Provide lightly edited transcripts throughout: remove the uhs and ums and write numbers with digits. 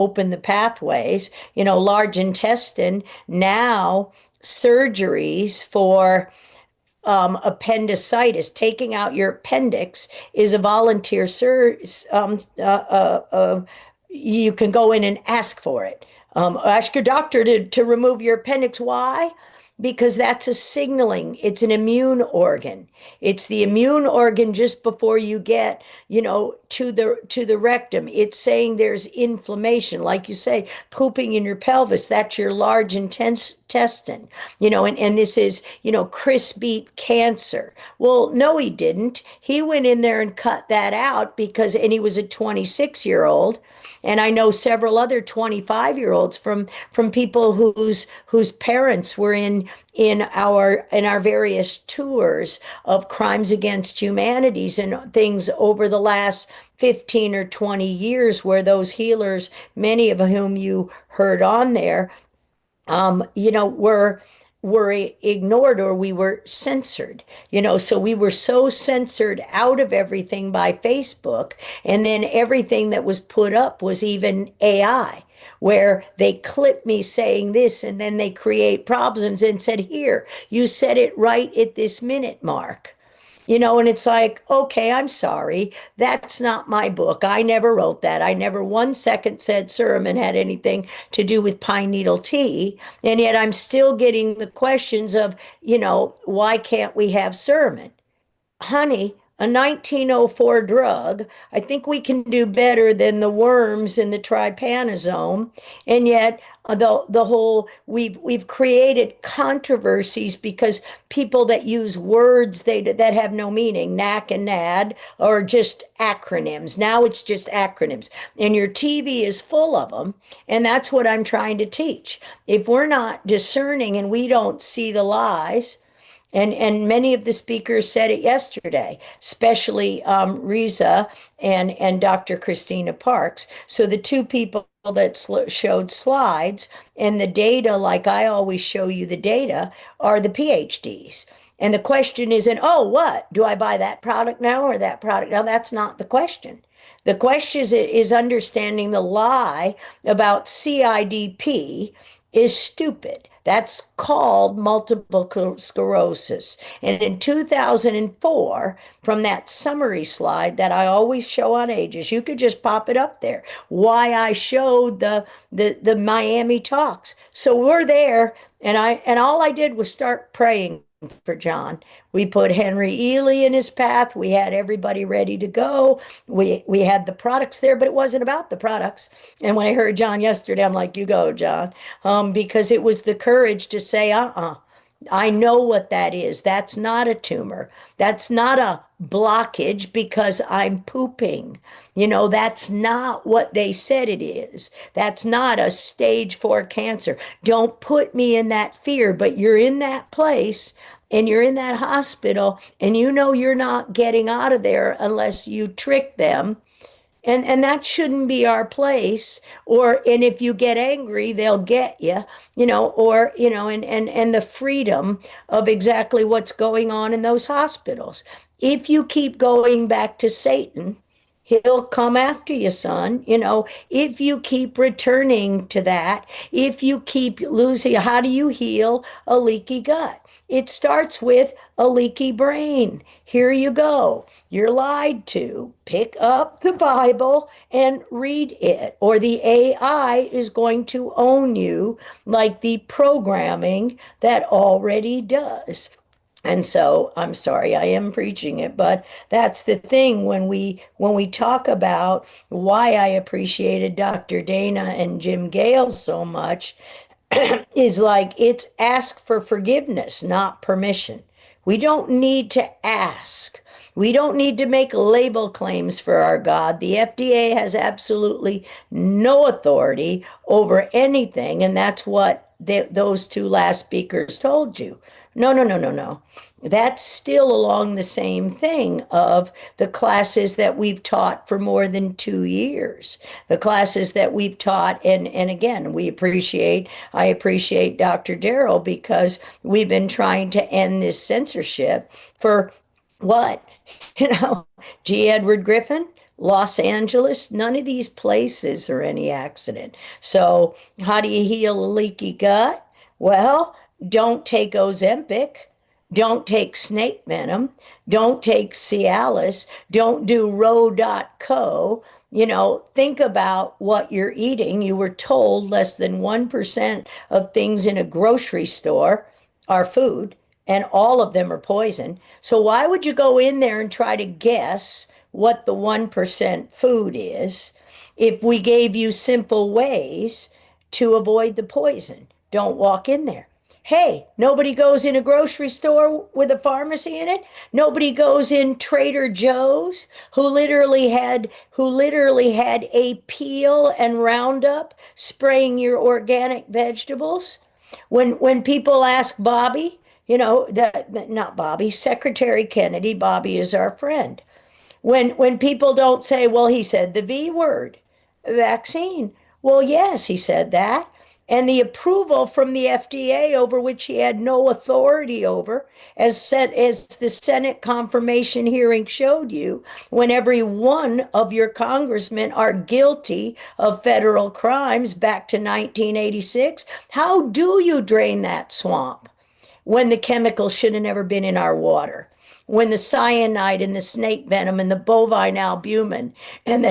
open the pathways, large intestine, now surgeries for appendicitis, taking out your appendix is a volunteer you can go in and ask for it. Ask your doctor to remove your appendix. Why? Because that's a signaling. It's an immune organ. It's the immune organ just before you get, to the rectum. It's saying there's inflammation, like you say, pooping in your pelvis. That's your large intestine, and this is, Chris beat cancer. Well, no, he didn't. He went in there and cut that out and he was a 26-year-old. And I know several other 25-year-olds from people whose parents were in our various tours of crimes against humanities and things over the last 15 or 20 years, where those healers, many of whom you heard on there, were ignored, or we were censored, so we were so censored out of everything by Facebook. And then everything that was put up was even AI, where they clip me saying this and then they create problems and said, here, you said it right at this minute mark. And it's like, okay, I'm sorry. That's not my book. I never wrote that. I never 1 second said sermon had anything to do with pine needle tea. And yet I'm still getting the questions of, why can't we have sermon? Honey, a 1904 drug, I think we can do better than the worms in the trypanosome. And yet the whole, we've created controversies because people that use words that have no meaning, NAC and NAD, are just acronyms. Now it's just acronyms. And your TV is full of them. And that's what I'm trying to teach. If we're not discerning and we don't see the lies, and many of the speakers said it yesterday, especially Riza and Dr. Christina Parks. So the two people that showed slides and the data, like I always show you the data, are the PhDs. And the question isn't, oh, what? Do I buy that product now or that product now? That's not the question. The question is understanding the lie about CIDP is stupid. That's called multiple sclerosis. And in 2004, from that summary slide that I always show on Ages, you could just pop it up there, why I showed the Miami talks. So we're there, and all I did was start praying for John. We put Henry Ely in his path. We had everybody ready to go. We had the products there, but it wasn't about the products. And when I heard John yesterday, I'm like, you go, John, because it was the courage to say, I know what that is. That's not a tumor. That's not a blockage because I'm pooping. That's not what they said it is. That's not a stage 4 cancer. Don't put me in that fear, but you're in that place and you're in that hospital and you're not getting out of there unless you trick them. And that shouldn't be our place. And if you get angry, they'll get you, and the freedom of exactly what's going on in those hospitals. If you keep going back to Satan, he'll come after you, son. If you keep returning to that, if you keep losing, how do you heal a leaky gut? It starts with a leaky brain. Here you go. You're lied to. Pick up the Bible and read it, or the AI is going to own you like the programming that already does. And so I'm sorry, I am preaching it, but that's the thing when we talk about why I appreciated Dr. Dana and Jim Gale so much is like, it's ask for forgiveness, not permission. We don't need to ask. We don't need to make label claims for our God. The FDA has absolutely no authority over anything, and that's what those two last speakers told you. No, no, no, no, no. That's still along the same thing of the classes that we've taught for more than 2 years. The classes that we've taught, and again, I appreciate Dr. Darrell, because we've been trying to end this censorship for what? G. Edward Griffin? Los Angeles, none of these places are any accident. So, how do you heal a leaky gut? Well, don't take Ozempic. Don't take snake venom. Don't take Cialis. Don't do Row.co. Think about what you're eating. You were told less than 1% of things in a grocery store are food, and all of them are poison. So why would you go in there and try to guess what the 1% food is if we gave you simple ways to avoid the poison? Don't walk in there. Hey, nobody goes in a grocery store with a pharmacy in it. Nobody goes in Trader Joe's who literally had a peel and Roundup spraying your organic vegetables. When people ask Bobby, not Bobby, Secretary Kennedy, Bobby is our friend. When people don't say, well, he said the V word, vaccine. Well, yes, he said that. And the approval from the FDA, over which he had no authority over, as the Senate confirmation hearing showed you, when every one of your congressmen are guilty of federal crimes back to 1986, how do you drain that swamp when the chemicals should have never been in our water? When the cyanide and the snake venom and the bovine albumin and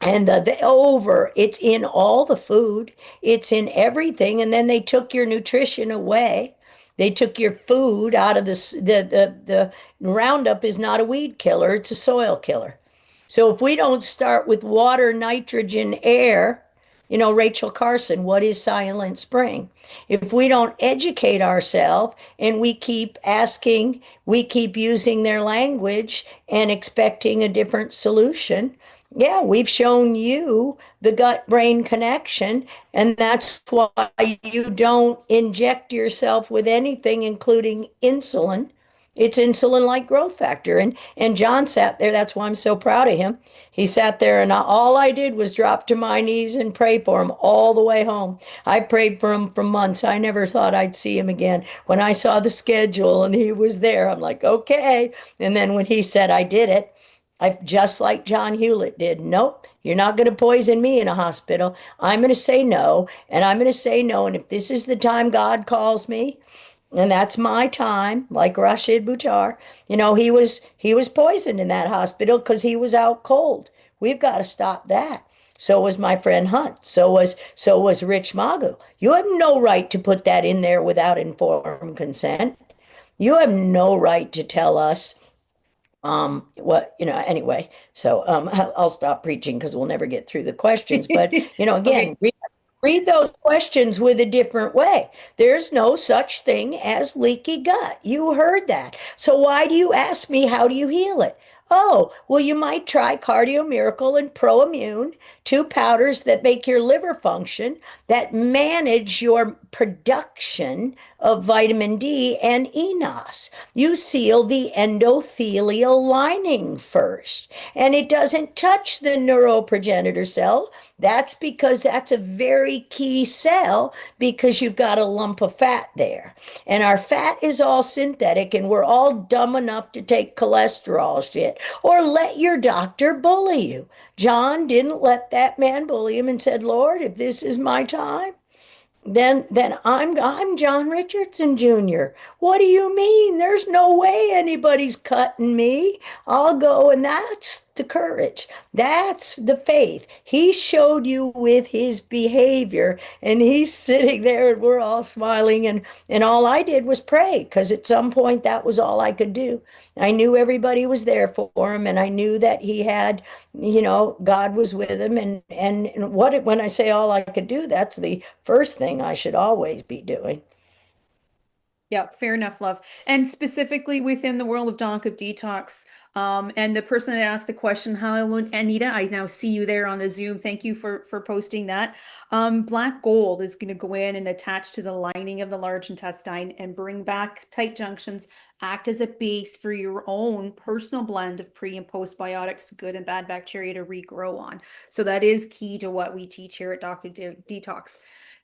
it's in all the food, it's in everything. And then they took your nutrition away. They took your food out of the Roundup is not a weed killer, it's a soil killer. So if we don't start with water, nitrogen, air, Rachel Carson, what is Silent Spring? If we don't educate ourselves and we keep asking, we keep using their language and expecting a different solution, yeah, we've shown you the gut brain connection, and that's why you don't inject yourself with anything, including insulin. It's insulin like growth factor. And John sat there. That's why I'm so proud of him. He sat there, and all I did was drop to my knees and pray for him all the way home. I prayed for him for months. I never thought I'd see him again. When I saw the schedule and he was there, I'm like, okay. And then when he said I did it, I just like John Hewlett did. Nope, you're not going to poison me in a hospital. I'm going to say no, and I'm going to say no. And if this is the time God calls me, and that's my time, like Rashid Buttar, he was poisoned in that hospital because he was out cold. We've got to stop that. So was my friend Hunt. So was Rich Magu. You have no right to put that in there without informed consent. You have no right to tell us anyway. So I'll stop preaching because we'll never get through the questions. But Okay. again, read those questions with a different way. There's no such thing as leaky gut. You heard that. So why do you ask me, how do you heal it? Oh, well, you might try Cardio Miracle and ProImmune, two powders that make your liver function, that manage your production of vitamin D and enos. You seal the endothelial lining first, and it doesn't touch the neuroprogenitor cell. That's because that's a very key cell, because you've got a lump of fat there. And our fat is all synthetic, and we're all dumb enough to take cholesterol shit or let your doctor bully you. John didn't let that man bully him and said, Lord, if this is my time, then I'm John Richardson Jr. What do you mean? There's no way anybody's cutting me. I'll go, and that's the courage. That's the faith. He showed you with his behavior, and he's sitting there, and we're all smiling, and all I did was pray, because at some point that was all I could do. I knew everybody was there for him, and I knew that he had, God was with him, and when I say all I could do, that's the first thing I should always be doing. Yeah, fair enough, love. And specifically within the world of detox, and the person that asked the question, hello, Anita, I now see you there on the Zoom. Thank you for posting that. Black gold is going to go in and attach to the lining of the large intestine and bring back tight junctions, act as a base for your own personal blend of pre and postbiotics, good and bad bacteria to regrow on. So that is key to what we teach here at Dr. Detox.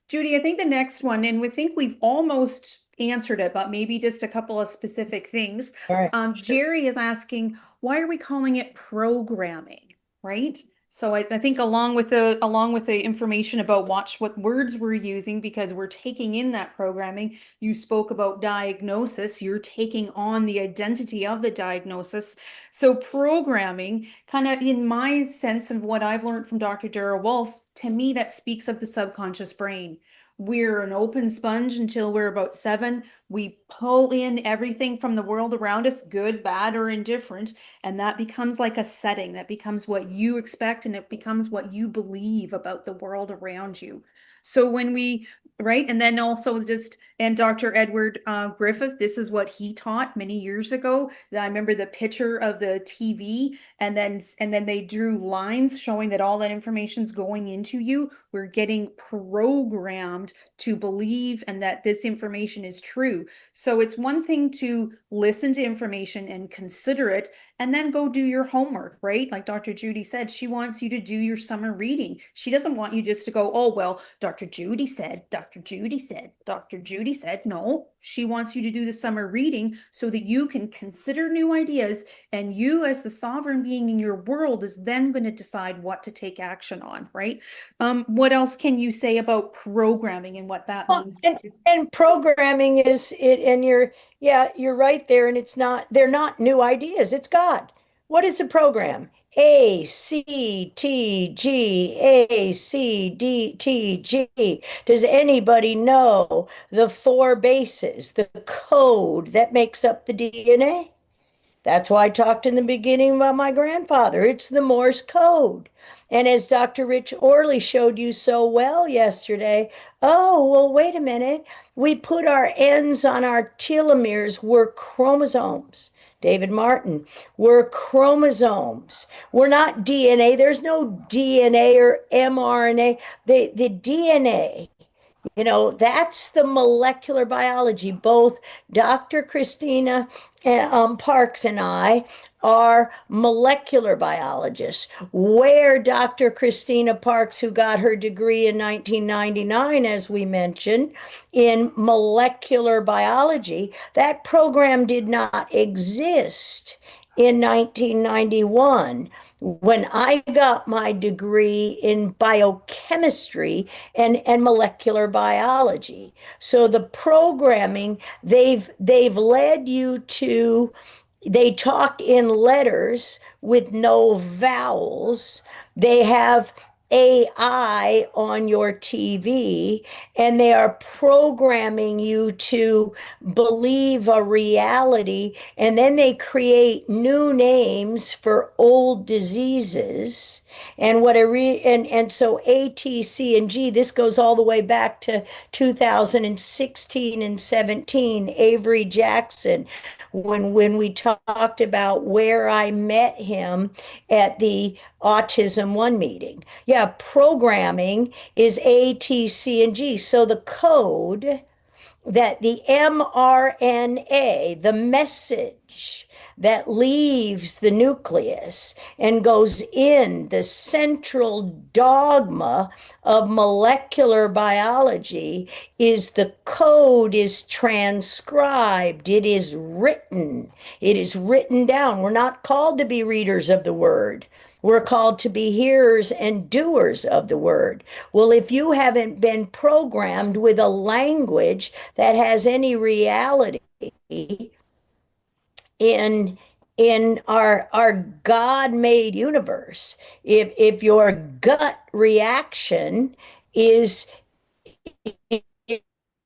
Judy, I think the next one, and we think we've almost answered it, but maybe just a couple of specific things. All right. Jerry is asking, why are we calling it programming? right? So I think along with the information about watch what words we're using because we're taking in that programming, you spoke about diagnosis, you're taking on the identity of the diagnosis. So programming, kind of in my sense of what I've learned from Dr. Dara Wolfe, to me that speaks of the subconscious brain. We're an open sponge until we're about 7. We pull in everything from the world around us, good, bad, or indifferent. And that becomes like a setting, that becomes what you expect, and it becomes what you believe about the world around you. So when we, right, and then also just, and Dr. Edward Griffith, this is what he taught many years ago. I remember the picture of the TV, and then they drew lines showing that all that information's going into you. We're getting programmed to believe and that this information is true. So it's one thing to listen to information and consider it, and then go do your homework, right? Like Dr. Judy said, she wants you to do your summer reading. She doesn't want you just to go, oh, well, Dr. Judy said, Dr. Judy said, Dr. Judy said. No, she wants you to do the summer reading so that you can consider new ideas, and you as the sovereign being in your world is then going to decide what to take action on, right? What else can you say about programming and what that Well, means? and programming is it, and yeah, you're right there, and they're not new ideas. It's God. What is a program? A C T G, A C D T G. Does anybody know the 4 bases, the code that makes up the DNA? That's why I talked in the beginning about my grandfather. It's the Morse code. And as Dr. Rich Orley showed you so well yesterday, oh, well, wait a minute. We put our ends on our telomeres. We're chromosomes. David Martin, we're chromosomes. We're not DNA. There's no DNA or mRNA. The DNA, that's the molecular biology. Both Dr. Christina Parks and I are molecular biologists. Where Dr. Christina Parks, who got her degree in 1999, as we mentioned, in molecular biology, that program did not exist in 1991 when I got my degree in biochemistry and molecular biology. So the programming, they've led you to, they talk in letters with no vowels. They have AI on your TV, and they are programming you to believe a reality, and then they create new names for old diseases. And and so A, T, C, and G, this goes all the way back to 2016 and 17, Avery Jackson, when we talked about where I met him at the Autism One meeting. Yeah, programming is A, T, C, and G. So the code that the mRNA, the message that leaves the nucleus and goes in the central dogma of molecular biology, is the code is transcribed. It is written down. We're not called to be readers of the word. We're called to be hearers and doers of the word. Well, if you haven't been programmed with a language that has any reality in our God-made universe, if your gut reaction is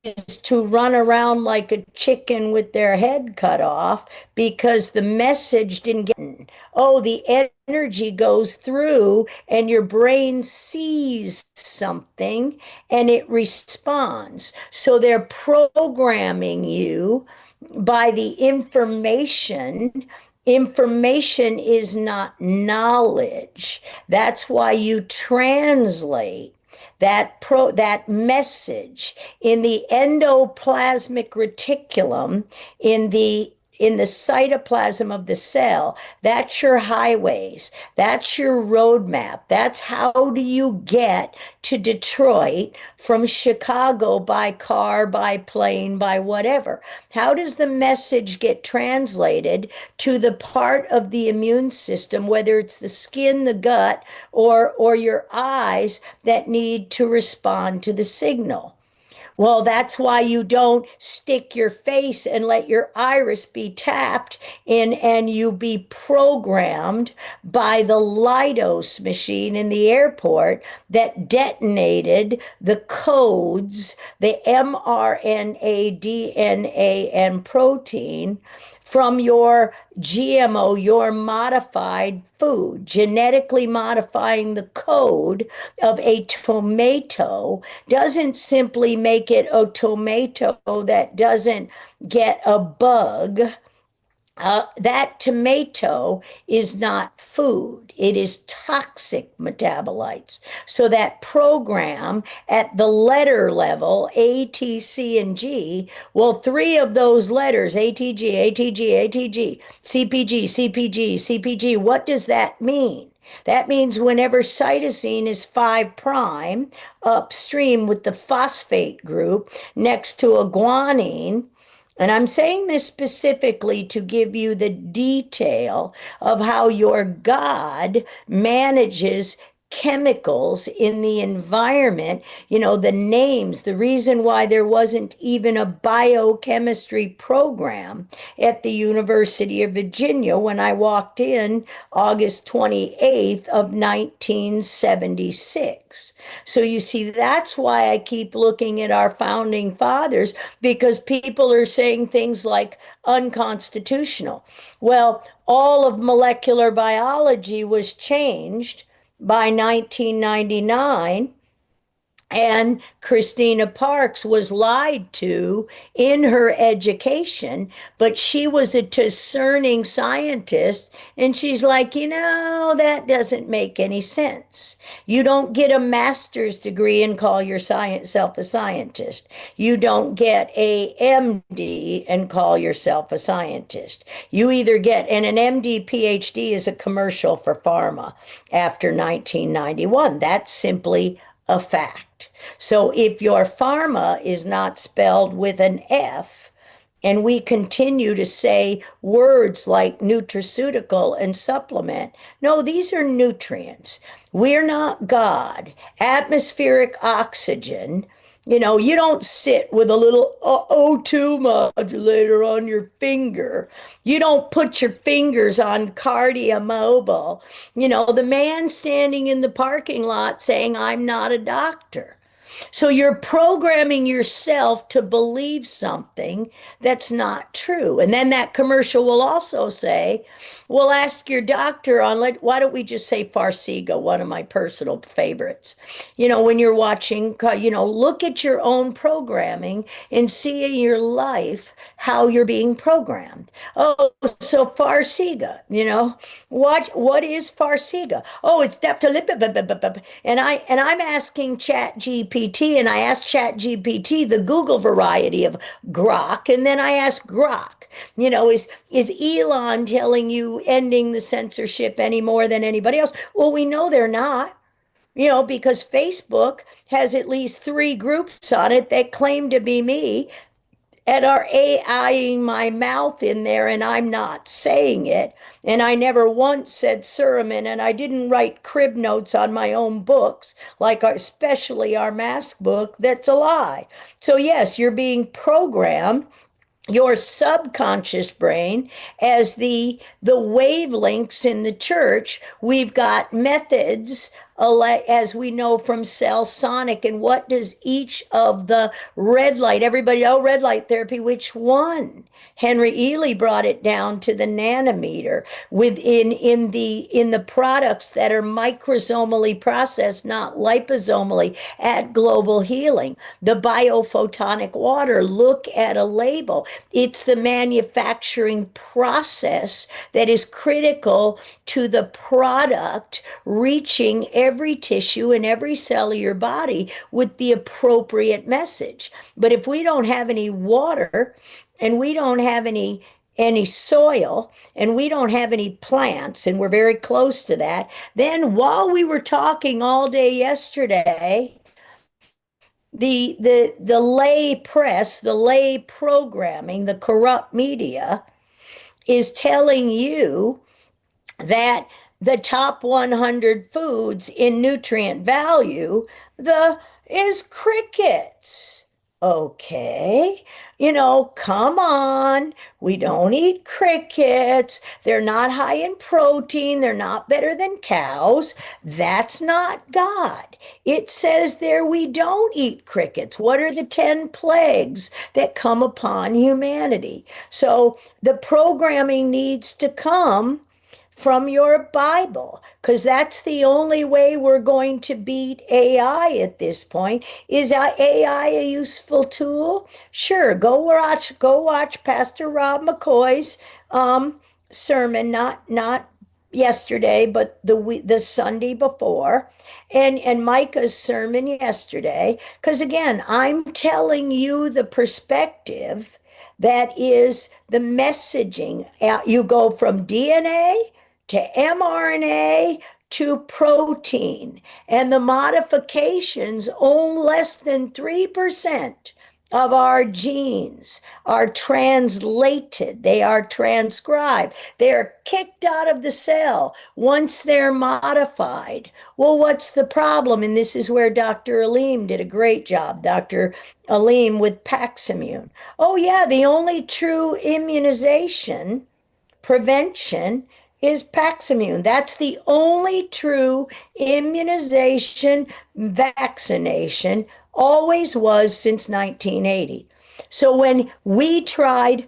is to run around like a chicken with their head cut off because the message didn't get in. Oh, the energy goes through and your brain sees something and it responds. So they're programming you by the information. Information is not knowledge. That's why you translate that message in the endoplasmic reticulum, in the in the cytoplasm of the cell. That's your highways. That's your roadmap. That's how do you get to Detroit from Chicago by car, by plane, by whatever. How does the message get translated to the part of the immune system, whether it's the skin, the gut, or your eyes that need to respond to the signal? Well, that's why you don't stick your face and let your iris be tapped in and you be programmed by the Leidos machine in the airport that detonated the codes, the mRNA, DNA, and protein from your GMO, your modified food, genetically modifying the code of a tomato doesn't simply make it a tomato that doesn't get a bug. That tomato is not food. It is toxic metabolites. So that program at the letter level, A, T, C, and G, well, three of those letters, ATG, ATG, ATG, CPG, CPG, CPG, what does that mean? That means whenever cytosine is 5' upstream with the phosphate group next to a guanine, and I'm saying this specifically to give you the detail of how your God manages chemicals in the environment, the names, the reason why there wasn't even a biochemistry program at the University of Virginia when I walked in August 28th of 1976. So you see, that's why I keep looking at our founding fathers, because people are saying things like unconstitutional. Well, all of molecular biology was changed by 1999, and Christina Parks was lied to in her education, but she was a discerning scientist. And she's like, that doesn't make any sense. You don't get a master's degree and call yourself a scientist. You don't get a MD and call yourself a scientist. You either get, and an MD, PhD is a commercial for pharma after 1991. That's simply a fact. So if your pharma is not spelled with an F, and we continue to say words like nutraceutical and supplement, no, these are nutrients. We're not God. Atmospheric oxygen. You don't sit with a little O2 modulator on your finger. You don't put your fingers on cardia mobile. The man standing in the parking lot saying, I'm not a doctor. So you're programming yourself to believe something that's not true. And then that commercial will also say, well, ask your doctor on, why don't we just say Farxiga, one of my personal favorites. When you're watching, look at your own programming and see in your life how you're being programmed. Oh, so Farxiga, what is Farxiga? Oh, it's deptolipid. And I'm asking ChatGPT, and I asked ChatGPT the Google variety of grok, and then I ask grok, is Elon telling you ending the censorship any more than anybody else? Well, we know they're not. Because Facebook has at least 3 groups on it that claim to be me and are AIing my mouth in there, and I'm not saying it. And I never once said Suramin, and I didn't write crib notes on my own books, like especially our mask book. That's a lie. So yes, you're being programmed, your subconscious brain, as the wavelengths in the church. We've got methods, as we know from Cell Sonic. And what does each of the red light, everybody, red light therapy, which one? Henry Ely brought it down to the nanometer within in the products that are microsomally processed, not liposomally, at Global Healing. The biophotonic water, look at a label. It's the manufacturing process that is critical to the product reaching every tissue and every cell of your body with the appropriate message. But if we don't have any water, and we don't have any any soil and we don't have any plants and we're very close to that, then while we were talking all day yesterday, the lay press, the lay programming, the corrupt media is telling you that the top 100 foods in nutrient value the is crickets. Okay, come on. We don't eat crickets. They're not high in protein. They're not better than cows. That's not God. It says there we don't eat crickets. What are the 10 plagues that come upon humanity? So the programming needs to come from your Bible, because that's the only way we're going to beat AI at this point. Is AI a useful tool? Sure, go watch Pastor Rob McCoy's sermon, not yesterday, but the Sunday before, and Micah's sermon yesterday. Because again, I'm telling you the perspective that is the messaging. You go from DNA to mRNA to protein, and the modifications own less than 3% of our genes are translated, they are transcribed, they are kicked out of the cell once they're modified. Well, what's the problem? And this is where Dr. Aleem did a great job, Dr. Aleem with Paximune. Oh, yeah, the only true immunization prevention is Paximune. That's the only true immunization vaccination, always was since 1980. So when we tried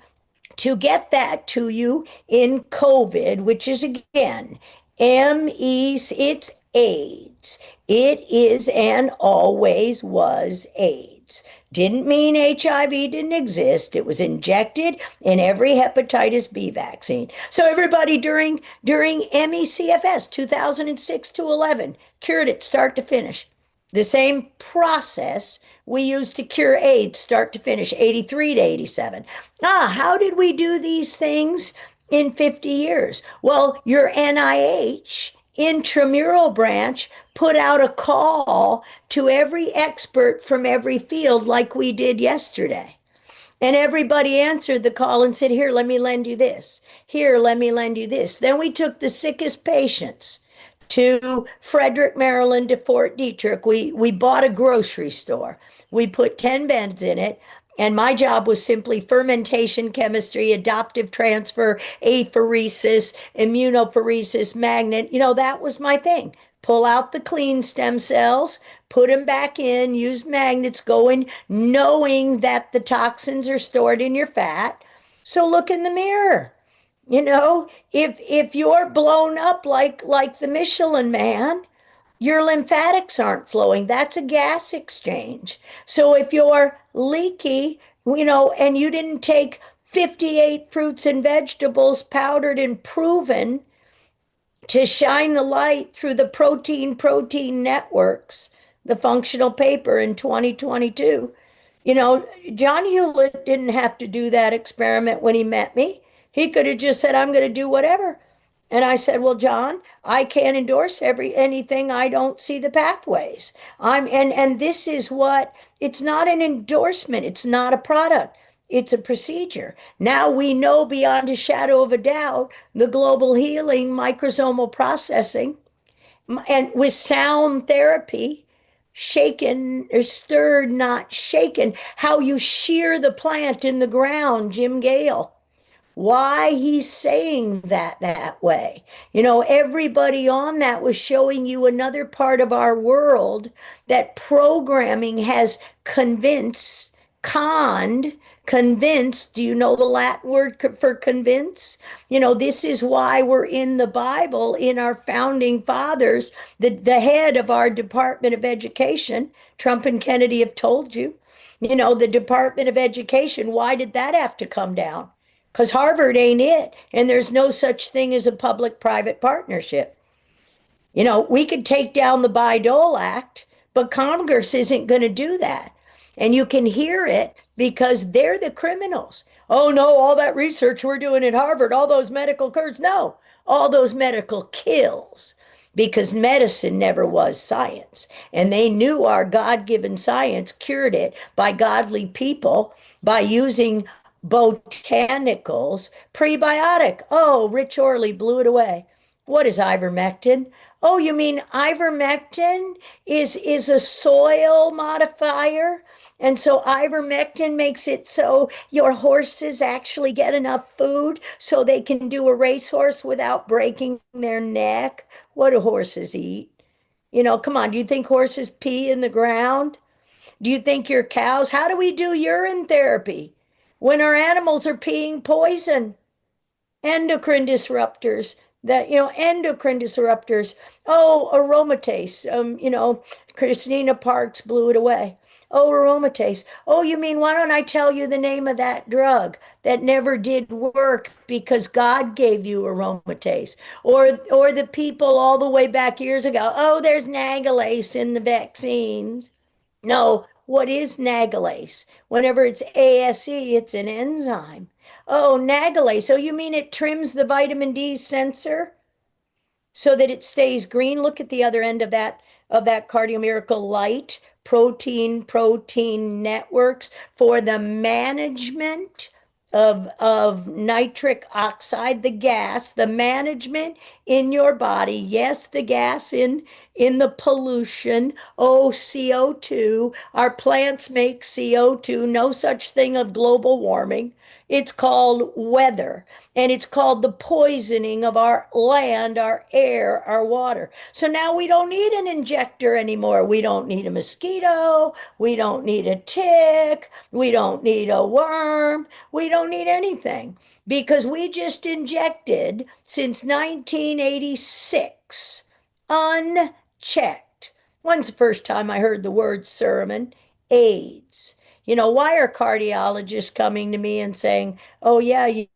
to get that to you in COVID, which is again, it's AIDS. It is and always was AIDS. Didn't mean HIV didn't exist. It was injected in every hepatitis B vaccine. So everybody during MECFS 2006 to 11 cured it start to finish. The same process we used to cure AIDS start to finish, 83 to 87. How did we do these things in 50 years? Well, your NIH intramural branch put out a call to every expert from every field like we did yesterday. And everybody answered the call and said, here, let me lend you this. Here, let me lend you this. Then we took the sickest patients to Frederick, Maryland, to Fort Detrick. We bought a grocery store. We put 10 beds in it. And my job was simply fermentation chemistry, adaptive transfer, apheresis, immunopheresis, magnet. That was my thing. Pull out the clean stem cells, put them back in, use magnets, go in, knowing that the toxins are stored in your fat. So look in the mirror. If you're blown up like the Michelin Man, your lymphatics aren't flowing. That's a gas exchange. So if you're leaky, and you didn't take 58 fruits and vegetables powdered and proven to shine the light through the protein networks, the functional paper in 2022, John Hewlett didn't have to do that experiment when he met me. He could have just said, I'm going to do whatever. And I said, well, John, I can't endorse anything I don't see the pathways. And this is what, it's not an endorsement. It's not a product. It's a procedure. Now we know beyond a shadow of a doubt the global healing, microsomal processing, and with sound therapy, shaken or stirred, not shaken, how you shear the plant in the ground, Jim Gale. Why he's saying that way. Everybody on that was showing you another part of our world that programming has convinced. Do you know the Latin word for convince? This is why we're in the Bible, in our founding fathers, the head of our Department of Education, Trump and Kennedy have told you, the Department of Education, why did that have to come down? Because Harvard ain't it, and there's no such thing as a public-private partnership. We could take down the Bayh-Dole Act, but Congress isn't going to do that. And you can hear it because they're the criminals. Oh no, all that research we're doing at Harvard, all those medical cures. No, all those medical kills because medicine never was science. And they knew our God given science cured it by godly people by using botanicals, prebiotic. Oh, Rich Orley blew it away. What is ivermectin? Oh, you mean ivermectin is a soil modifier? And so ivermectin makes it so your horses actually get enough food so they can do a racehorse without breaking their neck. What do horses eat? Come on, do you think horses pee in the ground? Do you think your cows? How do we do urine therapy when our animals are peeing poison? Endocrine disruptors endocrine disruptors. Oh, aromatase. Christina Parks blew it away. Oh, aromatase. Oh, you mean, why don't I tell you the name of that drug that never did work because God gave you aromatase? Or the people all the way back years ago, oh, there's nagalase in the vaccines. No, what is nagalase? Whenever it's ASE, it's an enzyme. Oh, nagalase. So you mean it trims the vitamin D sensor so that it stays green? Look at the other end of that cardio miracle light. Protein networks for the management of nitric oxide, the gas, the management in your body. Yes, the gas in the pollution. Oh, CO2. Our plants make CO2. No such thing of global warming. It's called weather, and it's called the poisoning of our land, our air, our water. So now we don't need an injector anymore. We don't need a mosquito. We don't need a tick. We don't need a worm. We don't need anything because we just injected since 1986 unchecked. When's the first time I heard the word sermon? AIDS. Why are cardiologists coming to me and saying, oh, yeah, in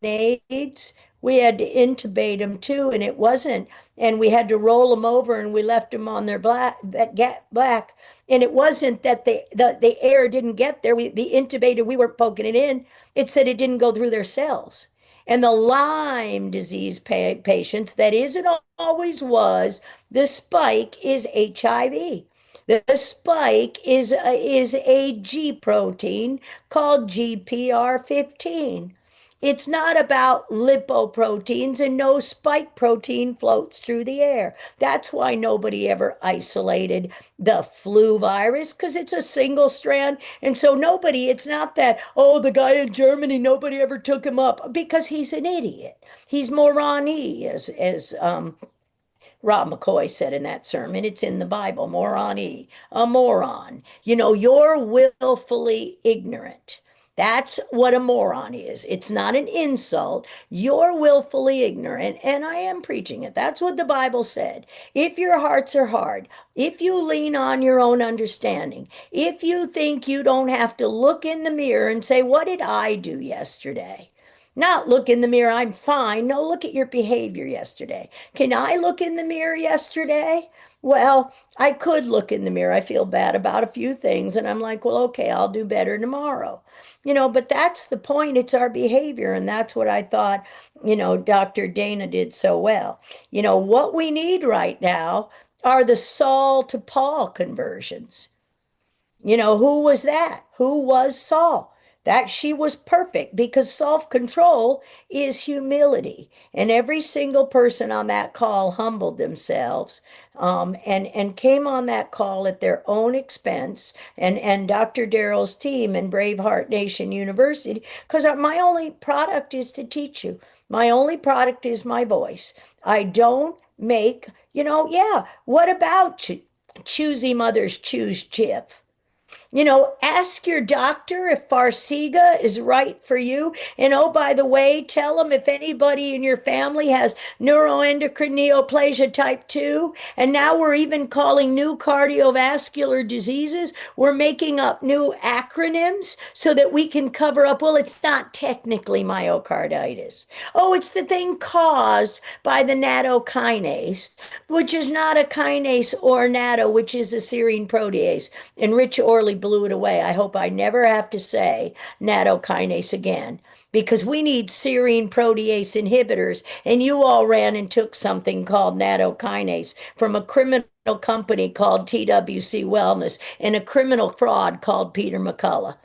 AIDS, we had to intubate them too, and it wasn't, and we had to roll them over and we left them on their back. And it wasn't that the air didn't get there. The intubated, we weren't poking it in. It's that it didn't go through their cells. And the Lyme disease patients, that isn't always was, the spike is HIV. The spike is a G protein called GPR15. It's not about lipoproteins, and no spike protein floats through the air. That's why nobody ever isolated the flu virus, because it's a single strand. And so it's not that, oh, the guy in Germany, nobody ever took him up, because he's an idiot. He's moroni, as Rob McCoy said in that sermon. It's in the Bible, moroni, a moron. You're willfully ignorant. That's what a moron is. It's not an insult. You're willfully ignorant, and I am preaching it. That's what the Bible said. If your hearts are hard, if you lean on your own understanding, if you think you don't have to look in the mirror and say, what did I do yesterday? Not look in the mirror, I'm fine. No, look at your behavior yesterday. Can I look in the mirror yesterday? Well, I could look in the mirror. I feel bad about a few things, and I'm like, well, okay, I'll do better tomorrow. But that's the point. It's our behavior, and that's what I thought, Dr. Dana did so well. What we need right now are the Saul to Paul conversions. Who was that? Who was Saul? That she was perfect, because self-control is humility. And every single person on that call humbled themselves, and came on that call at their own expense. And Dr. Daryl's team and Braveheart Nation University, because my only product is to teach you. My only product is my voice. I don't make, yeah, what about choosy mothers choose chip? Ask your doctor if Farxiga is right for you. And oh, by the way, tell them if anybody in your family has neuroendocrine neoplasia type 2. And now we're even calling new cardiovascular diseases. We're making up new acronyms so that we can cover up, well, it's not technically myocarditis. Oh, it's the thing caused by the nattokinase, which is not a kinase or natto, which is a serine protease. And Rich Morley blew it away. I hope I never have to say nattokinase again because we need serine protease inhibitors. And you all ran and took something called nattokinase from a criminal company called TWC Wellness and a criminal fraud called Peter McCullough.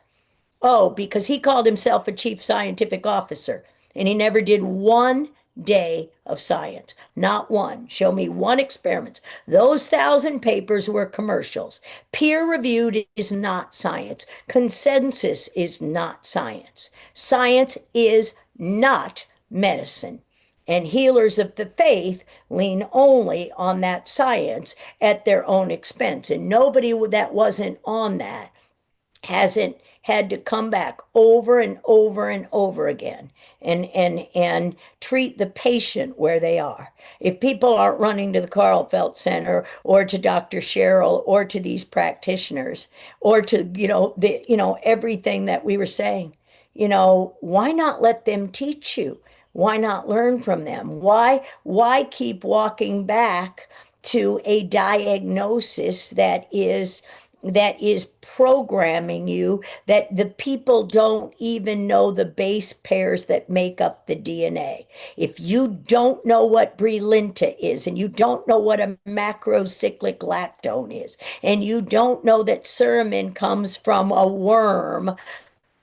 Oh, because he called himself a chief scientific officer and he never did one day of science. Not one. Show me one experiment. Those 1,000 papers were commercials. Peer reviewed is not science. Consensus is not science. Science is not medicine. And healers of the faith lean only on that science at their own expense. And nobody that wasn't on that hasn't had to come back over and over and over again and treat the patient where they are. If people aren't running to the Carl Felt Center or to Dr. Cheryl or to these practitioners or to everything that we were saying, why not let them teach you? Why not learn from them? Why keep walking back to a diagnosis that is programming you, that the people don't even know the base pairs that make up the DNA. If you don't know what Brilinta is, and you don't know what a macrocyclic lactone is, and you don't know that suramin comes from a worm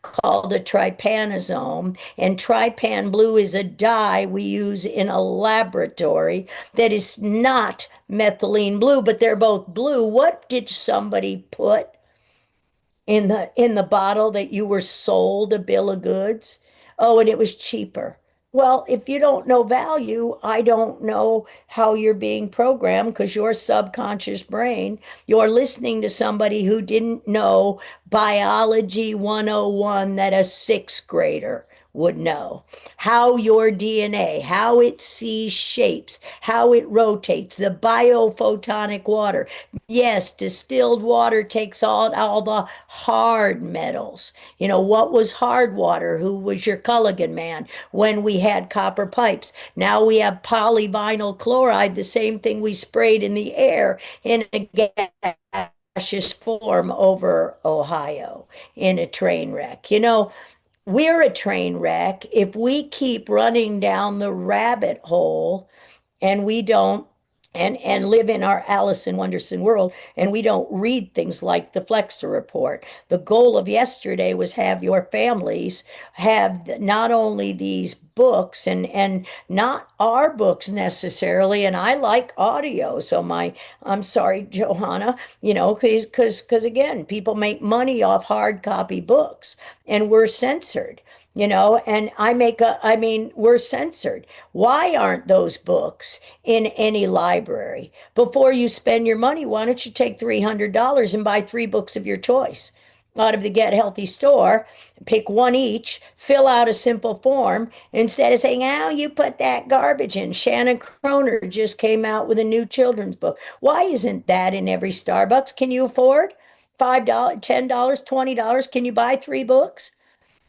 called a trypanosome, and trypan blue is a dye we use in a laboratory that is not methylene blue, but they're both blue. What did somebody put in the bottle that you were sold a bill of goods? Oh, and it was cheaper. Well, if you don't know value, I don't know how you're being programmed because your subconscious brain, you're listening to somebody who didn't know biology 101 that a sixth grader would know. How your DNA, how it sees shapes, how it rotates, the biophotonic water. Yes, distilled water takes all the hard metals. What was hard water? Who was your Culligan man when we had copper pipes? Now we have polyvinyl chloride, the same thing we sprayed in the air in a gaseous form over Ohio in a train wreck. We're a train wreck if we keep running down the rabbit hole and we don't and live in our Alice in Wonderland world and we don't read things like the Flexer report. The goal of yesterday was have your families have not only these books and not our books necessarily, and I like audio, so I'm sorry, Johanna, because again, people make money off hard copy books and we're censored. And we're censored. Why aren't those books in any library? Before you spend your money, why don't you take $300 and buy 3 books of your choice out of the Get Healthy store, pick one each, fill out a simple form instead of saying, oh, you put that garbage in. Shannon Croner just came out with a new children's book. Why isn't that in every Starbucks? Can you afford $5, $10, $20? Can you buy 3 books?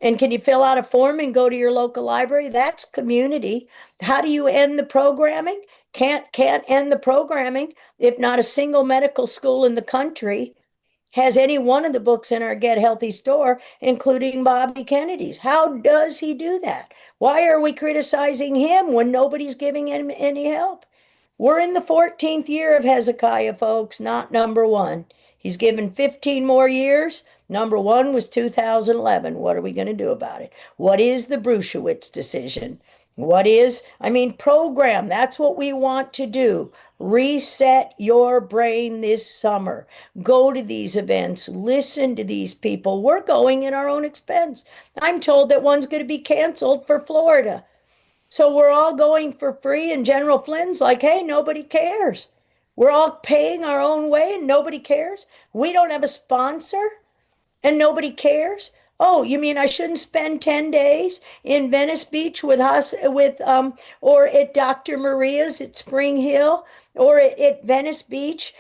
And can you fill out a form and go to your local library? That's community. How do you end the programming? Can't end the programming if not a single medical school in the country has any one of the books in our Get Healthy store, including Bobby Kennedy's. How does he do that? Why are we criticizing him when nobody's giving him any help? We're in the 14th year of Hezekiah, folks, not number one. He's given 15 more years. Number one was 2011. What are we going to do about it? What is the Brushewitz decision? Program. That's what we want to do. Reset your brain this summer. Go to these events. Listen to these people. We're going at our own expense. I'm told that one's going to be canceled for Florida. So we're all going for free, and General Flynn's like, hey, nobody cares. We're all paying our own way and nobody cares. We don't have a sponsor and nobody cares. Oh, you mean I shouldn't spend 10 days in Venice Beach with us, or at Dr. Maria's at Spring Hill, or at Venice Beach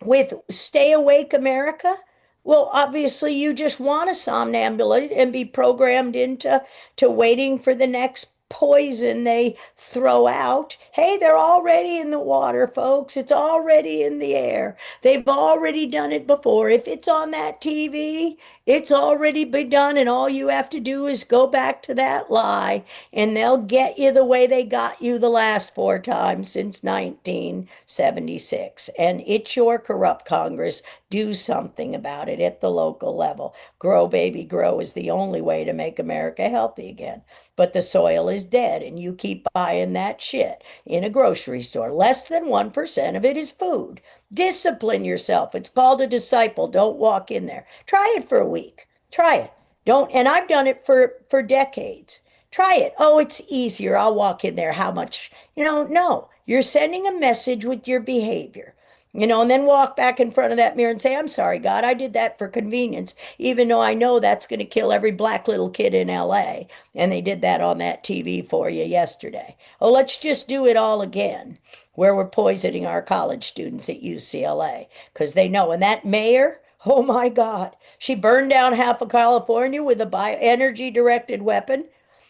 with Stay Awake America? Well, obviously, you just want to somnambulate and be programmed into waiting for the next poison they throw out, hey, they're already in the water, folks. It's already in the air. They've already done it before. If it's on that TV, it's already been done, and all you have to do is go back to that lie, and they'll get you the way they got you the last four times since 1976. And it's your corrupt Congress. Do something about it at the local level. Grow, baby, grow is the only way to make America healthy again. But the soil is dead, and you keep buying that shit in a grocery store. Less than 1% of it is food. Discipline yourself. It's called a disciple. Don't walk in there. Try it for a week. Try it. Don't, and I've done it for decades. Try it. Oh, it's easier. I'll walk in there. How much? No. You're sending a message with your behavior. And then walk back in front of that mirror and say, I'm sorry, God, I did that for convenience, even though I know that's going to kill every black little kid in LA. And they did that on that TV for you yesterday. Oh, let's just do it all again, where we're poisoning our college students at UCLA because they know. And that mayor, oh my God, she burned down half of California with a energy directed weapon.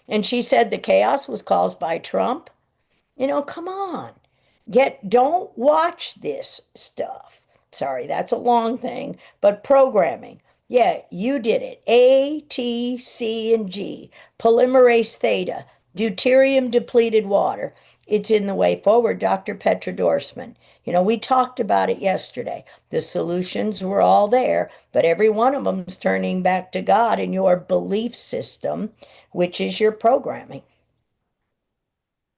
And she said the chaos was caused by Trump. Come on. Don't watch this stuff. Sorry, that's a long thing, but programming. Yeah, you did it. A, T, C, and G. Polymerase theta, deuterium depleted water. It's in the way forward, Dr. Petra Dorsman. We talked about it yesterday. The solutions were all there, but every one of them's turning back to God in your belief system, which is your programming.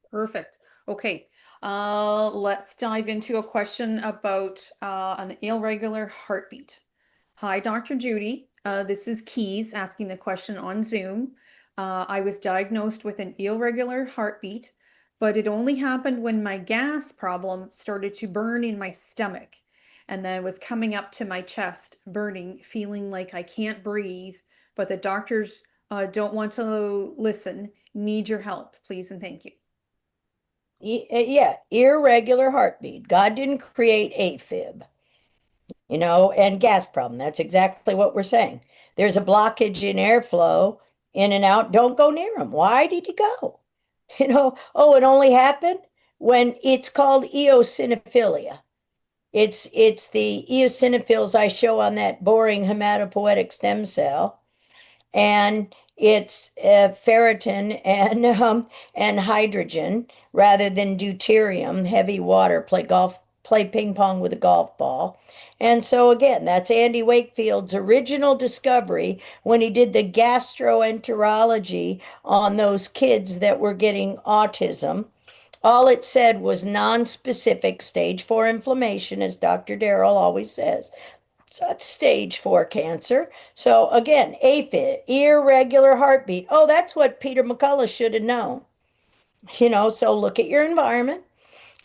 Perfect. Okay. Let's dive into a question about an irregular heartbeat. Hi, Dr. Judy. This is Keys asking the question on Zoom. I was diagnosed with an irregular heartbeat, but it only happened when my gas problem started to burn in my stomach and then was coming up to my chest, burning, feeling like I can't breathe, but the doctors don't want to listen. Need your help, please, and thank you. Yeah, irregular heartbeat. God didn't create AFib, and gas problem. That's exactly what we're saying. There's a blockage in airflow in and out. Don't go near them. Why did you go? Oh, it only happened when it's called eosinophilia. It's the eosinophils I show on that boring hematopoietic stem cell, and it's ferritin and hydrogen rather than deuterium, heavy water. Play ping pong with a golf ball. And so again, that's Andy Wakefield's original discovery when he did the gastroenterology on those kids that were getting autism. All it said was non-specific stage 4 inflammation, as Dr. Darrell always says. So that's stage 4 cancer. So again, AFib, irregular heartbeat. Oh, that's what Peter McCullough should have known. So look at your environment.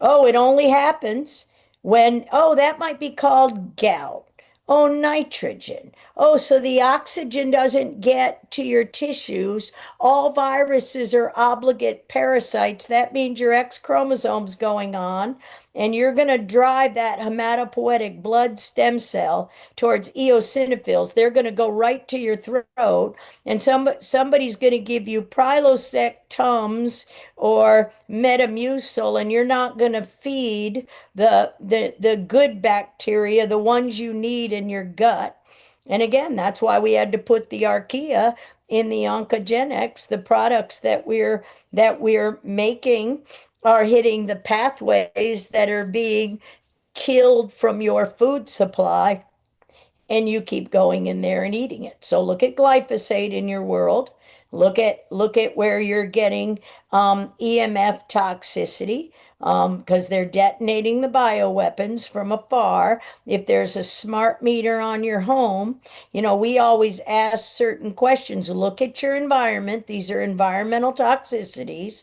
Oh, it only happens when, oh, that might be called gout. Oh, nitrogen. Oh, so the oxygen doesn't get to your tissues. All viruses are obligate parasites. That means your X chromosome's going on, and you're going to drive that hematopoietic blood stem cell towards eosinophils. They're going to go right to your throat, and somebody's going to give you Prilosec Tums or Metamucil, and you're not going to feed the good bacteria, the ones you need in your gut. And again, that's why we had to put the archaea in the oncogenics. The products that we're making are hitting the pathways that are being killed from your food supply, and you keep going in there and eating it. So look at glyphosate in your world. Look at where you're getting EMF toxicity because they're detonating the bioweapons from afar. If there's a smart meter on your home, we always ask certain questions. Look at your environment. These are environmental toxicities.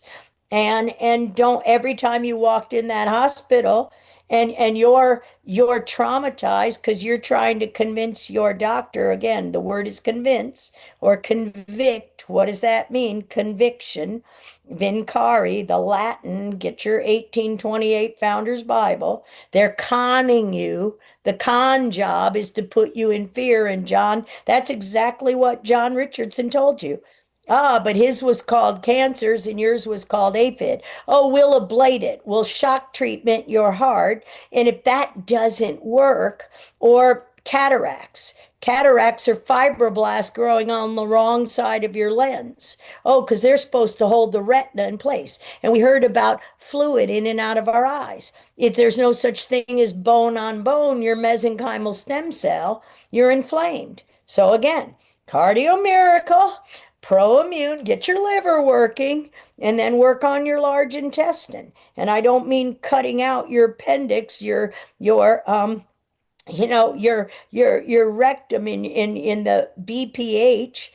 And don't, every time you walked in that hospital, and you're traumatized because you're trying to convince your doctor. Again, the word is convince or convict. What does that mean? Conviction. Vincari, the Latin, get your 1828 Founders Bible. They're conning you. The con job is to put you in fear. And John, that's exactly what John Richardson told you. Ah, but his was called cancers and yours was called aphid. Oh, we'll ablate it. We'll shock treatment your heart. And if that doesn't work, or cataracts. Cataracts are fibroblasts growing on the wrong side of your lens. Oh, because they're supposed to hold the retina in place. And we heard about fluid in and out of our eyes. If there's no such thing as bone on bone, your mesenchymal stem cell, you're inflamed. So again, cardio miracle. Pro-immune, get your liver working, and then work on your large intestine. And I don't mean cutting out your appendix, your rectum in the BPH,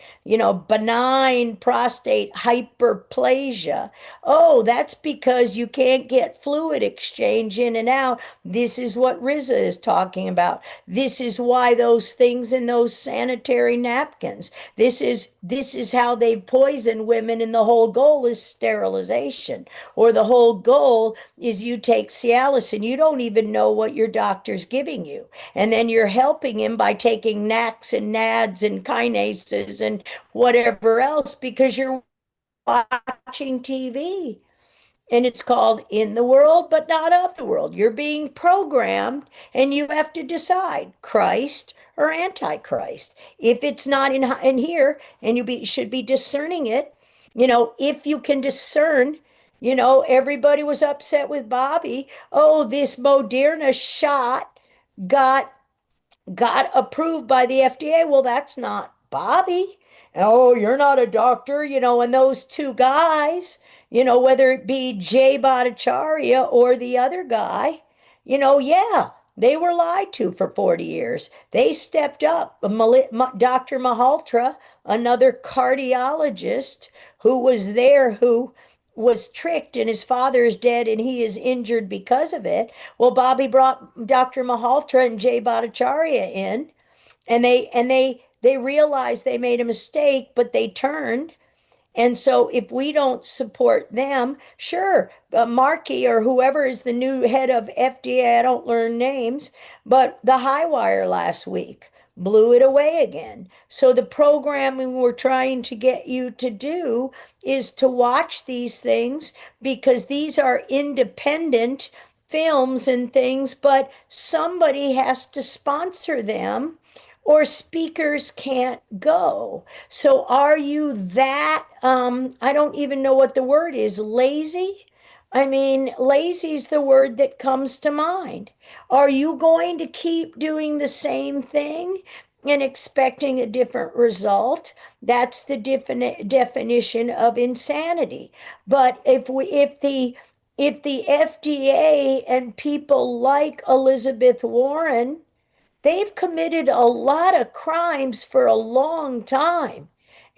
benign prostate hyperplasia. Oh, that's because you can't get fluid exchange in and out. This is what Riza is talking about. This is why those things in those sanitary napkins. This is how they poison women, and the whole goal is sterilization. Or the whole goal is you take Cialis and you don't even know what your doctor's giving you. And then you're helping him by taking NACs and NADs and kinases and whatever else because you're watching TV. And it's called In the World, but not of the world. You're being programmed, and you have to decide Christ or Antichrist. If it's not in here, and should be discerning it, if you can discern. Everybody was upset with Bobby. Oh, this Moderna shot got got approved by the FDA. Well, that's not Bobby. Oh, you're not a doctor, and those two guys, whether it be Jay Bhattacharya or the other guy, yeah, they were lied to for 40 years. They stepped up. Dr. Malhotra, another cardiologist who was there, who was tricked, and his father is dead and he is injured because of it. Well, Bobby brought Dr. Malhotra and Jay Bhattacharya in, and they realized they made a mistake, but they turned. And so if we don't support them, sure, Markey or whoever is the new head of FDA, I don't learn names, but the high wire last week blew it away again. So the programming we're trying to get you to do is to watch these things because these are independent films and things, but somebody has to sponsor them or speakers can't go. So are you that, I don't even know what the word is, lazy? I mean, lazy is the word that comes to mind. Are you going to keep doing the same thing and expecting a different result? That's the definition of insanity. But if the FDA and people like Elizabeth Warren, they've committed a lot of crimes for a long time,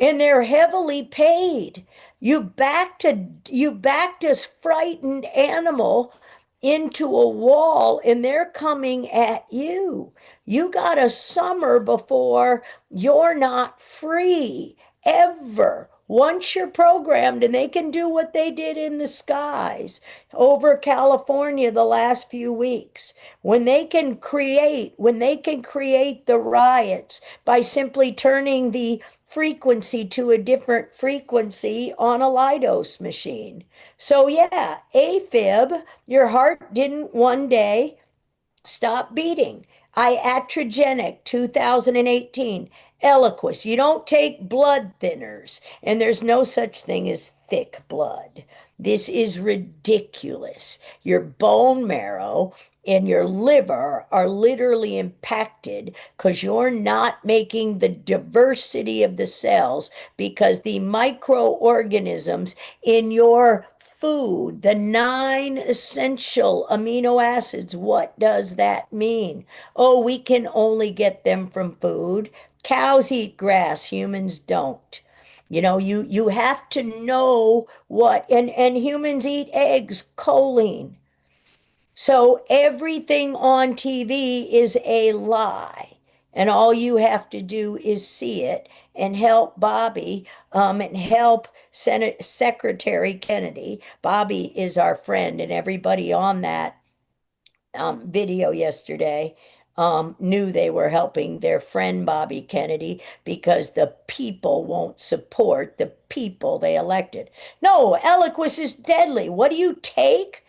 and they're heavily paid. You backed a frightened animal into a wall, and they're coming at you. You got a summer before you're not free ever. Once you're programmed, and they can do what they did in the skies over California the last few weeks, when they can create the riots by simply turning the frequency to a different frequency on a Leidos machine. So yeah, AFib, your heart didn't one day stop beating. Iatrogenic 2018. Eliquis. You don't take blood thinners, and there's no such thing as thick blood. This is ridiculous. Your bone marrow and your liver are literally impacted because you're not making the diversity of the cells because the microorganisms in your food, the 9 essential amino acids, what does that mean? Oh, we can only get them from food. Cows eat grass, humans don't. You have to know what, and humans eat eggs, choline. So everything on TV is a lie. And all you have to do is see it and help Bobby, and help Senate Secretary Kennedy. Bobby is our friend, and everybody on that video yesterday. knew they were helping their friend Bobby Kennedy because the people won't support the people they elected. No, Eliquis is deadly. What do you take?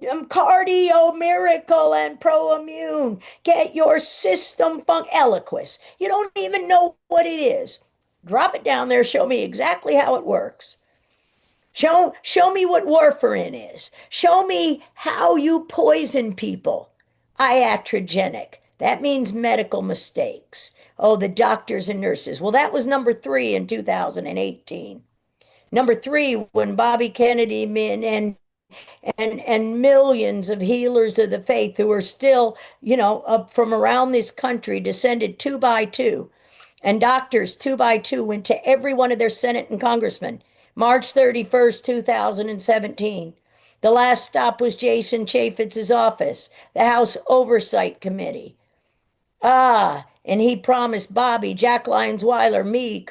Cardio Miracle and Proimmune. Get your system Eliquis. You don't even know what it is. Drop it down there. Show me exactly how it works. Show me what warfarin is. Show me how you poison people. Iatrogenic. That means medical mistakes. Oh, the doctors and nurses. Well, that was number 3 in 2018. Number 3, when Bobby Kennedy and millions of healers of the faith who are still, up from around this country descended 2 by 2. And doctors 2 by 2 went to every one of their Senate and congressmen. March 31st, 2017. The last stop was Jason Chaffetz's office, the House Oversight Committee. And he promised Bobby, Jack Lyons Weiler, me,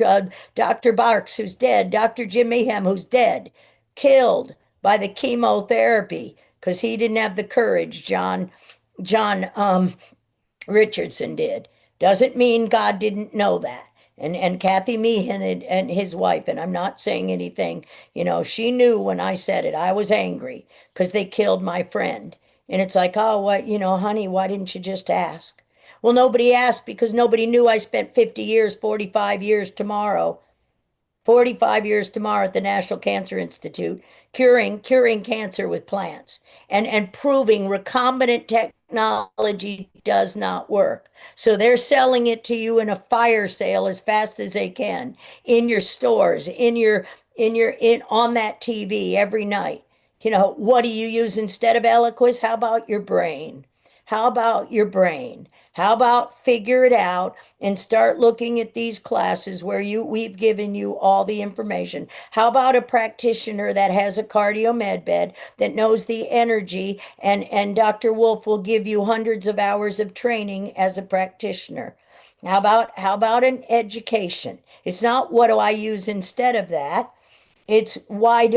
Dr. Barks, who's dead, Dr. Jim Meehan, who's dead, killed by the chemotherapy because he didn't have the courage, John Richardson did. Doesn't mean God didn't know that. And Kathy Meehan and his wife, and I'm not saying anything, she knew when I said it. I was angry because they killed my friend. And it's like, oh, what, honey, why didn't you just ask? Well, nobody asked because nobody knew I spent 50 years, 45 years tomorrow 45 years tomorrow at the National Cancer Institute, curing cancer with plants and proving recombinant technology does not work. So they're selling it to you in a fire sale as fast as they can in your stores, in on that TV every night. What do you use instead of Eliquis? How about your brain? How about your brain? How about figure it out and start looking at these classes where we've given you all the information? How about a practitioner that has a cardio med bed that knows the energy and Dr. Wolfe will give you hundreds of hours of training as a practitioner? How about an education? It's not what do I use instead of that? It's why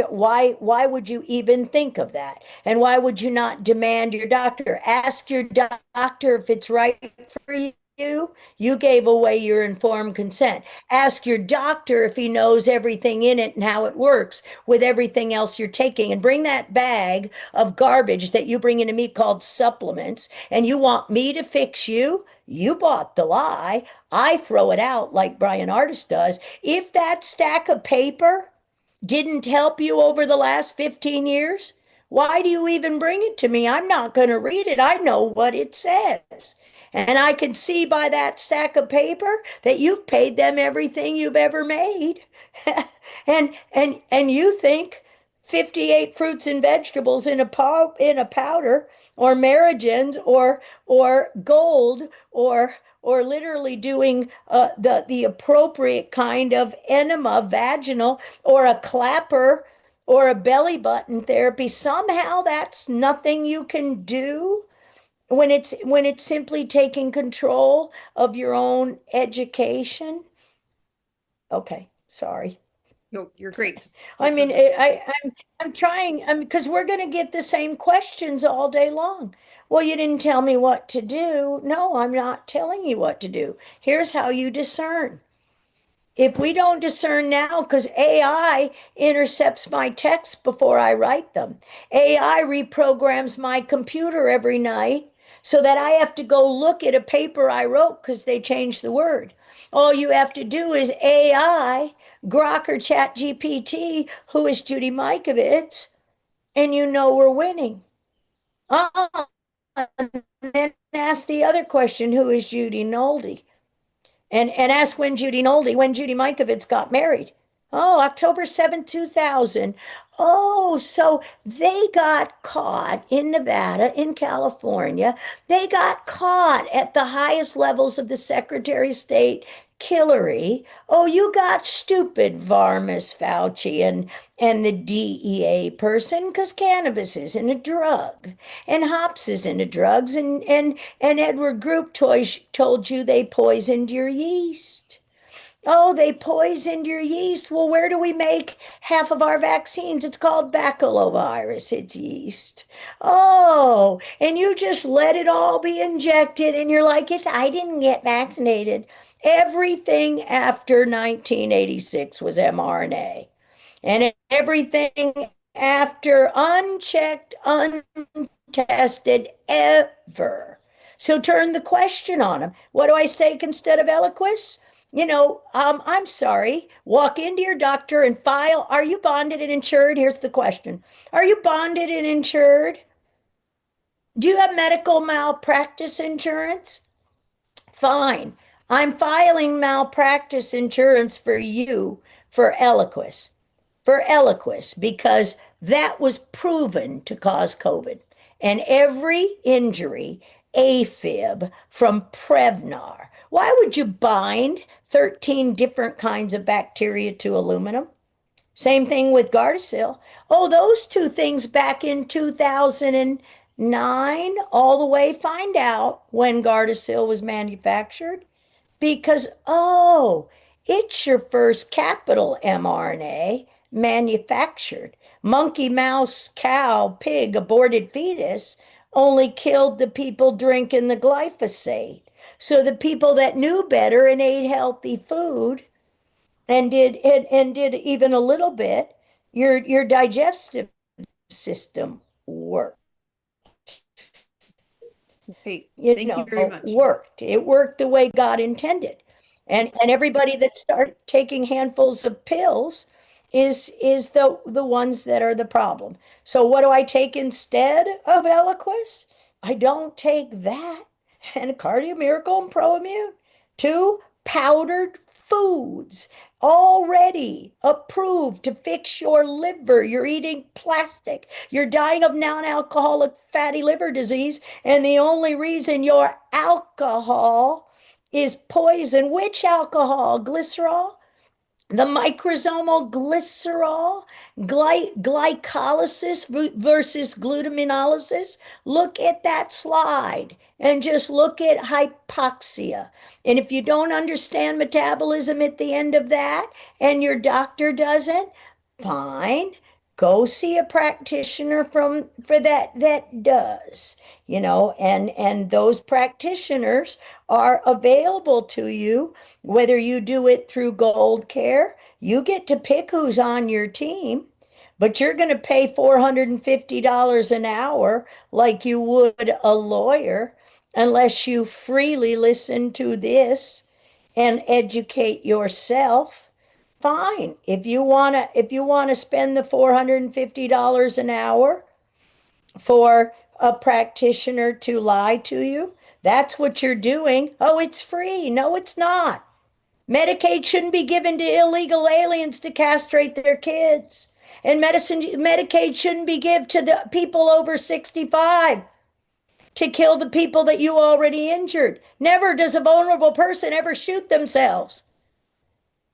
would you even think of that? And why would you not demand your doctor? Ask your doctor if it's right for you. You gave away your informed consent. Ask your doctor if he knows everything in it and how it works with everything else you're taking. And bring that bag of garbage that you bring into me called supplements, and you want me to fix you? You bought the lie. I throw it out like Brian Artist does. If that stack of paper didn't help you over the last 15 years, why do you even bring it to me? I'm not going to read it. I know what it says. And I can see by that stack of paper that you've paid them everything you've ever made. and you think 58 fruits and vegetables in a powder or Marigens or gold or literally doing the appropriate kind of enema vaginal or a clapper or a belly button therapy, somehow that's nothing you can do when it's simply taking control of your own education. Okay, sorry. You're great. I mean, I'm trying, because we're going to get the same questions all day long. Well, you didn't tell me what to do. No, I'm not telling you what to do. Here's how you discern. If we don't discern now, because AI intercepts my texts before I write them, AI reprograms my computer every night so that I have to go look at a paper I wrote because they changed the word. All you have to do is AI, Grok or Chat GPT, who is Judy Mikovits, and we're winning. And then ask the other question, who is Judy Nolde? And ask when Judy Mikovits got married. Oh, October 2000. Oh, so they got caught in Nevada, in California. They got caught at the highest levels of the Secretary of State, Hillary. Oh, you got stupid Varmus Fauci and the DEA person because cannabis isn't a drug and hops isn't a drug. And Edward Group told you they poisoned your yeast. Oh, they poisoned your yeast. Well, where do we make half of our vaccines? It's called baculovirus. It's yeast. Oh, and you just let it all be injected, and you're like, I didn't get vaccinated. Everything after 1986 was mRNA. And everything after unchecked, untested, ever. So turn the question on them. What do I take instead of Eliquis? I'm sorry. Walk into your doctor and file. Are you bonded and insured? Here's the question. Are you bonded and insured? Do you have medical malpractice insurance? Fine. I'm filing malpractice insurance for you for Eliquis. For Eliquis, because that was proven to cause COVID. And every injury, AFib from Prevnar. Why would you bind 13 different kinds of bacteria to aluminum? Same thing with Gardasil. Oh, those two things back in 2009, all the way, find out when Gardasil was manufactured. Because, oh, it's your first capital mRNA manufactured. Monkey, mouse, cow, pig, aborted fetus only killed the people drinking the glyphosate. So the people that knew better and ate healthy food and did even a little bit, your digestive system worked. Okay, thank you very much. Worked. It worked the way God intended. And everybody that started taking handfuls of pills is the ones that are the problem. So what do I take instead of Eliquis? I don't take that. And Cardio Miracle and ProImmune. Two powdered foods already approved to fix your liver. You're eating plastic. You're dying of non-alcoholic fatty liver disease. And the only reason your alcohol is poison. Which alcohol? Glycerol? The microsomal glycerol, glycolysis versus glutaminolysis. Look at that slide and just look at hypoxia. And if you don't understand metabolism at the end of that and your doctor doesn't, fine. Go see a practitioner for that does, and those practitioners are available to you, whether you do it through Gold Care. You get to pick who's on your team, but you're going to pay $450 an hour like you would a lawyer unless you freely listen to this and educate yourself. Fine. If you want to spend the $450 an hour for a practitioner to lie to you, that's what you're doing. Oh, it's free. No, it's not. Medicaid shouldn't be given to illegal aliens to castrate their kids. And Medicaid shouldn't be given to the people over 65 to kill the people that you already injured. Never does a vulnerable person ever shoot themselves.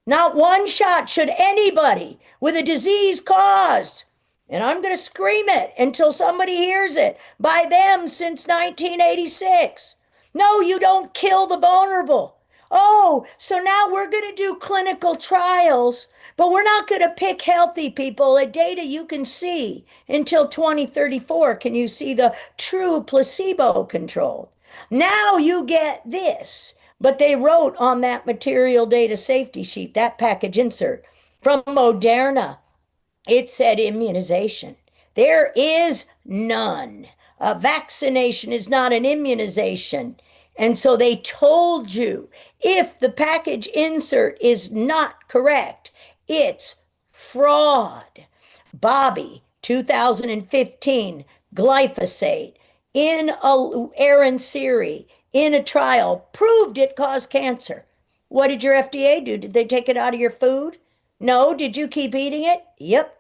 Not one shot should anybody with a disease caused, and I'm going to scream it until somebody hears it, by them since 1986. No, you don't kill the vulnerable. Oh, so now we're going to do clinical trials, but we're not going to pick healthy people at data you can see until 2034. Can you see the true placebo control? Now you get this. But they wrote on that material data safety sheet, that package insert from Moderna, it said immunization. There is none. A vaccination is not an immunization. And so they told you if the package insert is not correct, it's fraud. Bobby, 2015, glyphosate in Aaron Siri in a trial proved it caused cancer. What did your FDA do? Did they take it out of your food? No. Did you keep eating it? Yep.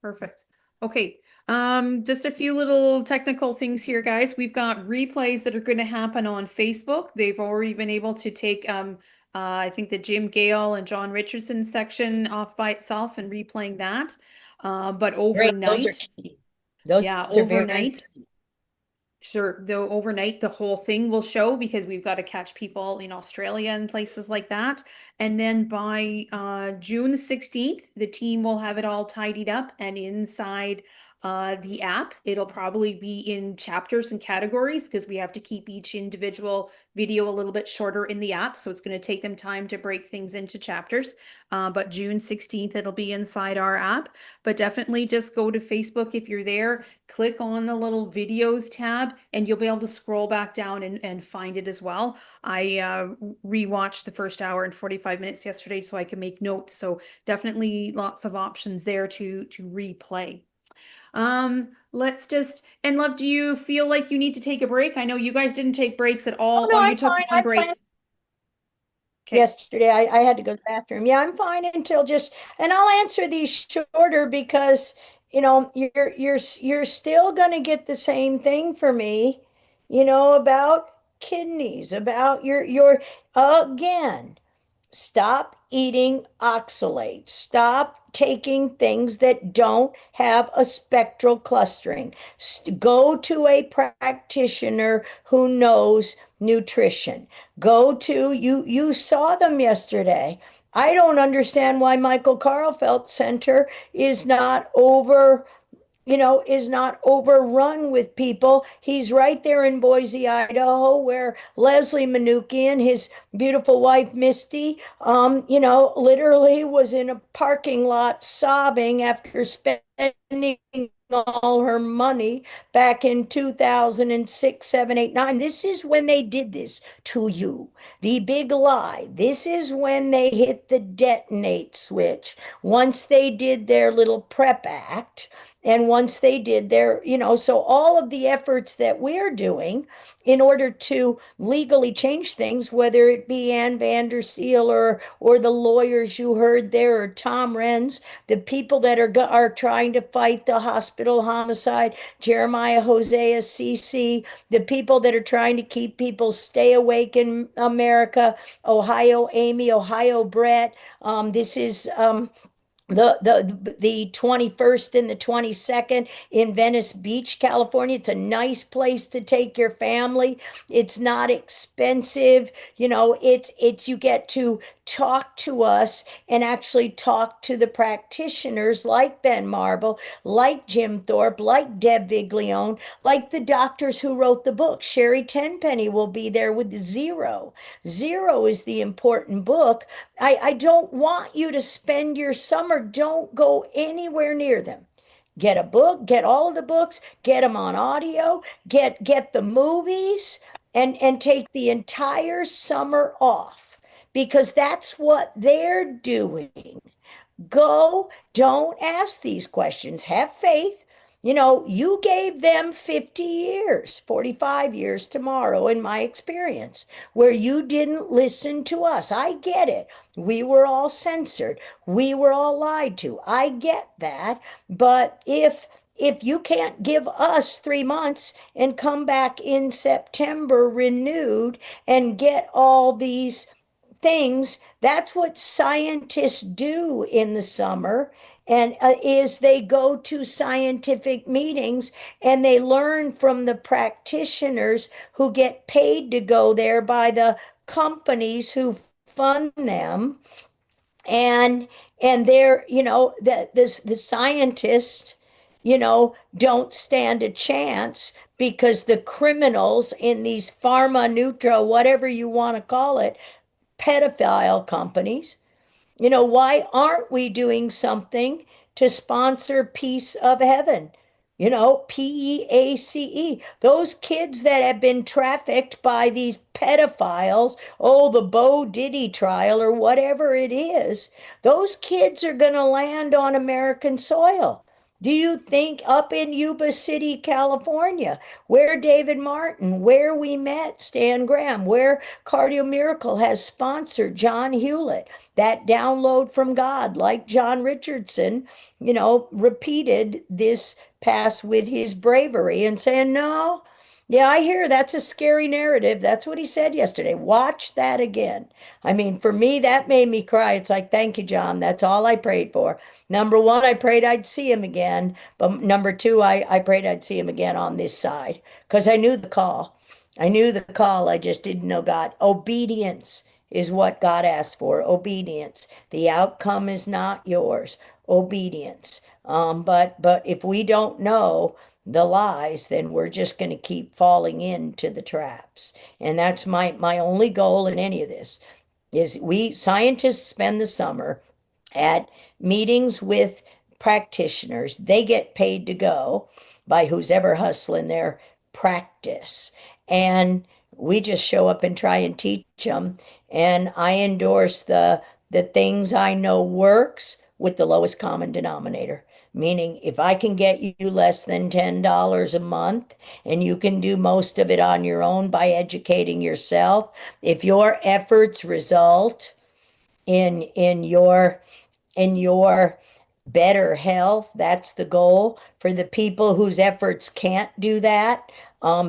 Perfect. Okay. Just a few little technical things here, guys. We've got replays that are going to happen on Facebook. They've already been able to take I think the Jim Gale and John Richardson section off by itself and replaying that. But Great. Those are overnight, key. Those yeah, are very overnight, key. Sure, though overnight the whole thing will show because we've got to catch people in Australia and places like that. And then by June the 16th, the team will have it all tidied up and inside the app. It'll probably be in chapters and categories because we have to keep each individual video a little bit shorter in the app. So it's going to take them time to break things into chapters. But June 16th, it'll be inside our app. But definitely just go to Facebook if you're there, click on the little videos tab, and you'll be able to scroll back down and find it as well. I rewatched the first hour and 45 minutes yesterday so I can make notes. So definitely lots of options there to replay. Let's just, and love, do you feel like you need to take a break? I know you guys didn't take breaks at Oh all. no, Oh, you I'm took fine. one I'm break. fine. Okay. Yesterday I had to go to the bathroom. Yeah, I'm fine until just, and I'll answer these shorter because, you're still gonna get the same thing for me, about kidneys, about your again. Stop eating oxalates. Stop taking things that don't have a spectral clustering. Go to a practitioner who knows nutrition. Go to you saw them yesterday. I don't understand why Michael Karlfeldt Center is not over is not overrun with people. He's right there in Boise, Idaho, where Leslie Manukian, his beautiful wife Misty, literally was in a parking lot sobbing after spending all her money back in 2006, 7, 8, 9. This is when they did this to you. The big lie. This is when they hit the detonate switch. Once they did their little prep act, and once they did so all of the efforts that we're doing in order to legally change things, whether it be Ann Vanderseel or the lawyers you heard there, or Tom Renz, the people that are trying to fight the hospital homicide, Jeremiah Hosea CC, the people that are trying to keep people stay awake in America, Ohio Amy, Ohio Brett. This is the 21st and the 22nd in Venice Beach, California. It's a nice place to take your family. It's not expensive. It's you get to talk to us and actually talk to the practitioners like Ben Marble, like Jim Thorpe, like Deb Viglione, like the doctors who wrote the book. Sherry Tenpenny will be there with Zero. Zero is the important book. I don't want you to spend your summer. Don't go anywhere near them. Get a book, get all of the books, get them on audio, get the movies, and take the entire summer off because that's what they're doing. Go, don't ask these questions. Have faith. You gave them 50 years, 45 years tomorrow, in my experience, where you didn't listen to us. I get it. We were all censored. We were all lied to. I get that. But if you can't give us 3 months and come back in September renewed and get all these things, that's what scientists do in the summer, and is they go to scientific meetings and they learn from the practitioners who get paid to go there by the companies who fund them, and they're the scientists don't stand a chance because the criminals in these pharma nutra, whatever you want to call it, pedophile companies. Why aren't we doing something to sponsor Piece of Heaven? PEACE. Those kids that have been trafficked by these pedophiles, oh, the Bo Diddy trial or whatever it is, those kids are going to land on American soil. Do you think up in Yuba City, California, where David Martin, where we met Stan Graham, where Cardio Miracle has sponsored John Hewlett, that download from God, like John Richardson, repeated this past with his bravery and saying, no, Yeah, I hear that's a scary narrative. That's what he said yesterday. Watch that again. I mean, for me, that made me cry. It's like, thank you, John. That's all I prayed for. Number one, I prayed I'd see him again. But number two, I prayed I'd see him again on this side because I knew the call. I knew the call. I just didn't know God. Obedience is what God asked for. Obedience. The outcome is not yours. Obedience. But if we don't know the lies, then we're just going to keep falling into the traps. And that's my only goal in any of this is we scientists spend the summer at meetings with practitioners. They get paid to go by who's ever hustling their practice. And we just show up and try and teach them. And I endorse the things I know works with the lowest common denominator. Meaning, if I can get you less than $10 a month and you can do most of it on your own by educating yourself, if your efforts result in your better health. That's the goal for the people whose efforts can't do that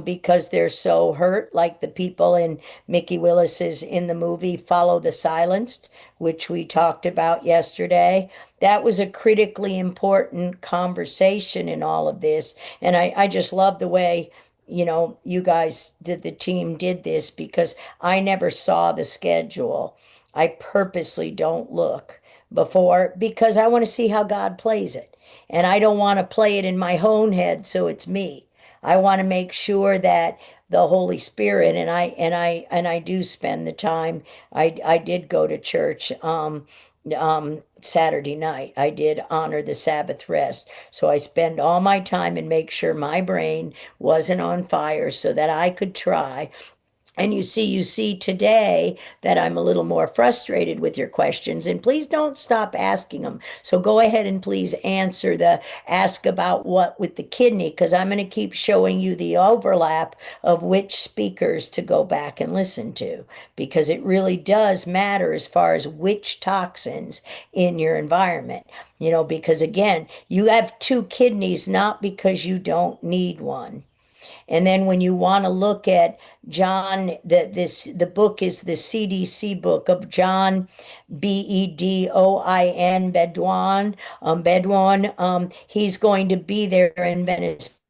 because they're so hurt, like the people in Mickey Willis's in the movie Follow the Silenced, which we talked about yesterday. That was a critically important conversation in all of this. And I just love the way you guys did, the team did this because I never saw the schedule. I purposely don't look before because I want to see how God plays it. And I don't want to play it in my own head so it's me. I want to make sure that the Holy Spirit and I do spend the time. I did go to church Saturday night. I did honor the Sabbath rest. So I spend all my time and make sure my brain wasn't on fire so that I could try. And you see today that I'm a little more frustrated with your questions, and please don't stop asking them. So go ahead and please answer the ask about what with the kidney, because I'm going to keep showing you the overlap of which speakers to go back and listen to, because it really does matter as far as which toxins in your environment. Because again, you have two kidneys, not because you don't need one. And then when you want to look at John, the book is the CDC book of John Bedouin. He's going to be there in Venice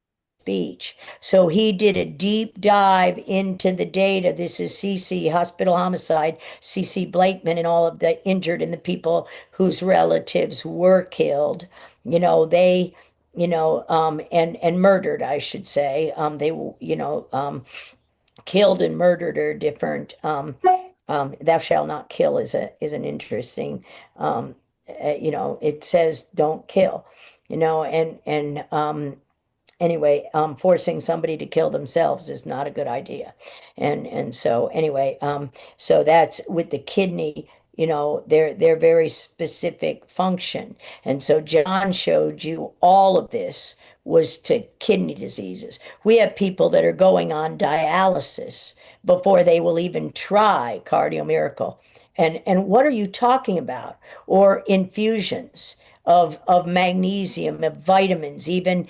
Beach. So he did a deep dive into the data. This is CC, hospital homicide, CC Blakeman, and all of the injured and the people whose relatives were killed. They and murdered, I should say. They, killed and murdered are different. Thou shalt not kill is an interesting. It says don't kill. And anyway, forcing somebody to kill themselves is not a good idea. And so anyway, so that's with the kidney, their very specific function. And so John showed you all of this was to kidney diseases. We have people that are going on dialysis before they will even try Cardio Miracle. And what are you talking about? Or infusions of magnesium, of vitamins, even,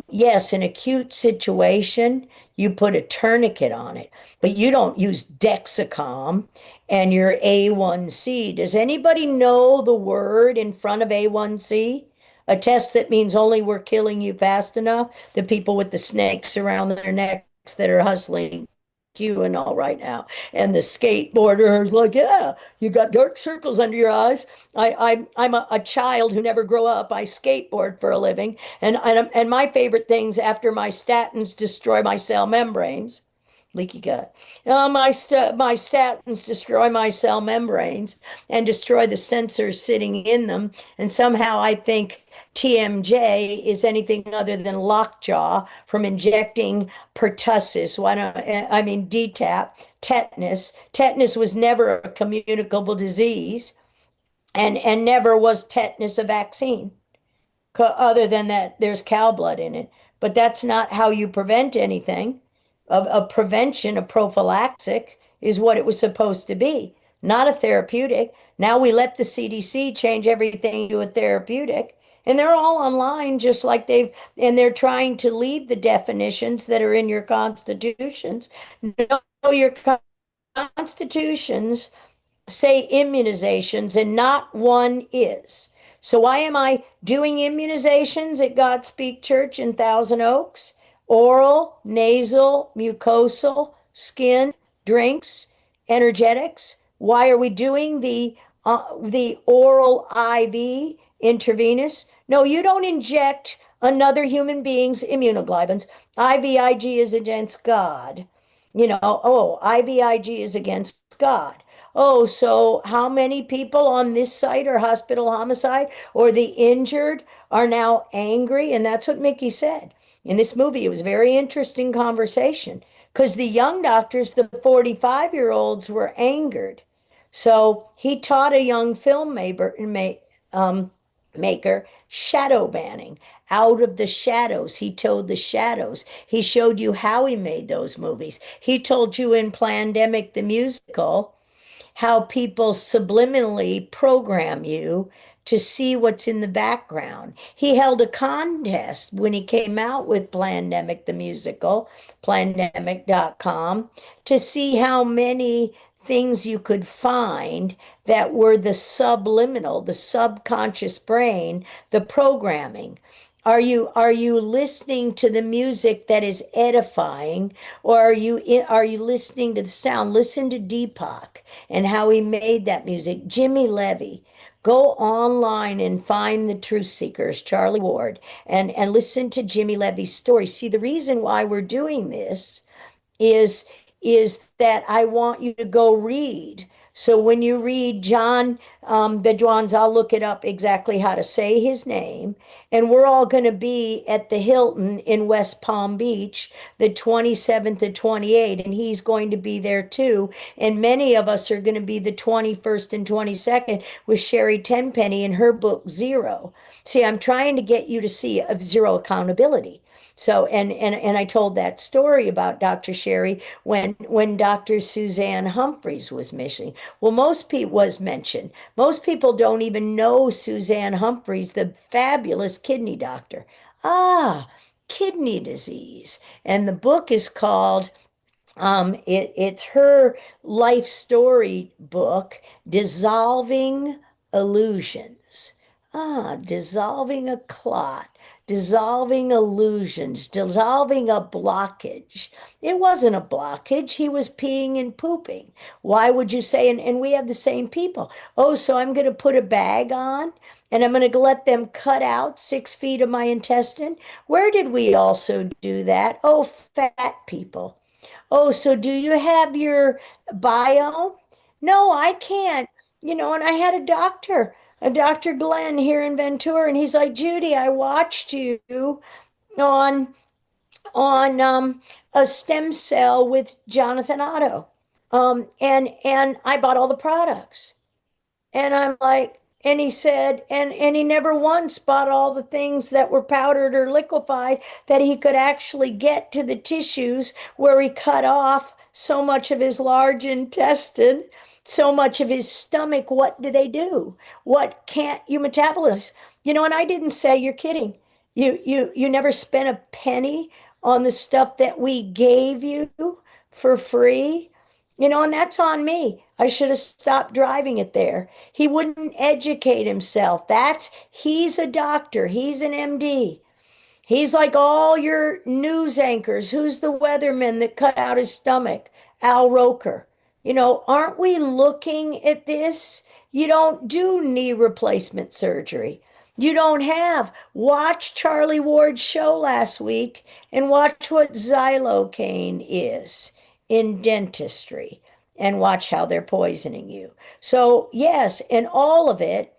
yes, in acute situation, you put a tourniquet on it, but you don't use Dexicom and your A1C. Does anybody know the word in front of A1C? A test that means only we're killing you fast enough. The people with the snakes around their necks that are hustling you and all right now. And the skateboarder is like, yeah, you got dark circles under your eyes. I'm a child who never grew up. I skateboard for a living. And my favorite things after my statins destroy my cell membranes, leaky gut. My statins destroy my cell membranes and destroy the sensors sitting in them. And somehow I think TMJ is anything other than lockjaw from injecting pertussis. Why don't I mean DTaP, tetanus. Tetanus was never a communicable disease, and never was tetanus a vaccine other than that there's cow blood in it. But that's not how you prevent anything. A prevention, a prophylactic is what it was supposed to be, not a therapeutic. Now we let the CDC change everything to a therapeutic, And they're all online, just like and they're trying to leave the definitions that are in your constitutions. No, your constitutions say immunizations, and not one is. So why am I doing immunizations at Godspeak Church in Thousand Oaks? Oral, nasal, mucosal, skin, drinks, energetics. Why are we doing the oral IV intravenous? No, you don't inject another human being's immunoglobulins. IVIG is against God. Oh, IVIG is against God. Oh, so how many people on this site are hospital homicide or the injured are now angry? And that's what Mickey said. In this movie, it was a very interesting conversation because the young doctors, the 45-year-olds, were angered. So he taught a young maker shadow banning out of the shadows. He told the shadows. He showed you how he made those movies. He told you in Plandemic the musical how people subliminally program you to see what's in the background. He held a contest when he came out with Plandemic the Musical, plandemic.com, to see how many things you could find that were the subliminal, the subconscious brain, the programming. Are you listening to the music that is edifying, or are you listening to the sound? Listen to Deepak and how he made that music. Jimmy Levy. Go online and find the Truth Seekers, Charlie Ward, and listen to Jimmy Levy's story. See, the reason why we're doing this is is that I want you to go read. So when you read John Bedouins, I'll look it up exactly how to say his name. And we're all going to be at the Hilton in West Palm Beach, the 27th to 28th, and he's going to be there too. And many of us are going to be the 21st and 22nd with Sherry Tenpenny in her book, Zero. See, I'm trying to get you to see of zero accountability. So, and I told that story about Dr. Sherry when Dr. Suzanne Humphreys was missing. Well, most people was mentioned. Most people don't even know Suzanne Humphreys, the fabulous kidney doctor. Ah, kidney disease. And the book is called it's her life story book, Dissolving Illusions. Ah, dissolving a clot, dissolving illusions, dissolving a blockage. It wasn't a blockage. He was peeing and pooping. Why would you say, and we have the same people. Oh, so I'm going to put a bag on and I'm going to let them cut out 6 feet of my intestine? Where did we also do that? Oh, fat people. Oh, so do you have your bio? No, I can't. And I had a Dr. Glenn here in Ventura, and he's like, Judy, I watched you on on a stem cell with Jonathan Otto. And I bought all the products. And I'm like, and he said, and he never once bought all the things that were powdered or liquefied that he could actually get to the tissues where he cut off so much of his large intestine, so much of his stomach. What do they do? What can't you metabolize? And I didn't say you're kidding. You never spent a penny on the stuff that we gave you for free. And that's on me. I should have stopped driving it there. He wouldn't educate himself. He's a doctor. He's an MD. He's like all your news anchors. Who's the weatherman that cut out his stomach? Al Roker. Aren't we looking at this? You don't do knee replacement surgery. You don't have. Watch Charlie Ward's show last week and watch what xylocaine is in dentistry and watch how they're poisoning you. So, yes, and all of it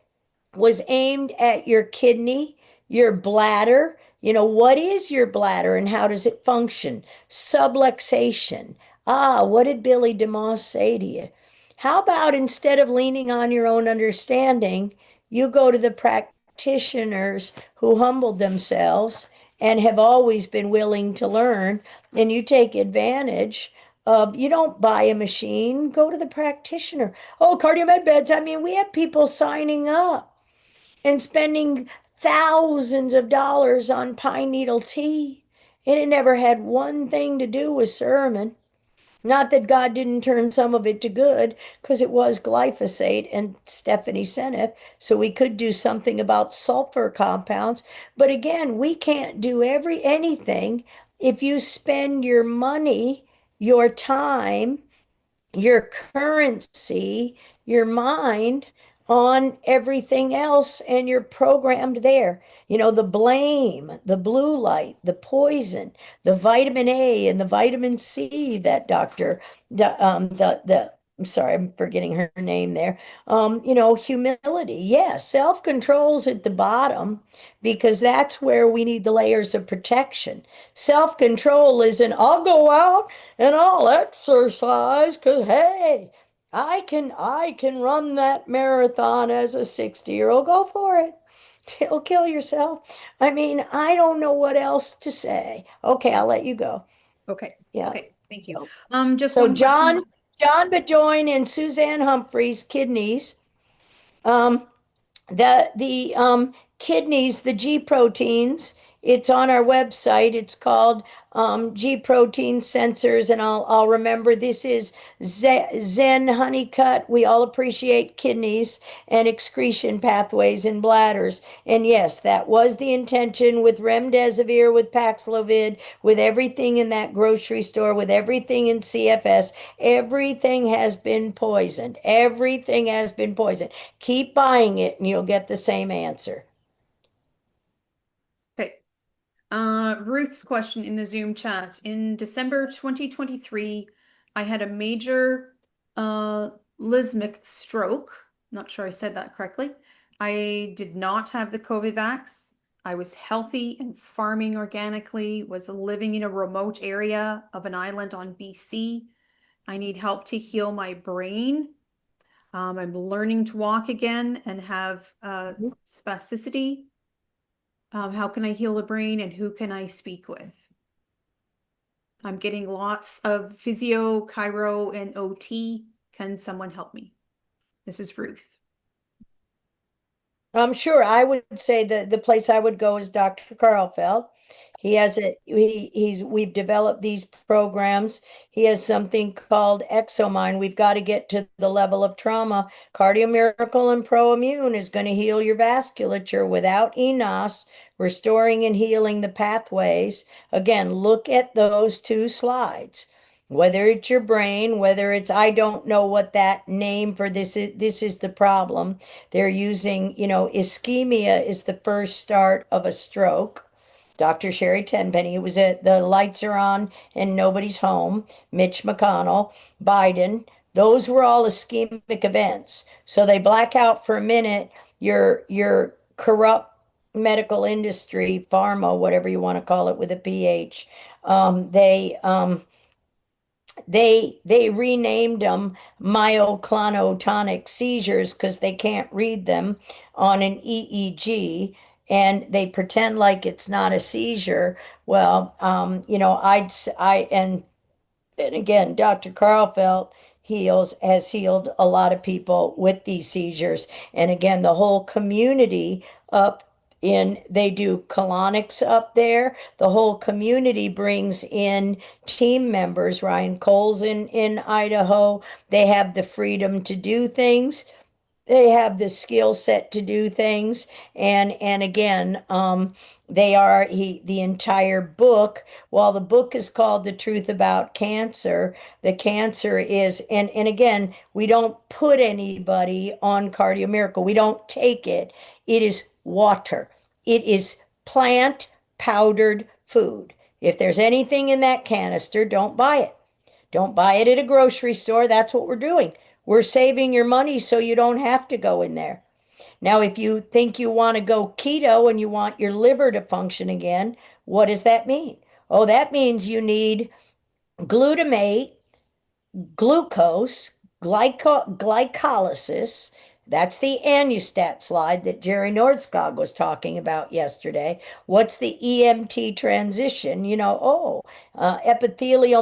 was aimed at your kidney, your bladder. What is your bladder and how does it function? Subluxation. Ah, what did Billy DeMoss say to you? How about instead of leaning on your own understanding, you go to the practitioners who humbled themselves and have always been willing to learn, and you take advantage of, you don't buy a machine, go to the practitioner. Oh, cardiomed beds. I mean, we have people signing up and spending thousands of dollars on pine needle tea. And it never had one thing to do with sermon. Not that God didn't turn some of it to good, because it was glyphosate and Stephanie Seneff, so we could do something about sulfur compounds. But again, we can't do anything if you spend your money, your time, your currency, your mind on everything else, and you're programmed there. You know, the blame, the blue light, the poison, the vitamin A and the vitamin C that the I'm sorry, I'm forgetting her name there. You know, humility. Yes, self-control's at the bottom because that's where we need the layers of protection. Self-control isn't, I'll go out and I'll exercise because hey, I can run that marathon as a 60-year-old. Go for it. You'll kill yourself. I mean, I don't know what else to say. Okay, I'll let you go. Okay. Yeah. Okay. Thank you. So, Just so one John, question. John Bejoin and Suzanne Humphreys, kidneys. Um, the kidneys, the G proteins, it's on our website. It's called G protein sensors, and I'll remember this is Zen Honeycutt. We all appreciate kidneys and excretion pathways in bladders. And yes, that was the intention with remdesivir, with Paxlovid, with everything in that grocery store, with everything in CFS. Everything has been poisoned. Everything has been poisoned. Keep buying it and you'll get the same answer. Okay. Ruth's question in the Zoom chat. In December 2023, I had a major lismic stroke. Not sure I said that correctly. I did not have the COVID vax. I was healthy and farming organically, was living in a remote area of an island on BC. I need help to heal my brain. I'm learning to walk again and have spasticity. How can I heal the brain and who can I speak with? I'm getting lots of physio, chiro, and OT. Can someone help me? This is Ruth. I'm sure I would say that the place I would go is Dr. Karlfeld. We've developed these programs. He has something called ExoMind. We've got to get to the level of trauma. Cardiomiracle and ProImmune is going to heal your vasculature without enos, restoring and healing the pathways. Again, look at those two slides. Whether it's your brain, whether it's, I don't know what that name for this is the problem. They're using, you know, ischemia is the first start of a stroke. Dr. Sherry Tenpenny, it was at the lights are on and nobody's home. Mitch McConnell, Biden, those were all ischemic events. So they black out for a minute. Your corrupt medical industry, pharma, whatever you want to call it with a PH, they renamed them myoclonotonic seizures because they can't read them on an EEG, and they pretend like it's not a seizure. Well, you know, and again, Dr. Karlfeld has healed a lot of people with these seizures. And again, the whole community up they do colonics up there. The whole community brings in team members. Ryan Cole's in Idaho. They have the freedom to do things, they have the skill set to do things, and again, the entire book, while the book is called The Truth About Cancer, the cancer is, and again, we don't put anybody on Cardio Miracle, we don't take it. It is water, it is plant powdered food. If there's anything in that canister, don't buy it. Don't buy it at a grocery store. That's what we're doing. We're saving your money so you don't have to go in there. Now, if you think you want to go keto and you want your liver to function again, what does that mean? Oh, that means you need glutamate, glucose, glycolysis, That's the Anustat slide that Jerry Nordskog was talking about yesterday. What's the EMT transition? Epithelial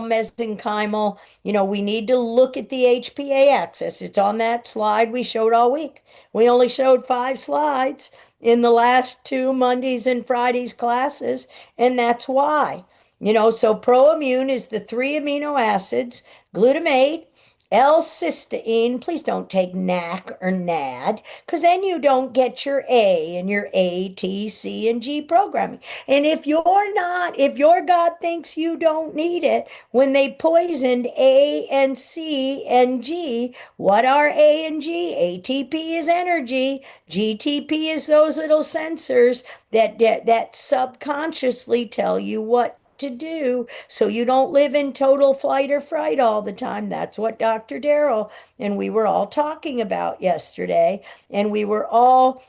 mesenchymal. We need to look at the HPA axis. It's on that slide we showed all week. We only showed 5 slides in the last 2 Mondays and Fridays classes, and that's why. So proimmune is the 3 amino acids, glutamate, L-cysteine. Please don't take NAC or NAD, because then you don't get your A and your A, T, C, and G programming. And if your God thinks you don't need it, when they poisoned A and C and G, what are A and G? ATP is energy. GTP is those little sensors that subconsciously tell you what to do so you don't live in total flight or fright all the time. That's what Dr. Darrell and we were all talking about yesterday, and we were all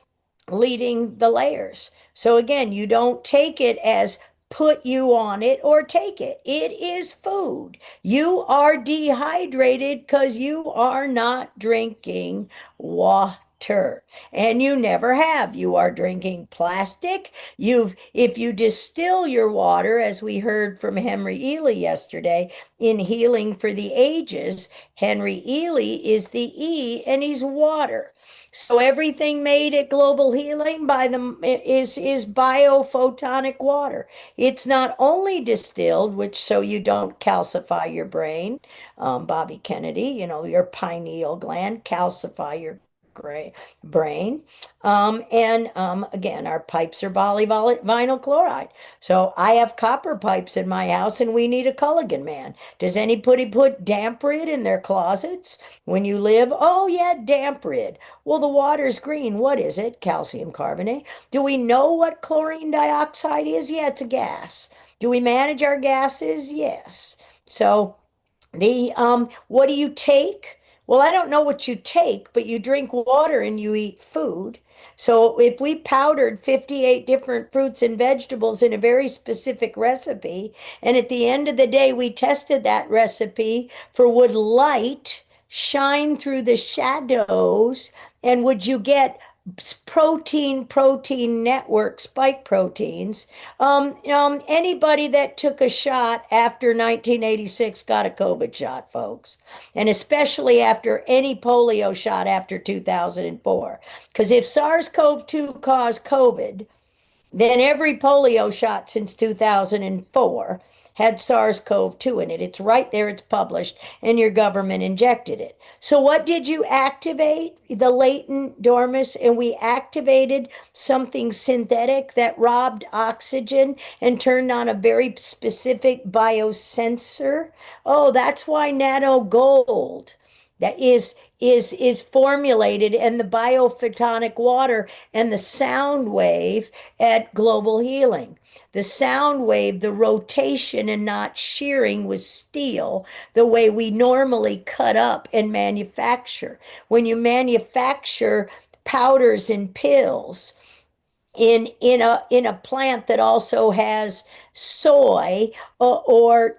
leading the layers. So again, you don't take it as put you on it or take it. It is food. You are dehydrated because you are not drinking water. And you never have. You are drinking plastic. If you distill your water, as we heard from Henry Ely yesterday in Healing for the Ages, Henry Ely is the E and he's water. So everything made at Global Healing by them is biophotonic water. It's not only distilled, which so you don't calcify your brain, Bobby Kennedy, your pineal gland, calcify your brain. Again, our pipes are polyvinyl chloride. So I have copper pipes in my house, and we need a Culligan man. Does anybody put damp rid in their closets when you live? Oh, yeah, damp rid. Well, the water's green. What is it? Calcium carbonate. Do we know what chlorine dioxide is? Yeah, it's a gas. Do we manage our gases? Yes. So what do you take? Well, I don't know what you take, but you drink water and you eat food. So if we powdered 58 different fruits and vegetables in a very specific recipe, and at the end of the day, we tested that recipe for would light shine through the shadows, and would you get protein network spike proteins. Anybody that took a shot after 1986 got a COVID shot, folks, and especially after any polio shot after 2004. Because if SARS-CoV-2 caused COVID, then every polio shot since 2004 had SARS-CoV-2 in it. It's right there, it's published, and your government injected it. So what did you activate? The latent dormus, and we activated something synthetic that robbed oxygen and turned on a very specific biosensor. Oh, that's why nano gold that is formulated, and the biophotonic water and the sound wave at Global Healing. The sound wave, the rotation and not shearing with steel, the way we normally cut up and manufacture. When you manufacture powders and pills in a plant that also has soy or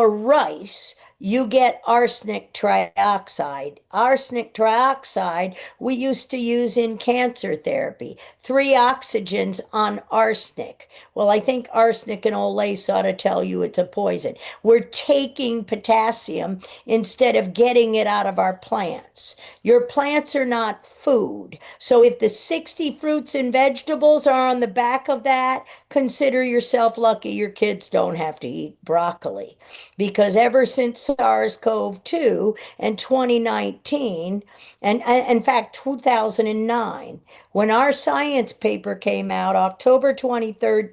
rice, you get arsenic trioxide. Arsenic trioxide we used to use in cancer therapy. 3 oxygens on arsenic. Well, I think arsenic and Olay ought to tell you it's a poison. We're taking potassium instead of getting it out of our plants. Your plants are not food. So if the 60 fruits and vegetables are on the back of that, consider yourself lucky your kids don't have to eat broccoli. Because ever since SARS-CoV-2 and 2019, and in fact 2009, when our science paper came out, October 23rd,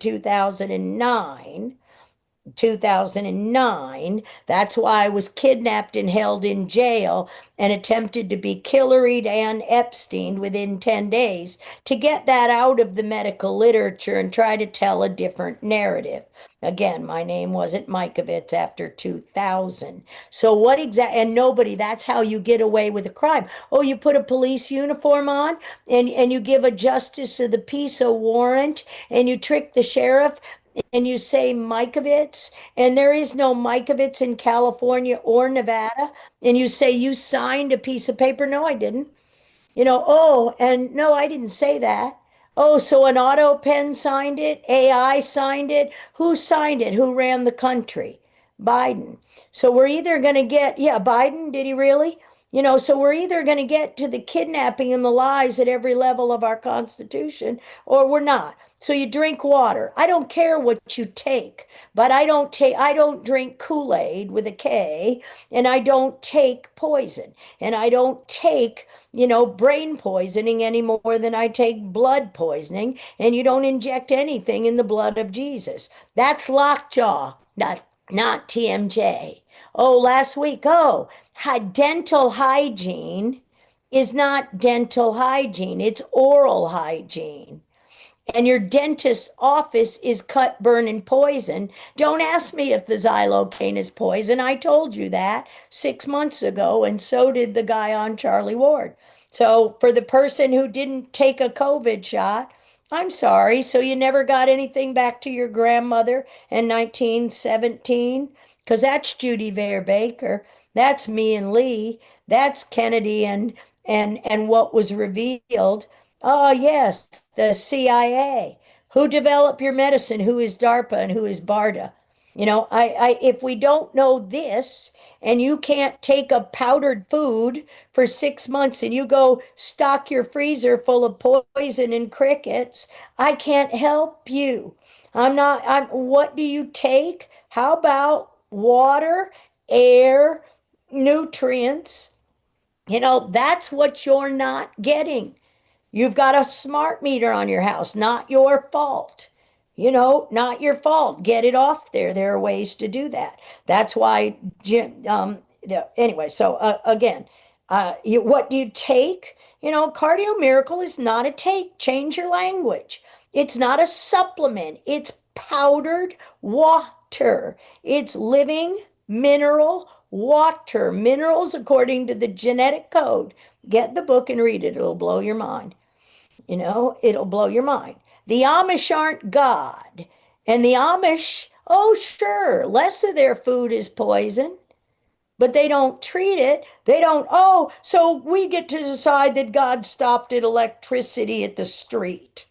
2009. That's why I was kidnapped and held in jail and attempted to be Hillaried and Epstein within 10 days to get that out of the medical literature and try to tell a different narrative. Again, my name wasn't Mikovits after 2000. So what exactly, and nobody, that's how you get away with a crime. Oh, you put a police uniform on and you give a justice of the peace a warrant and you trick the sheriff and you say Mikovits, and there is no Mikovits in California or Nevada, and you say you signed a piece of paper. No, I didn't. Oh, and no, I didn't say that. Oh, so an auto pen signed it, AI signed it. Who signed it? Who ran the country? Biden. So we're either going to get, yeah, Biden, did he really? So we're either going to get to the kidnapping and the lies at every level of our Constitution, or we're not. So you drink water. I don't care what you take, but I don't drink Kool-Aid with a K, and I don't take poison, and I don't take, brain poisoning any more than I take blood poisoning, and you don't inject anything in the blood of Jesus. That's lockjaw, not TMJ. Oh, last week, dental hygiene is not dental hygiene, it's oral hygiene. And your dentist's office is cut, burn, and poison. Don't ask me if the xylocaine is poison. I told you that 6 months ago, and so did the guy on Charlie Ward. So for the person who didn't take a COVID shot, I'm sorry. So you never got anything back to your grandmother in 1917? Because that's Judy Baker. That's me and Lee. That's Kennedy and what was revealed. Oh, yes, the CIA. Who developed your medicine? Who is DARPA and who is BARDA? If we don't know this, and you can't take a powdered food for 6 months and you go stock your freezer full of poison and crickets, I can't help you. What do you take? How about water, air, nutrients? That's what you're not getting. You've got a smart meter on your house, not your fault. Not your fault. Get it off there. There are ways to do that. That's why, Jim, anyway, so again, what do you take? Cardio Miracle is not a take. Change your language. It's not a supplement. It's powdered water. It's living mineral water. Minerals according to the genetic code. Get the book and read it. It'll blow your mind. It'll blow your mind. The Amish aren't God. And the Amish, oh, sure, less of their food is poison, but they don't treat it. They don't, so we get to decide that God stopped at electricity at the street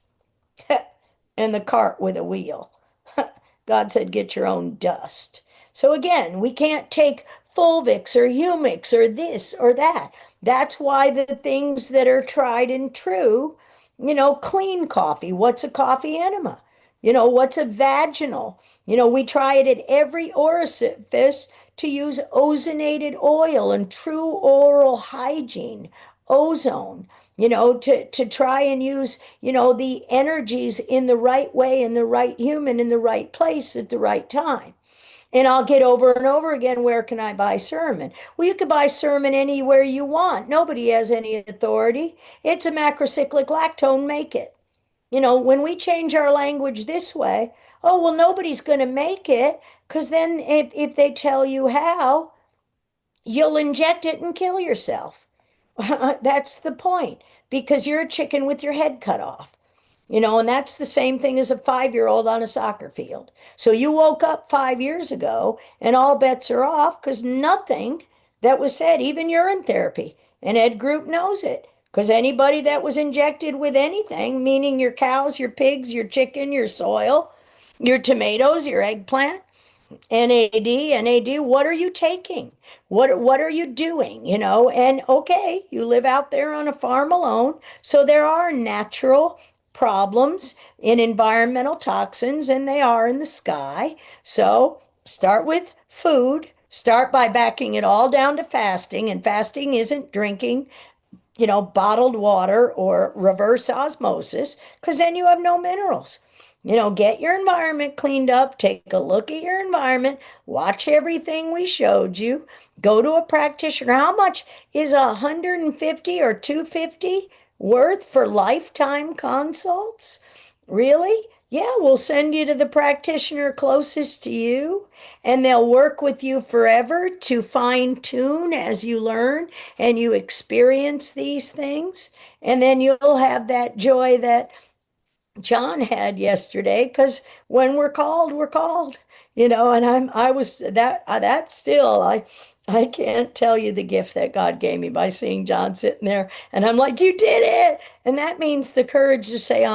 and the cart with a wheel. God said, get your own dust. So again, we can't take Fulvix or Humix or this or that. That's why the things that are tried and true, clean coffee. What's a coffee enema? What's a vaginal? We try it at every orifice to use ozonated oil and true oral hygiene, ozone, to try and use, the energies in the right way, in the right human, in the right place at the right time. And I'll get over and over again, where can I buy Sermon? Well, you can buy Sermon anywhere you want. Nobody has any authority. It's a macrocyclic lactone, make it. When we change our language this way, oh, well, nobody's going to make it, because then if they tell you how, you'll inject it and kill yourself. That's the point, because you're a chicken with your head cut off. And that's the same thing as a 5-year-old on a soccer field. So you woke up 5 years ago and all bets are off, because nothing that was said, even urine therapy, and Ed Group knows it. Because anybody that was injected with anything, meaning your cows, your pigs, your chicken, your soil, your tomatoes, your eggplant, NAD, what are you taking? What are you doing? And okay, you live out there on a farm alone, so there are natural problems in environmental toxins, and they are in the sky. So start with food. Start by backing it all down to fasting, and fasting isn't drinking, bottled water or reverse osmosis, because then you have no minerals. Get your environment cleaned up, take a look at your environment, watch everything we showed you, go to a practitioner. How much is 150 or 250 worth for lifetime consults? Really? Yeah, we'll send you to the practitioner closest to you, and they'll work with you forever to fine tune as you learn and you experience these things. And then you'll have that joy that John had yesterday, because when we're called, we're called, and I was that still, I can't tell you the gift that God gave me by seeing John sitting there, and I'm like, you did it. And that means the courage to say,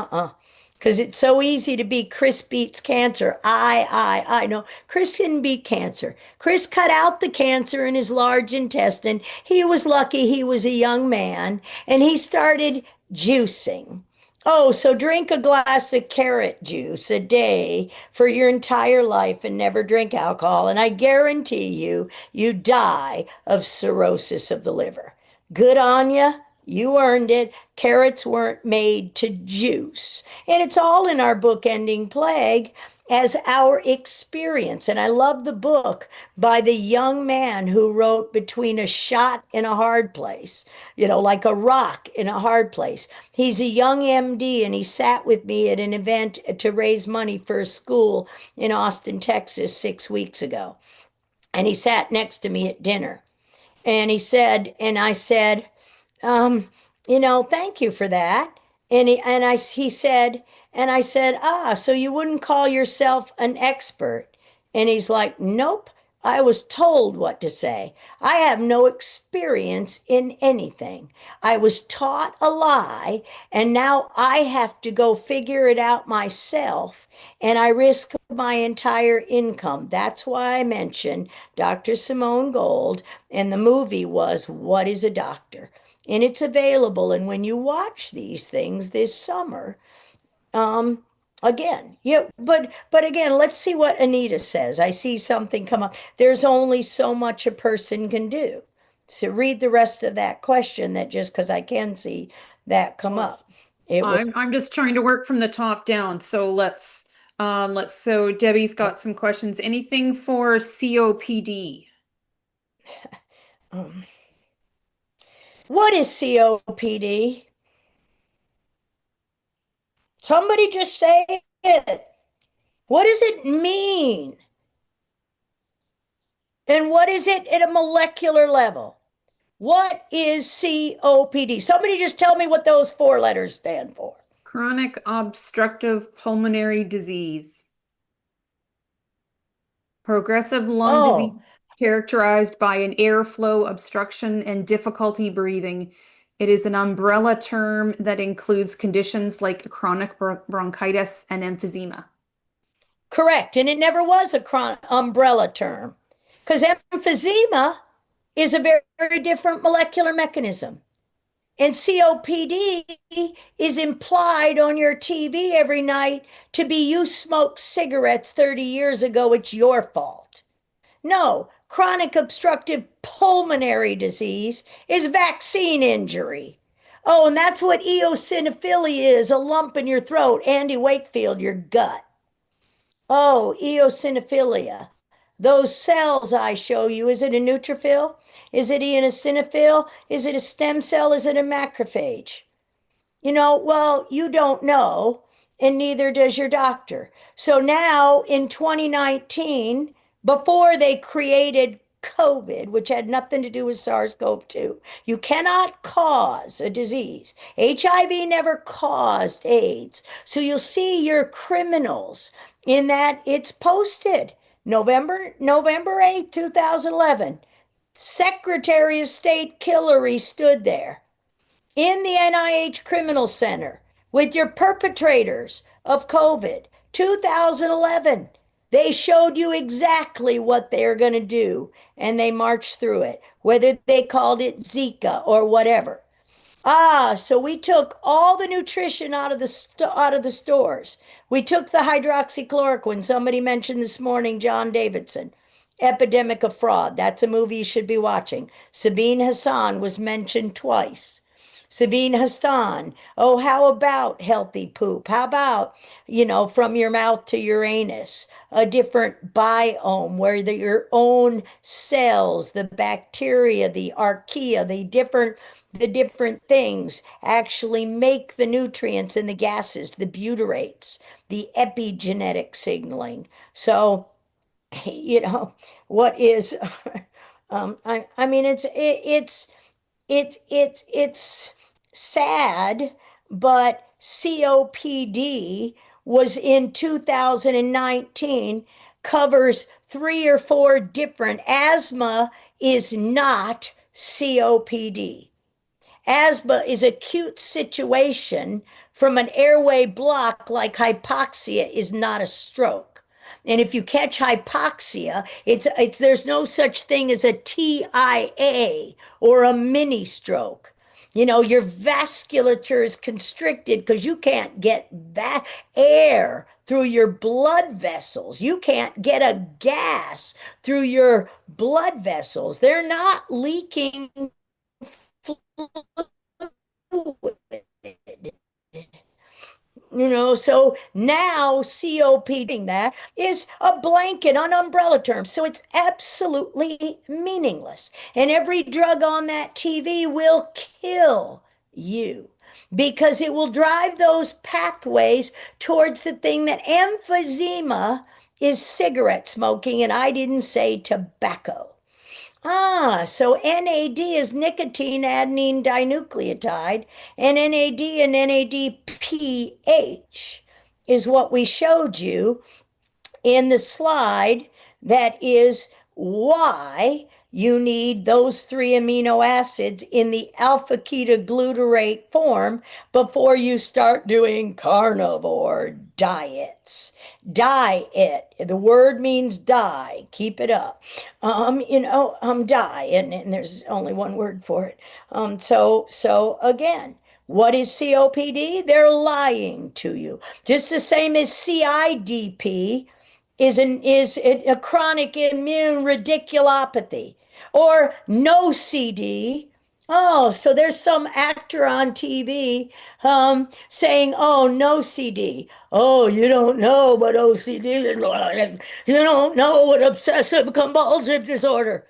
because it's so easy to be Chris beats cancer. I. No, Chris didn't beat cancer. Chris cut out the cancer in his large intestine. He was lucky he was a young man, and he started juicing. Oh, so drink a glass of carrot juice a day for your entire life and never drink alcohol. And I guarantee you die of cirrhosis of the liver. Good on you. You earned it. Carrots weren't made to juice. And it's all in our book, Ending Plague, as our experience. And I love the book by the young man who wrote Between a Shot in a Hard Place, like a rock in a hard place. He's a young MD, and he sat with me at an event to raise money for a school in Austin, Texas, 6 weeks ago. And he sat next to me at dinner. And I said, um, thank you for that. He said, and I said, so you wouldn't call yourself an expert? And he's like, nope. I was told what to say. I have no experience in anything. I was taught a lie, and now I have to go figure it out myself, and I risk my entire income. That's why I mentioned Dr. Simone Gold, and the movie was What is a Doctor? And it's available. And when you watch these things this summer, um, again, yeah, but again, let's see what Anita says. I see something come up. There's only so much a person can do. So read the rest of that question, that just because I can see that come Well, up. It was, I'm just trying to work from the top down. So so Debbie's got some questions. Anything for COPD? um, what is COPD? Somebody just say it. What does it mean? And what is it at a molecular level? What is COPD? Somebody just tell me what those four letters stand for. Chronic obstructive pulmonary disease. Progressive lung disease Oh, characterized by an airflow obstruction and difficulty breathing. It is an umbrella term that includes conditions like chronic bronchitis and emphysema. correct. And it never was a umbrella term, because emphysema is a very, very different molecular mechanism. And COPD is implied on your TV every night to be you smoked cigarettes 30 years ago. It's your fault. No, chronic obstructive pulmonary disease is vaccine injury. Oh, and that's what eosinophilia is, a lump in your throat. Andy Wakefield, your gut. Oh, eosinophilia. Those cells I show you, is it a neutrophil? Is it an eosinophil? Is it a stem cell? Is it a macrophage? Well, you don't know, and neither does your doctor. So now in 2019, before they created COVID, which had nothing to do with SARS-CoV-2, you cannot cause a disease. HIV never caused AIDS. So you'll see your criminals in that it's posted November 8th, 2011. Secretary of State Hillary stood there in the NIH Criminal Center with your perpetrators of COVID 2011. They showed you exactly what they're going to do, and they marched through it, whether they called it Zika or whatever. So we took all the nutrition out of the stores. We took the hydroxychloroquine. Somebody mentioned this morning, John Davidson. Epidemic of Fraud. That's a movie you should be watching. Sabine Hassan was mentioned twice. Sabine Hassan. Oh, how about healthy poop? How about, from your mouth to your anus, a different biome where your own cells, the bacteria, the archaea, the different things actually make the nutrients and the gases, the butyrates, the epigenetic signaling. So, you know, what is, I mean, it's sad, but COPD was in 2019, covers 3 or 4 different. Asthma is not COPD. Asthma is an acute situation from an airway block, like hypoxia is not a stroke. And if you catch hypoxia, it's there's no such thing as a TIA or a mini stroke. Your vasculature is constricted because you can't get that air through your blood vessels. You can't get a gas through your blood vessels. They're not leaking fluid. So now COPD that is a blanket, an umbrella term. So it's absolutely meaningless. And every drug on that TV will kill you because it will drive those pathways towards the thing that emphysema is cigarette smoking, and I didn't say tobacco. So NAD is nicotine adenine dinucleotide, and NAD and NADPH is what we showed you in the slide. That is why you need those 3 amino acids in the alpha ketoglutarate form before you start doing carnivore diets. Diet, the word means die, keep it up. Die, and there's only one word for it. So again, what is COPD? They're lying to you. Just the same as CIDP is a chronic immune radiculopathy, or no CD. Oh, so there's some actor on TV saying, "Oh, no CD. Oh, you don't know what OCD is. You don't know what obsessive compulsive disorder."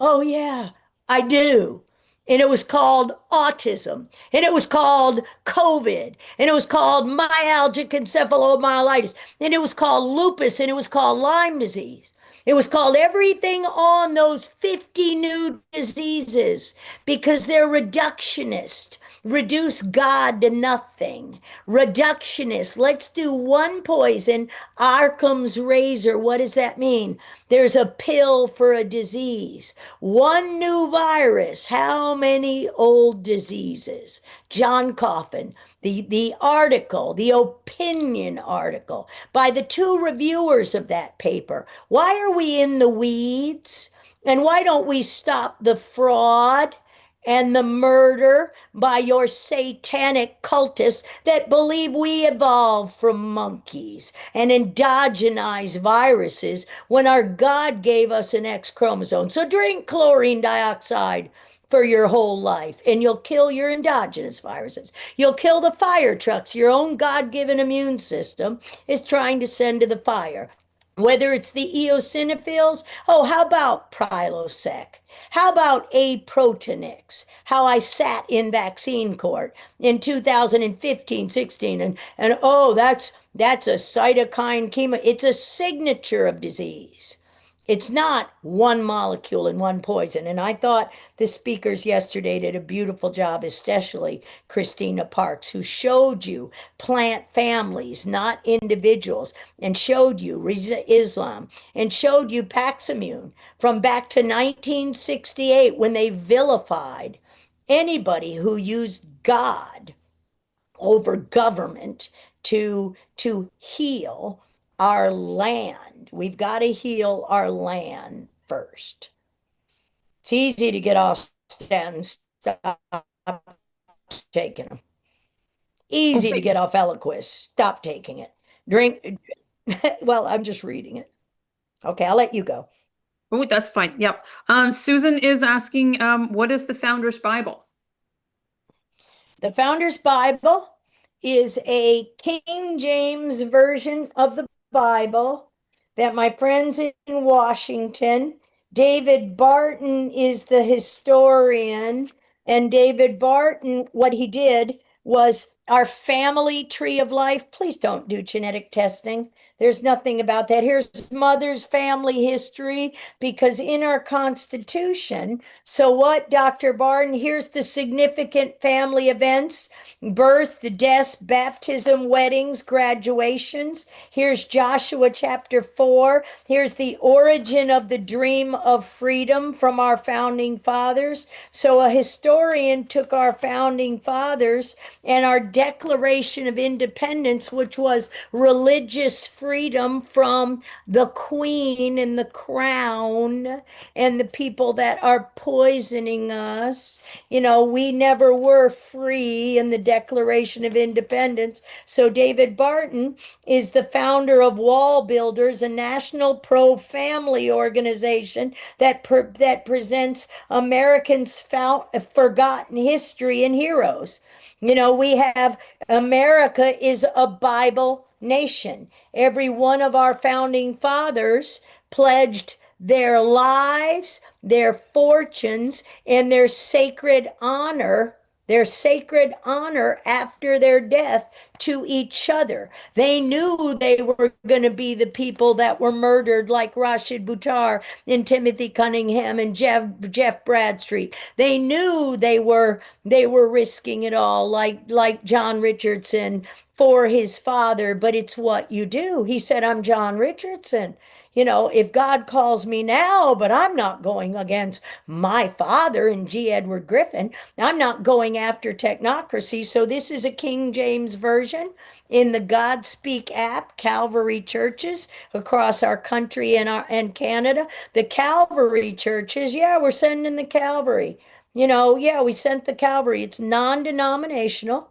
Oh, yeah, I do. And it was called autism, and it was called COVID, and it was called myalgic encephalomyelitis, and it was called lupus, and it was called Lyme disease. It was called everything on those 50 new diseases because they're reductionist. Reduce God to nothing. Reductionist. Let's do one poison. Occam's razor. What does that mean? There's a pill for a disease. One new virus. How many old diseases? John Coffin, the article, the opinion article by the 2 reviewers of that paper. Why are we in the weeds? And why don't we stop the fraud and the murder by your satanic cultists that believe we evolved from monkeys and endogenized viruses when our God gave us an X chromosome? So drink chlorine dioxide for your whole life, and you'll kill your endogenous viruses. You'll kill the fire trucks your own God-given immune system is trying to send to the fire. Whether it's the eosinophils, oh, how about Prilosec? How about Aprotonix? How I sat in vaccine court in 2015, 16, and oh, that's a cytokine chemo. It's a signature of disease. It's not one molecule and one poison. And I thought the speakers yesterday did a beautiful job, especially Christina Parks, who showed you plant families, not individuals, and showed you Islam, and showed you Paximune from back to 1968 when they vilified anybody who used God over government to heal our land. We've got to heal our land first. It's easy to get off statins. Stop taking them. Easy to get off Eliquis. Stop taking it. Drink. Well, I'm just reading it. Okay, I'll let you go. Oh, that's fine. Yep. Susan is asking, what is the Founder's Bible? The Founder's Bible is a King James version of the Bible that my friends in Washington, David Barton is the historian, and David Barton, what he did was our family tree of life, please don't do genetic testing. There's nothing about that. Here's mother's family history, because in our Constitution, so what, Dr. Barton? Here's the significant family events: births, the deaths, baptism, weddings, graduations. Here's Joshua chapter 4. Here's the origin of the dream of freedom from our founding fathers. So a historian took our founding fathers and our Declaration of Independence, which was religious freedom from the Queen and the crown and the people that are poisoning us. You know, we never were free in the Declaration of Independence. So David Barton is the founder of Wall Builders, a national pro-family organization that presents Americans' forgotten history and heroes. You know, we have America is a Bible nation. Every one of our founding fathers pledged their lives, their fortunes, and their sacred honor after their death to each other. They knew they were going to be the people that were murdered, like Rashid Buttar and Timothy Cunningham and Jeff Bradstreet. They knew they were risking it all, like John Richardson for his father. But it's what you do. He said, I'm John Richardson. You know, if God calls me now, but I'm not going against my father and G. Edward Griffin, I'm not going after technocracy. So this is a King James version in the Godspeak app, Calvary churches across our country and Canada. The Calvary churches, yeah, we're sending the Calvary. You know, yeah, we sent the Calvary. It's non-denominational.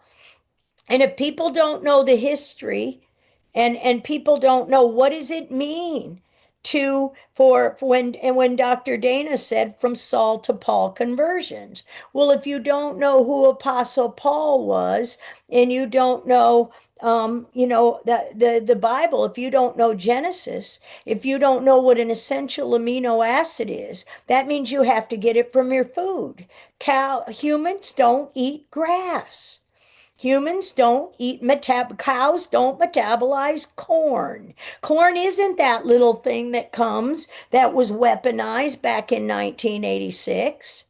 And if people don't know the history, and people don't know what does it mean for when Dr. Dana said from Saul to Paul conversions. Well, if you don't know who Apostle Paul was, and you don't know the Bible, if you don't know Genesis, if you don't know what an essential amino acid is, that means you have to get it from your food. Humans don't eat grass. Humans don't eat cows don't metabolize corn. Corn isn't that little thing that was weaponized back in 1986.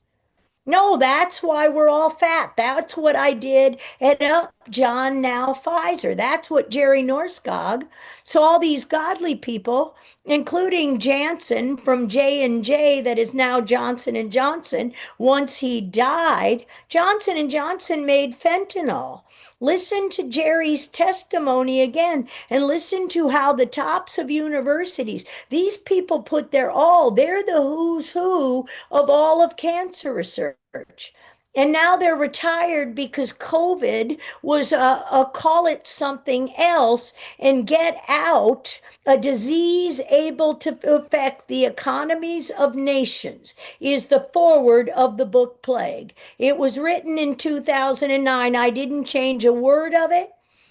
No, that's why we're all fat. That's what I did at John, now Pfizer. That's what Jerry Norskog. So all these godly people, including Janssen from J&J, that is now Johnson and Johnson, once he died, Johnson and Johnson made fentanyl. Listen to Jerry's testimony again, and listen to how the tops of universities, these people put their all. They're the who's who of all of cancer research. And now they're retired because COVID was a call it something else and get out, a disease able to affect the economies of nations, is the foreword of the book Plague. It was written in 2009. I didn't change a word of it.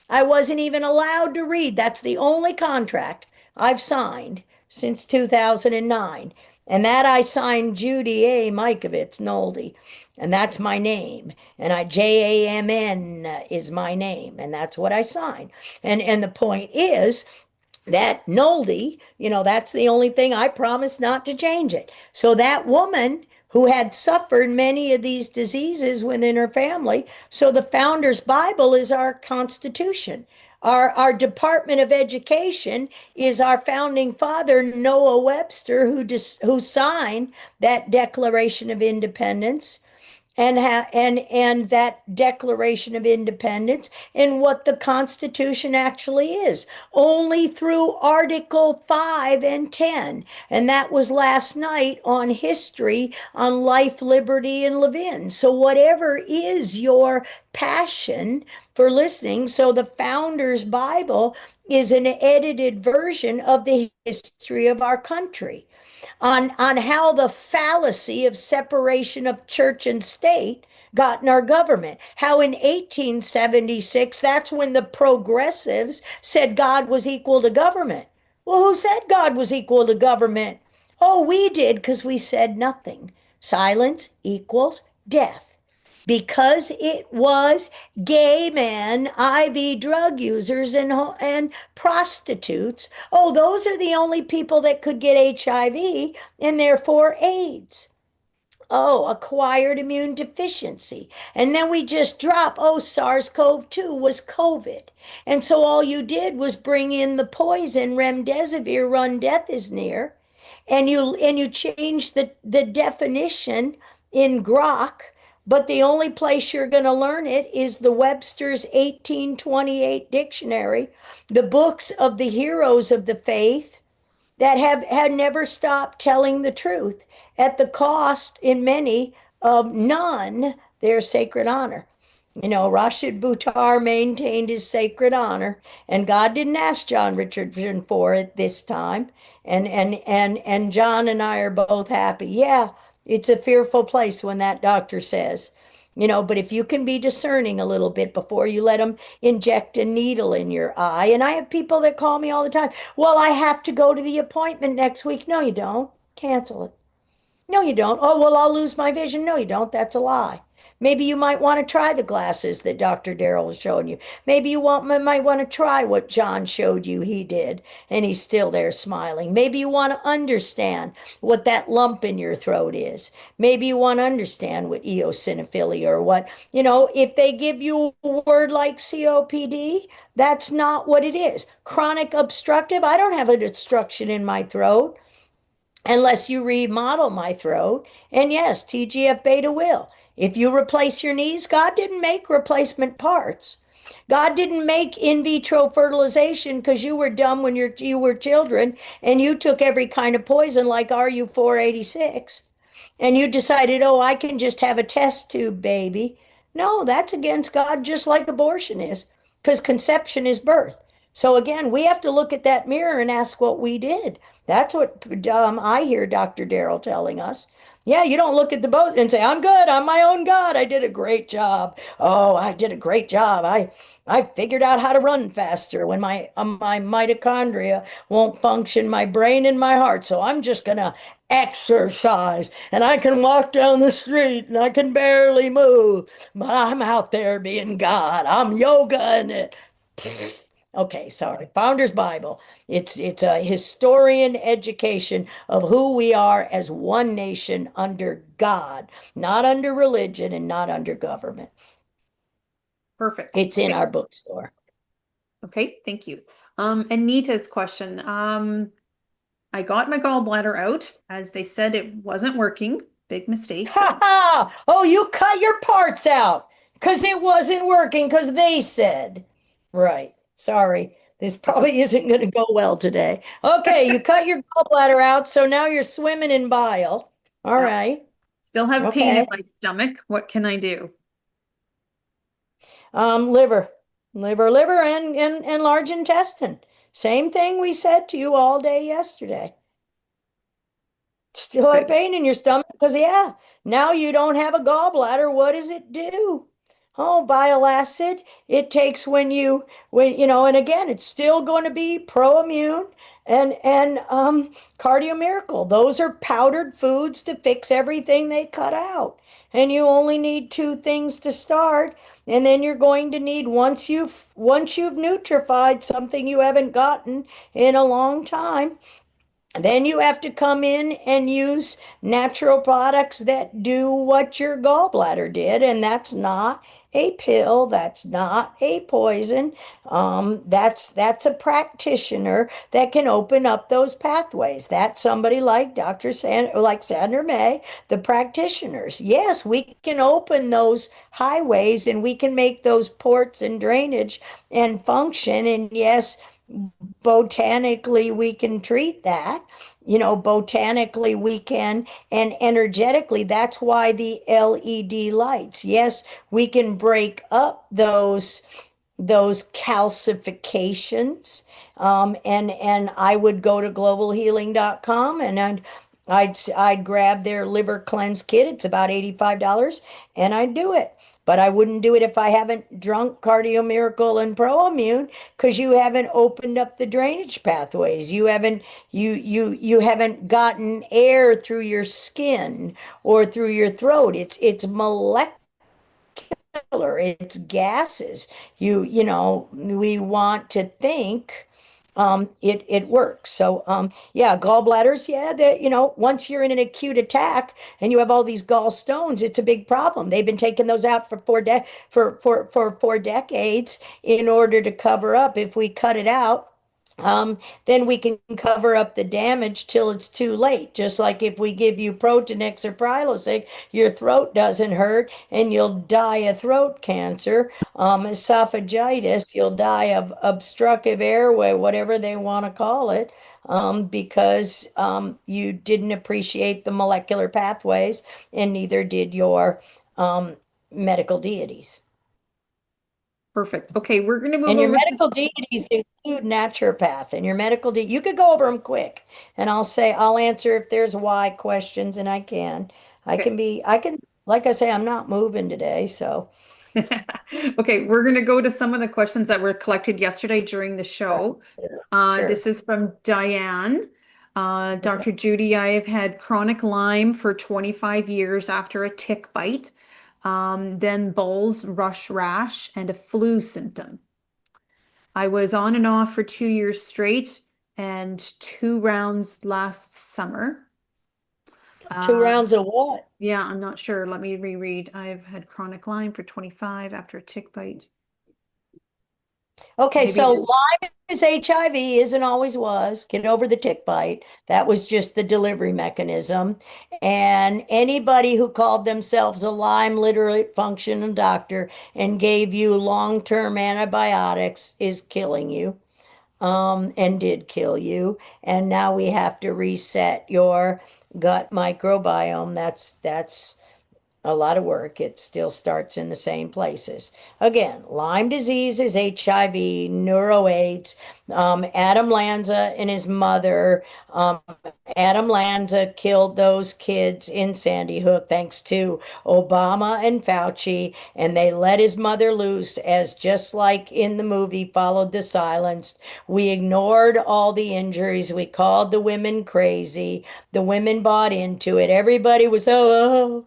I wasn't even allowed to read. That's the only contract I've signed since 2009. And that I signed Judy A. Mikovits, Nolde. And that's my name. And Jamn is my name. And that's what I signed. And the point is that Nolde, that's the only thing I promised not to change it. So that woman who had suffered many of these diseases within her family. So the Founder's Bible is our Constitution. Our Department of Education is our founding father, Noah Webster, who signed that Declaration of Independence and that Declaration of Independence and what the Constitution actually is, only through Article 5 and 10. And that was last night on history, on life, liberty, and Levin. So whatever is your passion for listening, so the Founder's Bible is an edited version of the history of our country, on how the fallacy of separation of church and state got in our government. How in 1876, that's when the progressives said God was equal to government. Well, who said God was equal to government? Oh, we did, because we said nothing. Silence equals death. because it was gay men, IV drug users, and prostitutes. Oh, those are the only people that could get HIV and therefore AIDS. Oh, acquired immune deficiency. And then we just drop, oh, SARS-CoV-2 was COVID. And so all you did was bring in the poison remdesivir, run death is near, and you change the definition in Grok, but the only place you're going to learn it is the Webster's 1828 dictionary, the books of the heroes of the faith that have had never stopped telling the truth at the cost in many of none their sacred honor. You know, Rashid Buttar maintained his sacred honor, and God didn't ask John Richardson for it this time. And John and I are both happy. Yeah, it's a fearful place when that doctor says, you know, but if you can be discerning a little bit before you let them inject a needle in your eye. And I have people that call me all the time. Well, I have to go to the appointment next week. No, you don't. Cancel it. No, you don't. Oh, well, I'll lose my vision. No, you don't. That's a lie. Maybe you might want to try the glasses that Dr. Darrell was showing you. Maybe might want to try what John showed you he did, and he's still there smiling. Maybe you want to understand what that lump in your throat is. Maybe you want to understand what eosinophilia or what, you know, if they give you a word like COPD, that's not what it is. Chronic obstructive, I don't have an obstruction in my throat unless you remodel my throat. And yes, TGF beta will. If you replace your knees, God didn't make replacement parts. God didn't make in vitro fertilization because you were dumb when you were children and you took every kind of poison like RU-486 and you decided, oh, I can just have a test tube baby. No, that's against God, just like abortion is, because conception is birth. So again, we have to look at that mirror and ask what we did. That's what I hear Dr. Darrell telling us. Yeah, you don't look at the boat and say, I'm good. I'm my own God. I did a great job. Oh, I did a great job. I figured out how to run faster when my mitochondria won't function, my brain and my heart. So I'm just going to exercise and I can walk down the street and I can barely move, but I'm out there being God. I'm yoga in it. Okay, sorry. Founder's Bible. It's a historian education of who we are as one nation under God, not under religion and not under government. Perfect. It's in Okay. our bookstore. Okay, thank you. Anita's question. I got my gallbladder out, as they said it wasn't working. Big mistake. Ha ha! Oh, you cut your parts out because it wasn't working because they said. Right. Sorry. This probably isn't going to go well today. Okay, you cut your gallbladder out, so now you're swimming in bile. All Yeah. right. Still have pain in Okay. my stomach. What can I do? Liver, liver, and large intestine. Same thing we said to you all day yesterday. Still have Okay. pain in your stomach because, yeah, now you don't have a gallbladder. What does it do? Oh, bile acid. It takes when you know, and again, it's still going to be pro-immune and cardio miracle. Those are powdered foods to fix everything they cut out. And you only need two things to start, and then you're going to need once you've nutrified something you haven't gotten in a long time, then you have to come in and use natural products that do what your gallbladder did, and that's not a pill, that's not a poison. That's a practitioner that can open up those pathways. That's somebody like like Sandra May, the practitioners. Yes, we can open those highways and we can make those ports and drainage and function. And yes, botanically we can treat that, you know, botanically we can, and energetically, that's why the LED lights. Yes, we can break up those calcifications. And I would go to globalhealing.com and I'd grab their liver cleanse kit. It's about $85 and I'd do it. But I wouldn't do it if I haven't drunk Cardio Miracle and ProImmune because you haven't opened up the drainage pathways. You haven't gotten air through your skin or through your throat. It's molecular killer. It's gases. We want to think it works. So yeah, gallbladders, yeah, that once you're in an acute attack and you have all these gallstones, it's a big problem. They've been taking those out for 4 decades in order to cover up. If we cut it out, then we can cover up the damage till it's too late. Just like if we give you Protonix or Prilosec, your throat doesn't hurt and you'll die of throat cancer. Esophagitis, you'll die of obstructive airway, whatever they want to call it, because you didn't appreciate the molecular pathways, and neither did your medical deities. Perfect. Okay, we're going to move And your over to medical deities include naturopath, and your medical de you could go over them quick, and I'll answer if there's why questions, and I can. okay. Like I say, I'm not moving today, so Okay, we're going to go to some of the questions that were collected yesterday during the show. sure. This is from Diane. Okay. Dr. Judy, I have had chronic Lyme for 25 years after a tick bite, then bulls, rush rash, and a flu symptom. I was on and off for 2 years straight and 2 rounds last summer. Two Uh, rounds of what? yeah, I'm not sure. Let me reread. I've had chronic Lyme for 25 after a tick bite. Okay, Maybe so the Lyme is HIV, isn't always was. Get over the tick bite. That was just the delivery mechanism. And anybody who called themselves a Lyme literate functional doctor and gave you long-term antibiotics is killing you, and did kill you. And now we have to reset your gut microbiome. That's a lot of work. It still starts in the same places. Again, Lyme disease is HIV, neuroaids. Adam Lanza and his mother, Adam Lanza killed those kids in Sandy Hook thanks to Obama and Fauci, and they let his mother loose as just like in the movie Followed the Silence. We ignored all the injuries. We called the women crazy. The women bought into it. Everybody was, oh,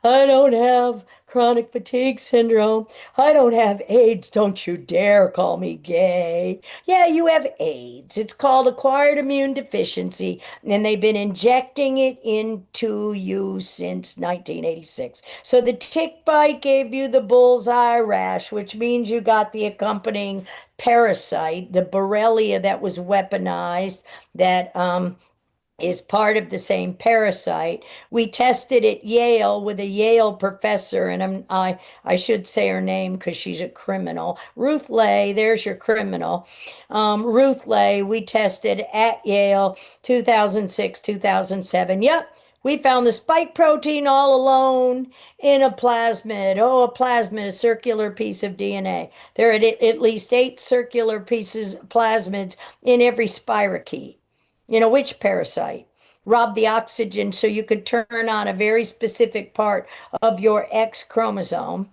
I don't have chronic fatigue syndrome. I don't have AIDS. Don't you dare call me gay. Yeah, you have AIDS. It's called acquired immune deficiency, and they've been injecting it into you since 1986. So the tick bite gave you the bullseye rash, which means you got the accompanying parasite, the Borrelia that was weaponized, that is part of the same parasite. We tested at Yale with a Yale professor, and I should say her name because she's a criminal. Ruth Lay, there's your criminal. Ruth Lay, we tested at Yale 2006, 2007. Yep. We found the spike protein all alone in a plasmid. Oh, a plasmid, a circular piece of DNA. There are at least 8 circular pieces, plasmids, in every spirochete. Which parasite robbed the oxygen so you could turn on a very specific part of your X chromosome,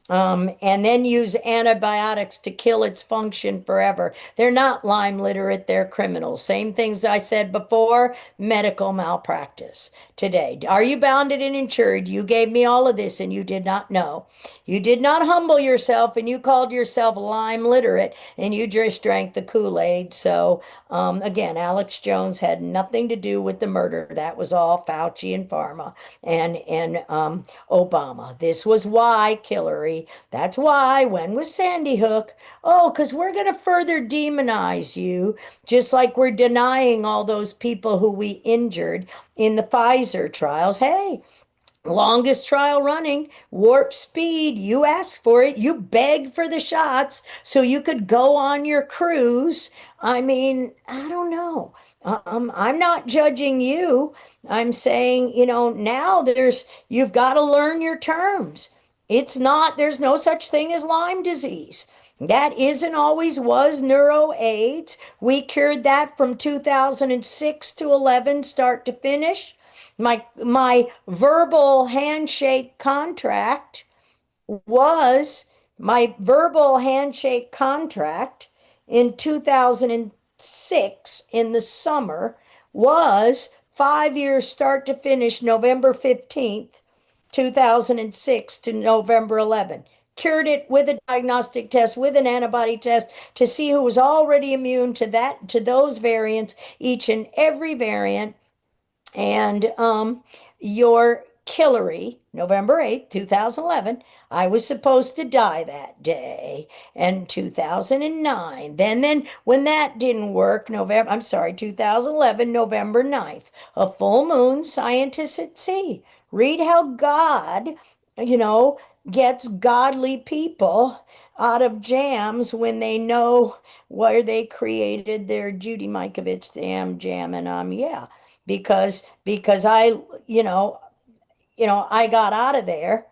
and then use antibiotics to kill its function forever. They're not Lyme literate, they're criminals. Same things I said before, medical malpractice today. Are you bounded and insured? You gave me all of this and you did not know. You did not humble yourself and you called yourself Lyme literate and you just drank the Kool-Aid. So, again, Alex Jones had nothing to do with the murder. That was all Fauci and Pharma and Obama. This was why, Hillary. That's why, when was Sandy Hook? Oh, because we're going to further demonize you, just like we're denying all those people who we injured in the Pfizer trials. Hey, longest trial running, warp speed. You asked for it. You begged for the shots so you could go on your cruise. I mean, I don't know. I'm not judging you. I'm saying, now you've got to learn your terms. There's no such thing as Lyme disease. That isn't always was neuro AIDS. We cured that from 2006 to 11, start to finish. My verbal handshake contract was my verbal handshake contract in 2006 in the summer was 5 years start to finish, November 15th, 2006 to November 11. cured it with a diagnostic test, with an antibody test to see who was already immune to that, to those variants, each and every variant. And your Hillary, November 8th, 2011, I was supposed to die that day. And 2009, then when that didn't work, November, I'm sorry, 2011, November 9th, a full moon, scientists at sea. Read how God, you know, gets godly people out of jams when they know where they created their Judy Mikovits damn jam. And yeah, because I, I got out of there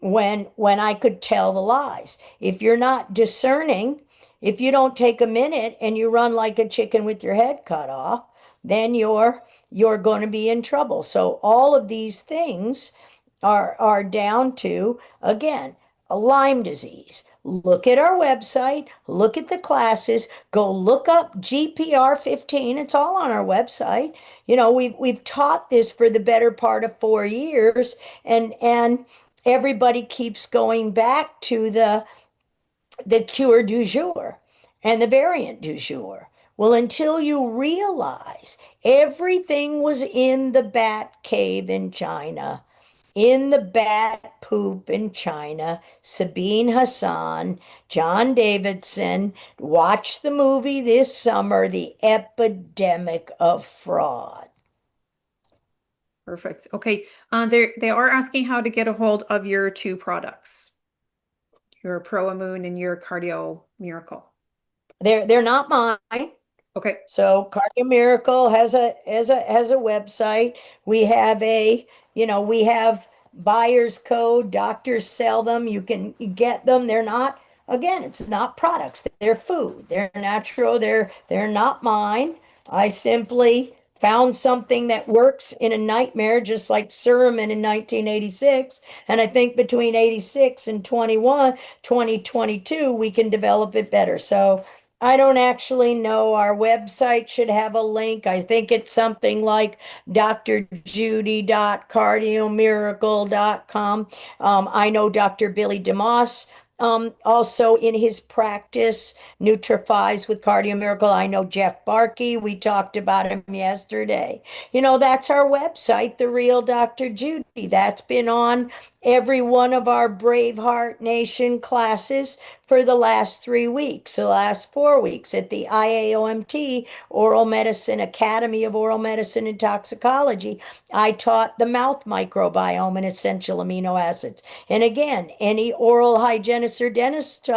when I could tell the lies. If you're not discerning, if you don't take a minute and you run like a chicken with your head cut off, then you're going to be in trouble. So all of these things are down to, again, a Lyme disease. Look at our website, look at the classes, go look up GPR 15. It's all on our website. We've taught this for the better part of 4 years, and everybody keeps going back to the cure du jour and the variant du jour. Well, until you realize everything was in the bat cave in China, in the bat poop in China, Sabine Hassan, John Davidson, watch the movie this summer, The Epidemic of Fraud. Perfect. Okay. They are asking how to get a hold of your two products, your Pro Immune and your Cardio Miracle. They're not mine. Okay. So Cardio Miracle has a website. We have we have buyer's code. Doctors sell them. You can get them. They're not, again, it's not products. They're food. They're natural. They're not mine. I simply found something that works in a nightmare, just like Suramin in 1986. And I think between 86 and 2022, we can develop it better. So I don't actually know. Our website should have a link. I think it's something like drjudy.cardiomiracle.com. I know Dr. Billy DeMoss also in his practice nutrifies with Cardio Miracle. I know Jeff Barkey. We talked about him yesterday. That's our website, The Real Dr. Judy. That's been on every one of our Braveheart Nation classes for the last 3 weeks, the last 4 weeks at the IAOMT, Oral Medicine Academy of Oral Medicine and Toxicology. I taught the mouth microbiome and essential amino acids. And again, any oral hygienist or dentist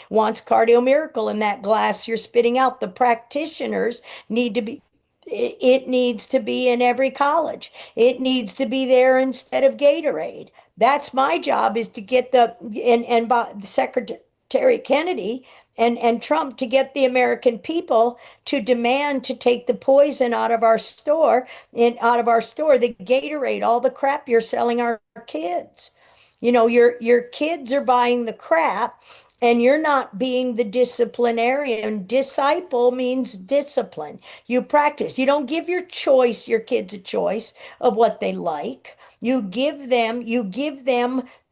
wants Cardio Miracle in that glass you're spitting out. The practitioners need to be, it needs to be in every college. It needs to be there instead of Gatorade. That's my job, is to get and by Secretary Kennedy and Trump to get the American people to demand to take the poison out of our store, the Gatorade, all the crap you're selling our kids. Your kids are buying the crap, and you're not being the disciplinarian. Disciple means discipline. You practice. You don't give your kids a choice of what they like. You give them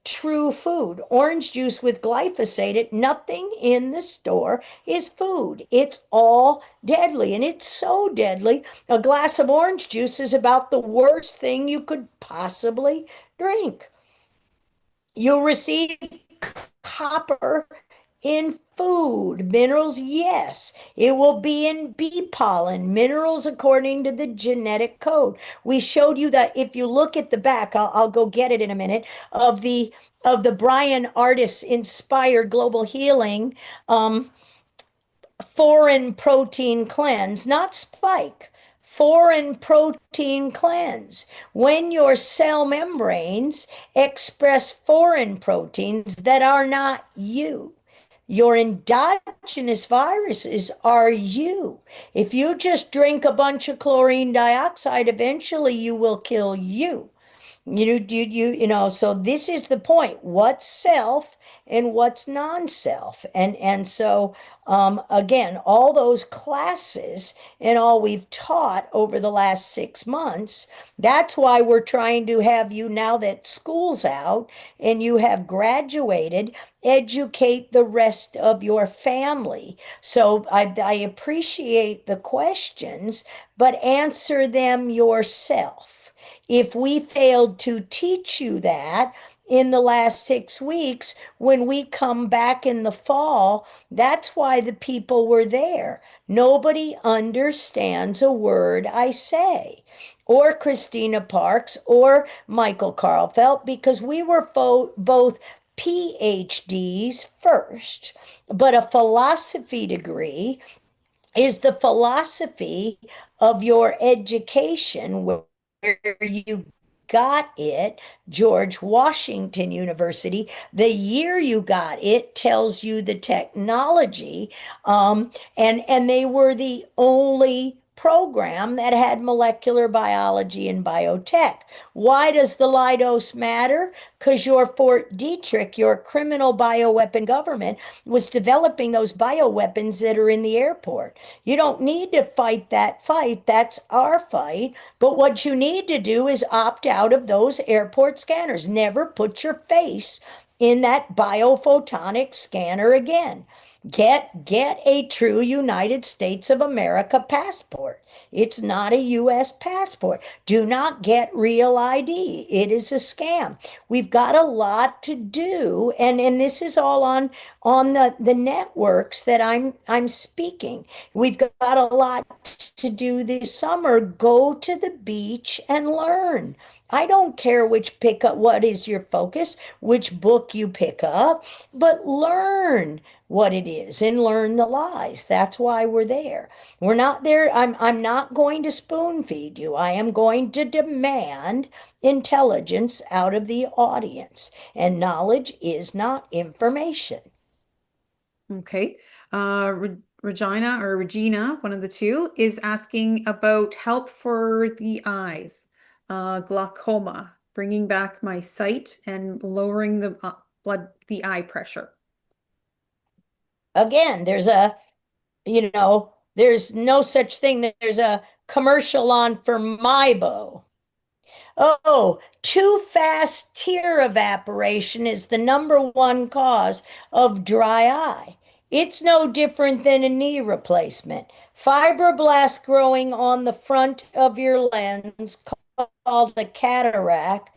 true food. Orange juice with glyphosate, nothing in the store is food. It's all deadly, and it's so deadly. A glass of orange juice is about the worst thing you could possibly drink. You'll receive copper in food. Minerals, yes. It will be in bee pollen. Minerals according to the genetic code. We showed you that. If you look at the back, I'll go get it in a minute, of the Brian Artis inspired global healing foreign protein cleanse, not spike. Foreign protein cleanse. When your cell membranes express foreign proteins that are not you. Your endogenous viruses are you. If you just drink a bunch of chlorine dioxide, eventually you will kill you. So this is the point. What's self and what's non-self? And so again, all those classes and all we've taught over the last 6 months, that's why we're trying to have you, now that school's out and you have graduated, educate the rest of your family. So I appreciate the questions, but answer them yourself. If we failed to teach you that in the last 6 weeks, when we come back in the fall, that's why the people were there. Nobody understands a word I say, or Christina Parks, or Michael Karlfeldt, because we were both PhDs first, but a philosophy degree is the philosophy of your education, where you got it. George Washington University, the year you got it tells you the technology. And they were the only program that had molecular biology and biotech. Why does the Leidos matter? Because your Fort Detrick, your criminal bioweapon government, was developing those bioweapons that are in the airport. You don't need to fight that fight. That's our fight. But what you need to do is opt out of those airport scanners. Never put your face in that biophotonic scanner again. Get a true United States of America passport. It's not a US passport. Do not get real ID. It is a scam. We've got a lot to do, and this is all on the networks that I'm speaking. We've got a lot to do this summer. Go to the beach and learn. I don't care what is your focus, which book you pick up, but learn what it is and learn the lies. That's why we're there. We're not there. I'm not going to spoon feed you. I am going to demand intelligence out of the audience. And knowledge is not information. Okay. Regina or Regina, one of the two, is asking about help for the eyes, glaucoma, bringing back my sight and lowering the eye pressure. Again, there's no such thing. There's a commercial on for Mybo. Oh, too fast tear evaporation is the number one cause of dry eye. It's no different than a knee replacement. Fibroblasts growing on the front of your lens, called a cataract,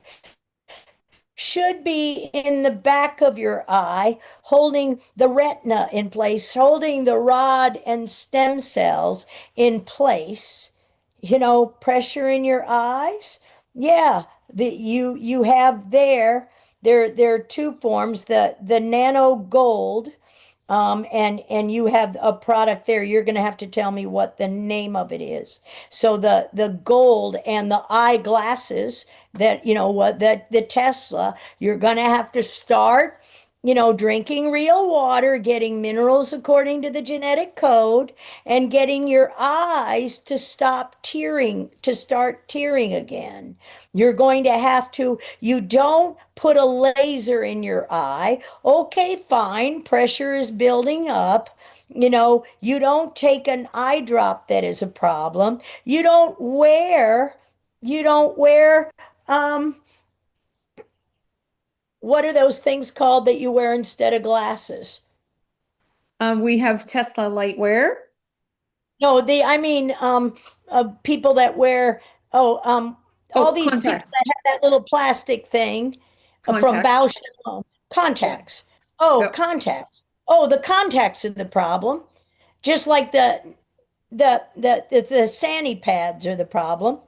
should be in the back of your eye, holding the retina in place, holding the rod and stem cells in place. Pressure in your eyes. Yeah, you have there are two forms, the nano gold, and you have a product there. You're going to have to tell me what the name of it is. So the gold and the eyeglasses that, what that the Tesla, you're going to have to start, drinking real water, getting minerals according to the genetic code, and getting your eyes to start tearing again. You're going to have to, you don't put a laser in your eye. Okay, fine, pressure is building up. You don't take an eye drop that is a problem. You don't wear, um, what are those things called that you wear instead of glasses? We have Tesla Lightwear. No, I mean, people that wear, oh, all Oh, these people contacts. that have that little plastic thing from Contacts. Bausch and Lomb. Yeah. Contacts. Oh, Yep. contacts. Oh, the contacts are the problem. Just like the Sani pads are the problem.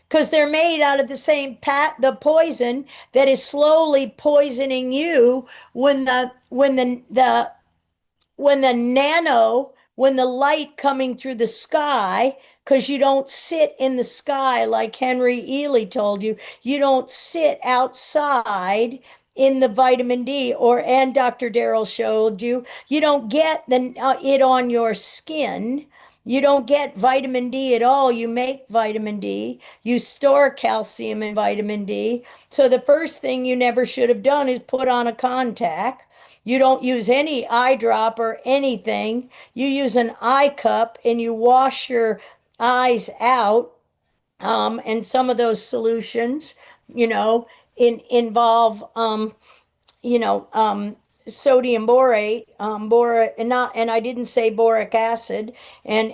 Because they're made out of the same the poison that is slowly poisoning you when the light coming through the sky, because you don't sit in the sky like Henry Ely told you. You don't sit outside in the vitamin D, and Dr. Darrell showed you. You don't get it on your skin. You don't get vitamin D at all. You make vitamin D. You store calcium and vitamin D. So the first thing you never should have done is put on a contact. You don't use any eye drop or anything. You use an eye cup and you wash your eyes out. And some of those solutions, you know, involve you know, sodium borate, and not, and I didn't say boric acid, and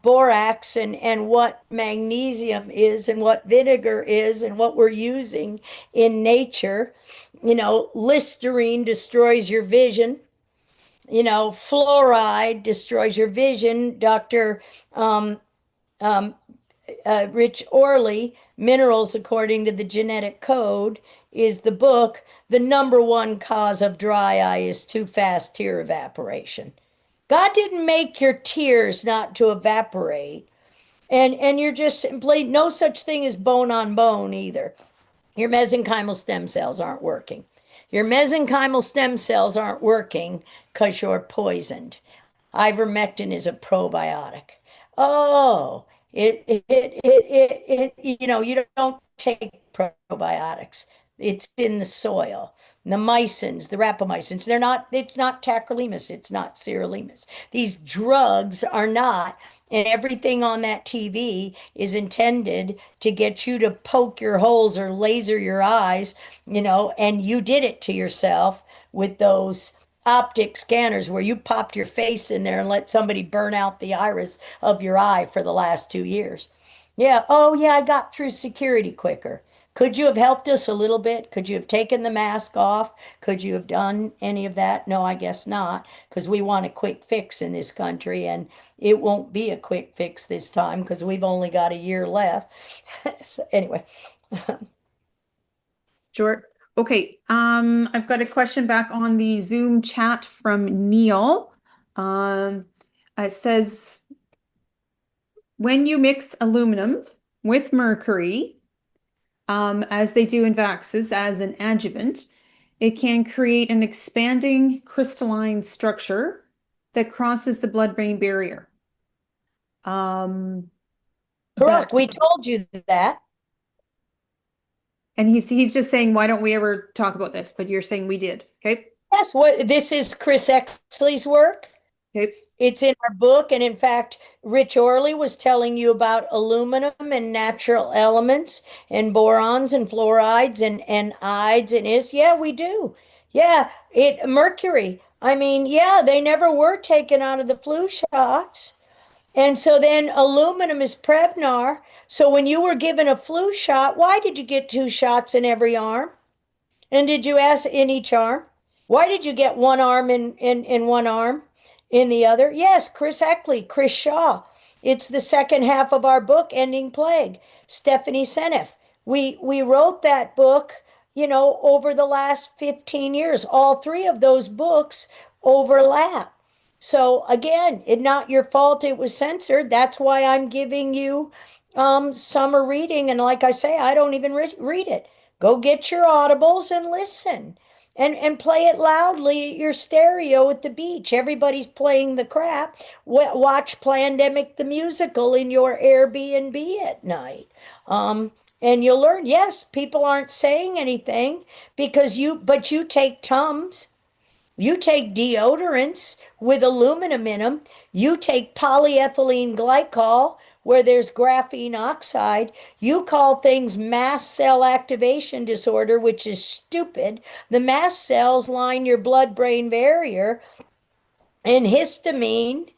borax, and what magnesium is, and what vinegar is, and what we're using in nature. Listerine destroys your vision. Fluoride destroys your vision. Dr. Rich Orley, Minerals According to the Genetic Code, is the book. The number one cause of dry eye is too fast tear evaporation. God didn't make your tears not to evaporate. And you're just simply no such thing as bone on bone either. Your mesenchymal stem cells aren't working. Your mesenchymal stem cells aren't working because you're poisoned. Ivermectin is a probiotic. Oh, you don't take probiotics. It's in the soil. The mycins, the rapamycins, it's not tacrolimus, it's not sirolimus. These drugs are not, and everything on that TV is intended to get you to poke your holes or laser your eyes, and you did it to yourself with those optic scanners where you popped your face in there and let somebody burn out the iris of your eye for the last 2 years. Yeah. Oh, yeah, I got through security quicker. Could you have helped us a little bit? Could you have taken the mask off? Could you have done any of that? No, I guess not, because we want a quick fix in this country, and it won't be a quick fix this time because we've only got a year left. So anyway, Sure. Okay. I've got a question back on the Zoom chat from Neil. Um, it says, when you mix aluminum with mercury, as they do in vaxes as an adjuvant, it can create an expanding crystalline structure that crosses the blood-brain barrier. correct. But We told you that. and he's just saying, why don't we ever talk about this? But you're saying we did. Okay. Yes, this is Chris Exley's work. Okay. It's in our book. And in fact, Rich Orley was telling you about aluminum and natural elements and borons and fluorides and ides and is. Yeah, we do. Yeah, mercury. I mean, yeah, they never were taken out of the flu shots. And so then aluminum is Prevnar. So when you were given a flu shot, why did you get 2 shots in every arm? And did you ask in each arm? Why did you get one arm in one arm in the other? Yes, Chris Eckley, Chris Shaw. It's the second half of our book, Ending Plague. Stephanie Seneff. We wrote that book, over the last 15 years. All three of those books overlap. So again, it's not your fault it was censored. That's why I'm giving you summer reading. And like I say, I don't even read it. Go get your audibles and listen. And play it loudly at your stereo at the beach. Everybody's playing the crap. Watch Plandemic the Musical in your Airbnb at night. And you'll learn, yes, people aren't saying anything but you take Tums. You take deodorants with aluminum in them. You take polyethylene glycol where there's graphene oxide. You call things mast cell activation disorder, which is stupid. The mast cells line your blood-brain barrier, and histamine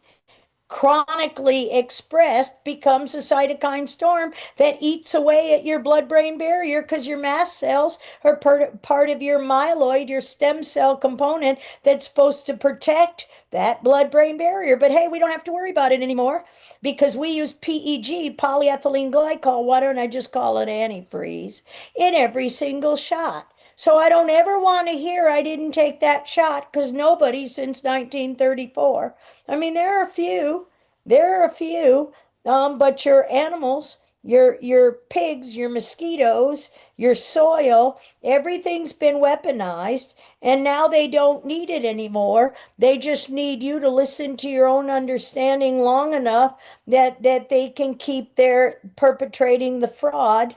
chronically expressed becomes a cytokine storm that eats away at your blood-brain barrier because your mast cells are part of your myeloid, your stem cell component that's supposed to protect that blood-brain barrier. But hey, we don't have to worry about it anymore because we use PEG, polyethylene glycol. Why don't I just call it antifreeze in every single shot? So I don't ever want to hear I didn't take that shot because nobody since 1934. I mean, there are a few, but your animals, your pigs, your mosquitoes, your soil, everything's been weaponized, and now they don't need it anymore. They just need you to listen to your own understanding long enough that they can keep their perpetrating the fraud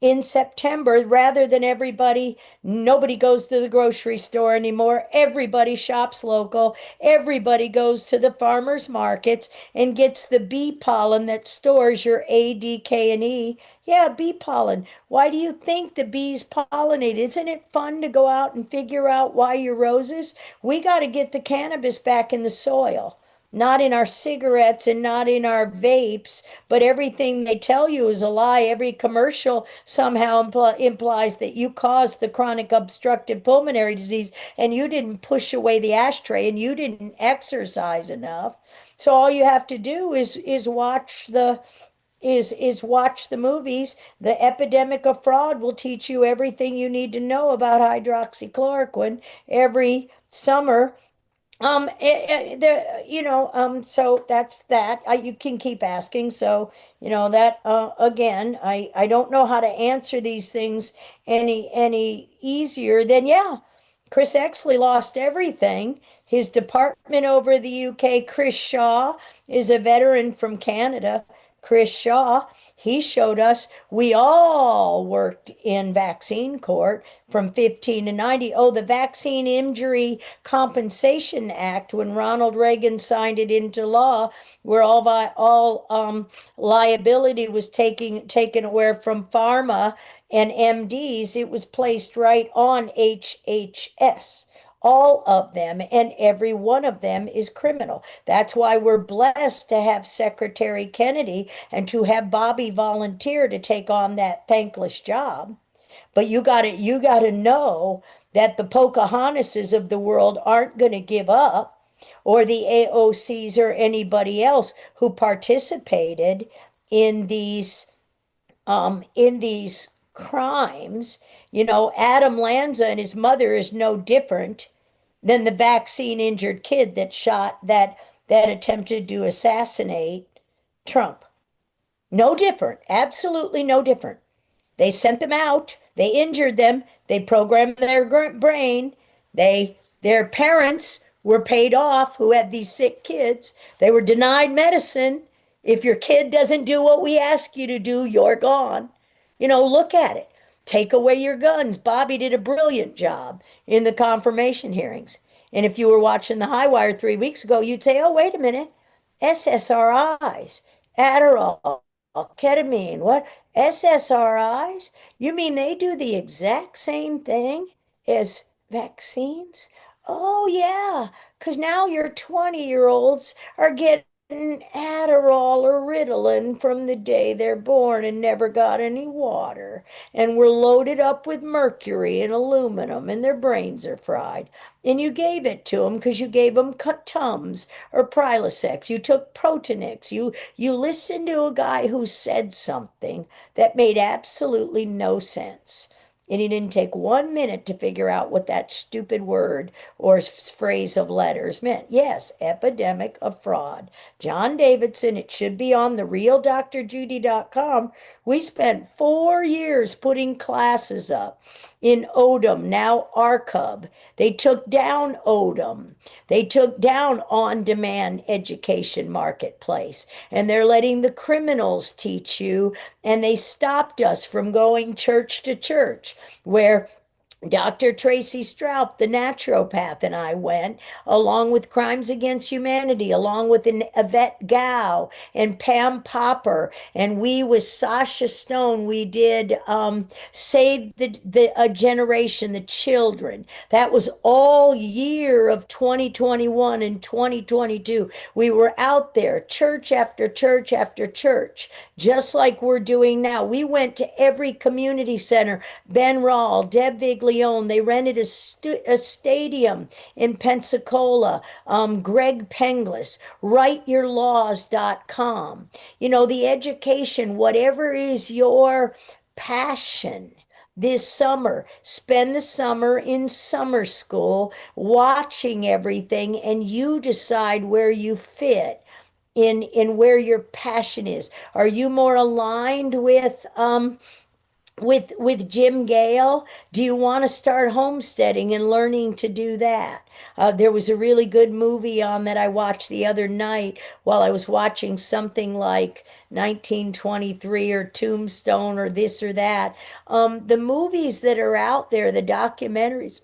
in September rather than everybody. Nobody goes to the grocery store anymore. Everybody shops local. Everybody goes to the farmers markets and gets the bee pollen that stores your A, D, K, and E. Yeah, bee pollen. Why do you think the bees pollinate? Isn't it fun to go out and figure out why your roses? We got to get the cannabis back in the soil, not in our cigarettes and not in our vapes, but everything they tell you is a lie. Every commercial somehow implies that you caused the chronic obstructive pulmonary disease and you didn't push away the ashtray and you didn't exercise enough. So all you have to do is watch the movies. The epidemic of fraud will teach you everything you need to know about hydroxychloroquine every summer. So that's that. You can keep asking. So, that again, I don't know how to answer these things any easier than, yeah, Chris Exley lost everything. His department over the UK, Chris Shaw, is a veteran from Canada. Chris Shaw, he showed us we all worked in vaccine court from 15 to 90. Oh, the Vaccine Injury Compensation Act, when Ronald Reagan signed it into law, where all liability was taken away from pharma and MDs, it was placed right on HHS. All of them, and every one of them is criminal. That's why we're blessed to have Secretary Kennedy and to have Bobby volunteer to take on that thankless job. But you gotta know that the Pocahontases of the world aren't going to give up, or the AOCs or anybody else who participated in these crimes. Adam Lanza and his mother is no different than the vaccine injured kid that attempted to assassinate Trump. No different, absolutely no different. They sent them out, they injured them, they programmed their brain. Their parents were paid off who had these sick kids. They were denied medicine. If your kid doesn't do what we ask you to do, you're gone. Look at it. Take away your guns. Bobby did a brilliant job in the confirmation hearings. And if you were watching the High Wire 3 weeks ago, you'd say, oh, wait a minute. SSRIs, Adderall, ketamine, what? SSRIs? You mean they do the exact same thing as vaccines? Oh, yeah, because now your 20-year-olds are getting Adderall or Ritalin from the day they're born and never got any water. And we're loaded up with mercury and aluminum, and their brains are fried. And you gave it to them because you gave them Tums or Prilosec. You took Protonix. You listened to a guy who said something that made absolutely no sense. And he didn't take 1 minute to figure out what that stupid word or phrase of letters meant. Yes, epidemic of fraud. John Davidson, it should be on the realdrjudy.com. We spent 4 years putting classes up in Odom, now Arcub. They took down Odom. They took down on-demand education marketplace, and they're letting the criminals teach you, and they stopped us from going church to church, where Dr. Tracy Stroup, the naturopath, and I went, along with Crimes Against Humanity, along with an Yvette Gow and Pam Popper, and we with Sasha Stone, we did Save the a Generation, the Children. That was all year of 2021 and 2022. We were out there, church after church after church, just like we're doing now. We went to every community center. Ben Rawl, Deb Viglione, they rented a stadium in Pensacola. Greg Penglis, writeyourlaws.com. The education, whatever is your passion this summer, spend the summer in summer school watching everything, and you decide where you fit. in where your passion is? Are you more aligned with Jim Gale? Do you want to start homesteading and learning to do that? There was a really good movie on that I watched the other night while I was watching something like 1923 or Tombstone or this or that. The movies that are out there, the documentaries,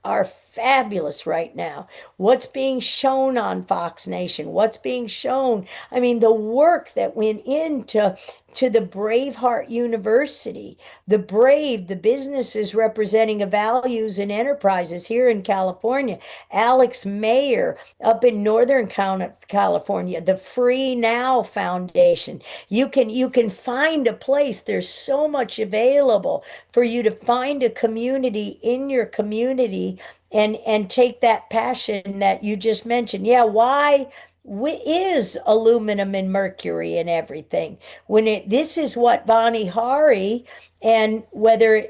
are fabulous right now. What's being shown on Fox Nation? What's being shown? I mean, the work that went into the Braveheart University, the businesses representing values and enterprises here in California, Alex Mayer up in Northern California, the Free Now Foundation. You can find a place. There's so much available for you to find a community in your community and take that passion that you just mentioned. Yeah, why is aluminum and mercury and everything when this is what Bonnie Hari, and whether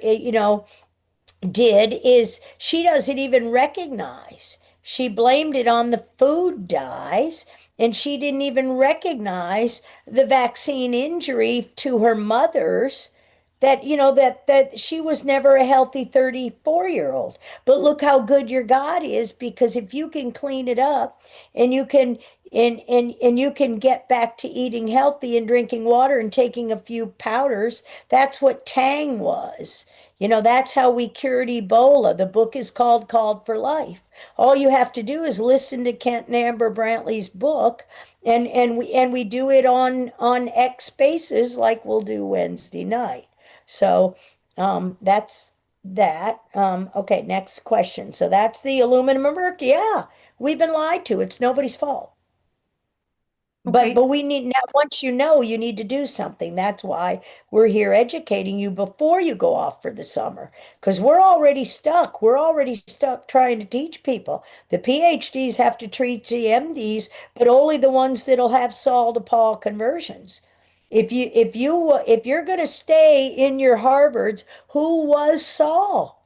did, is she doesn't even recognize. She blamed it on the food dyes, and she didn't even recognize the vaccine injury to her mother's, that that she was never a healthy 34-year-old. But look how good your God is, because if you can clean it up and you can and you can get back to eating healthy and drinking water and taking a few powders. That's what Tang was. That's how we cured Ebola. The book is called for Life. All you have to do is listen to Kent and Amber Brantley's book, and we do it on X Spaces like we'll do Wednesday night. So that's that. Okay, next question. So that's the aluminum and mercury. Yeah, we've been lied to. It's nobody's fault. But Okay. we need now, once you know, you need to do something. That's why we're here educating you before you go off for the summer. Because we're already stuck. We're already stuck trying to teach people. The PhDs have to treat the MDs, but only the ones that'll have Saul to Paul conversions. If you're going to stay in your Harvards, who was Saul?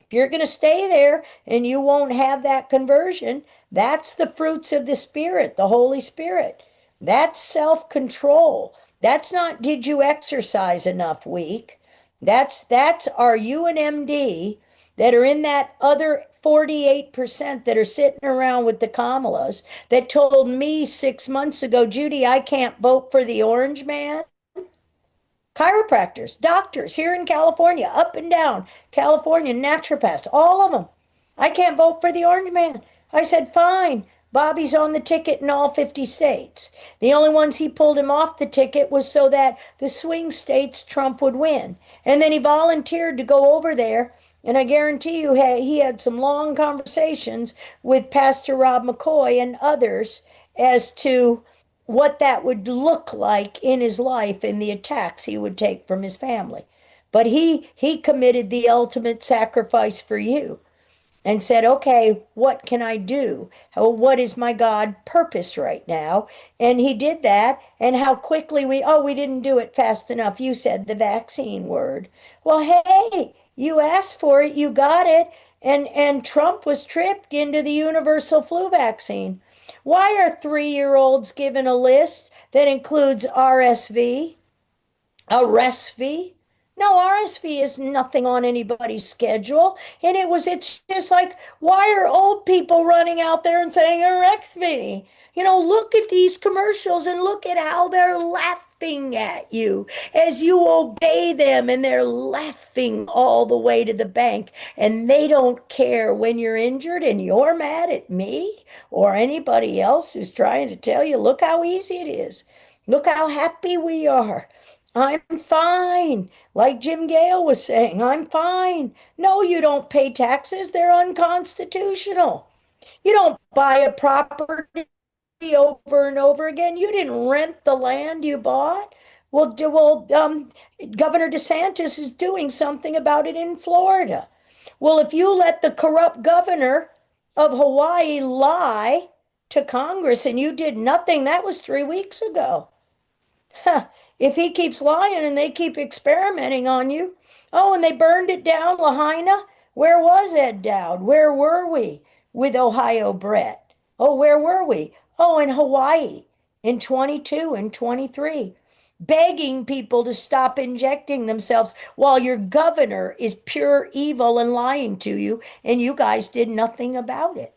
If you're going to stay there and you won't have that conversion, that's the fruits of the Spirit, the Holy Spirit. That's self-control. That's not, did you exercise enough week? That's are you an MD that are in that other 48% that are sitting around with the Kamalas that told me 6 months ago, Judy, I can't vote for the orange man? Chiropractors, doctors here in California, up and down California, naturopaths, all of them. I can't vote for the orange man. I said, fine. Bobby's on the ticket in all 50 states. The only ones he pulled him off the ticket was so that the swing states Trump would win. And then he volunteered to go over there. And I guarantee you, he had some long conversations with Pastor Rob McCoy and others as to what that would look like in his life and the attacks he would take from his family. But he committed the ultimate sacrifice for you and said, okay, what can I do? What is my God purpose right now? And he did that. And how quickly we didn't do it fast enough. You said the vaccine word. Well, hey, you asked for it, you got it. And Trump was tricked into the universal flu vaccine. Why are 3-year-olds given a list that includes RSV, a RESV? No, RSV is nothing on anybody's schedule. And it's just like, why are old people running out there and saying RSV? Look at these commercials and look at how they're laughing at you as you obey them, and they're laughing all the way to the bank. And they don't care when you're injured and you're mad at me or anybody else who's trying to tell you, look how easy it is. Look how happy we are. I'm fine. Like Jim Gale was saying, I'm fine. No, you don't pay taxes. They're unconstitutional. You don't buy a property over and over again. You didn't rent the land you bought. Governor DeSantis is doing something about it in Florida. Well, if you let the corrupt governor of Hawaii lie to Congress and you did nothing, that was 3 weeks ago. Huh. If he keeps lying and they keep experimenting on you. Oh, and they burned it down, Lahaina. Where was Ed Dowd? Where were we with Ohio Brett? Oh, where were we? Oh, in Hawaii. in 22 and 23, begging people to stop injecting themselves while your governor is pure evil and lying to you, and you guys did nothing about it.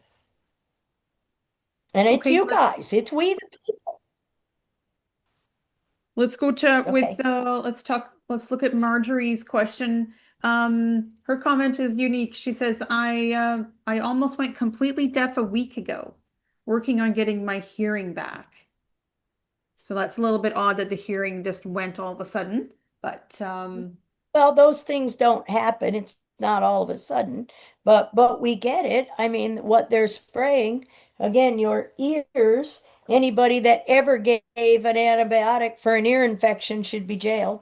And it's Okay, you guys, it's we the people. let's go to with Okay. let's look at Marjorie's question. Her comment is unique. She says, I almost went completely deaf a week ago, working on getting my hearing back. So that's a little bit odd that the hearing just went all of a sudden, but Well, those things don't happen. It's not all of a sudden, but we get it. I mean, what they're spraying, again, your ears, anybody that ever gave an antibiotic for an ear infection should be jailed.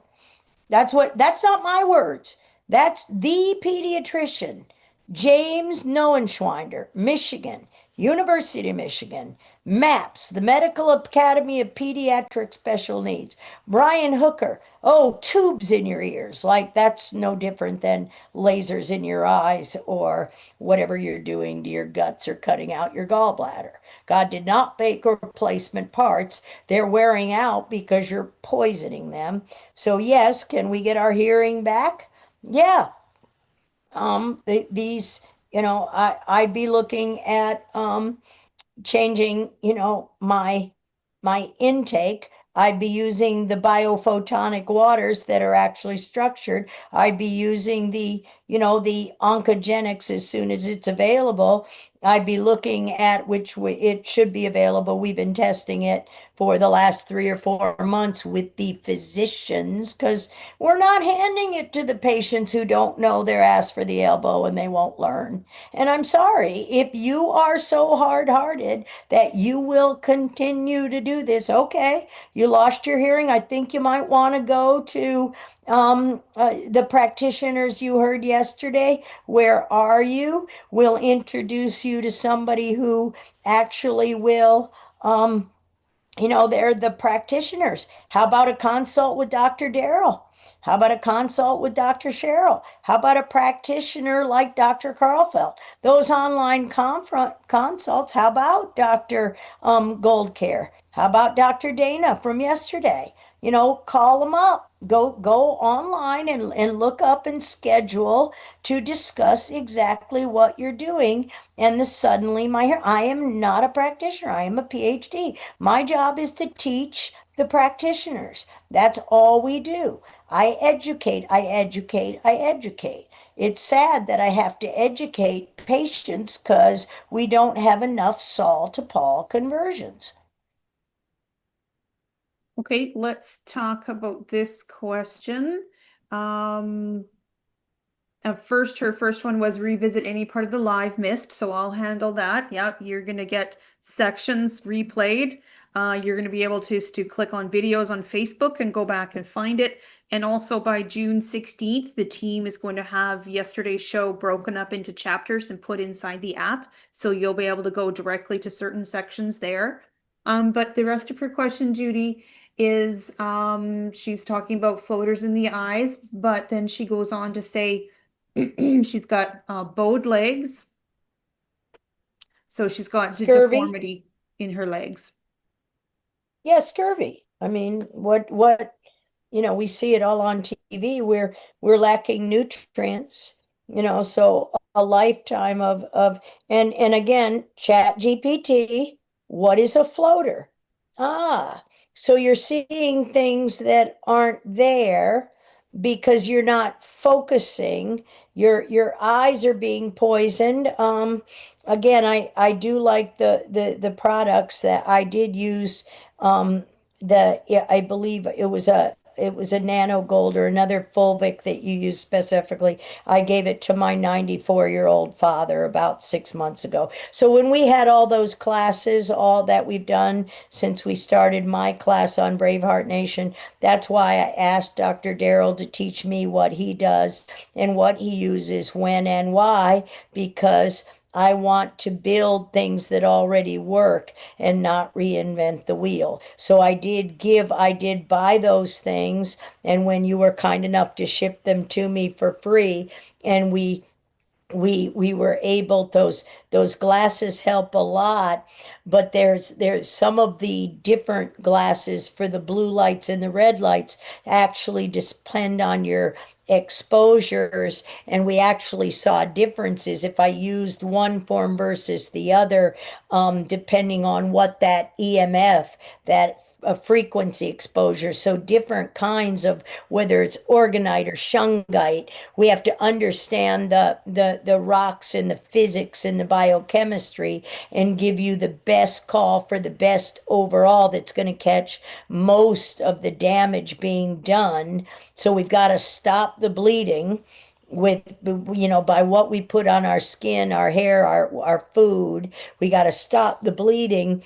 That's not my words. That's the pediatrician, James Noenschwinder, Michigan, University of Michigan, MAPS, the Medical Academy of Pediatric Special Needs. Brian Hooker, oh, tubes in your ears. Like that's no different than lasers in your eyes or whatever you're doing to your guts or cutting out your gallbladder. God did not make replacement parts. They're wearing out because you're poisoning them. So yes, can we get our hearing back? Yeah. These, I'd be looking at changing, my intake. I'd be using the biophotonic waters that are actually structured. I'd be using the oncogenics as soon as it's available. I'd be looking at which way it should be available. We've been testing it for the last 3 or 4 months with the physicians because we're not handing it to the patients who don't know their ass for the elbow and they won't learn. And I'm sorry, if you are so hard-hearted that you will continue to do this, okay, you lost your hearing. I think you might want to go to the practitioners you heard yesterday. Where are you? We'll introduce you to somebody who actually will. They're the practitioners. How about a consult with Dr. Darrell? How about a consult with Dr. Cheryl? How about a practitioner like Dr. Carlfeld? Those online consults. How about Dr. Goldcare? How about Dr. Dana from yesterday? Call them up. Go online and look up and schedule to discuss exactly what you're doing. And suddenly I am not a practitioner. I am a PhD. My job is to teach the practitioners. That's all we do. I educate, I educate, I educate. It's sad that I have to educate patients because we don't have enough Saul to Paul conversions. okay, let's talk about this question. Um, her first one was revisit any part of the live missed, so I'll handle that. Yep, you're gonna get sections replayed. You're gonna be able to click on videos on Facebook and go back and find it. And also by June 16th, the team is going to have yesterday's show broken up into chapters and put inside the app. So you'll be able to go directly to certain sections there. But the rest of her question, Judy, is she's talking about floaters in the eyes, but then she goes on to say she's got bowed legs. So she's got the Scurvy? deformity in her legs. Yeah, scurvy. I mean, we see it all on TV. We're lacking nutrients, so a lifetime of and again, Chat GPT, what is a floater? Ah, so you're seeing things that aren't there because you're not focusing. Your eyes are being poisoned. Again, I do like the products that I did use. Yeah, I believe it was a nano gold or another fulvic that you use specifically. I gave it to my 94-year-old father about 6 months ago. So when we had all those classes, all that we've done since we started my class on Braveheart Nation, that's why I asked Dr. Darrell to teach me what he does and what he uses when and why, because I want to build things that already work and not reinvent the wheel. So I did buy those things. And when you were kind enough to ship them to me for free, and we we were able, those glasses help a lot, but there's some of the different glasses for the blue lights and the red lights actually depend on your exposures, and we actually saw differences if I used one form versus the other, depending on what that EMF, that a frequency exposure. So different kinds of, whether it's orgonite or shungite, we have to understand the rocks and the physics and the biochemistry and give you the best call for the best overall that's going to catch most of the damage being done. So we've got to stop the bleeding with, by what we put on our skin, our hair, our food. We got to stop the bleeding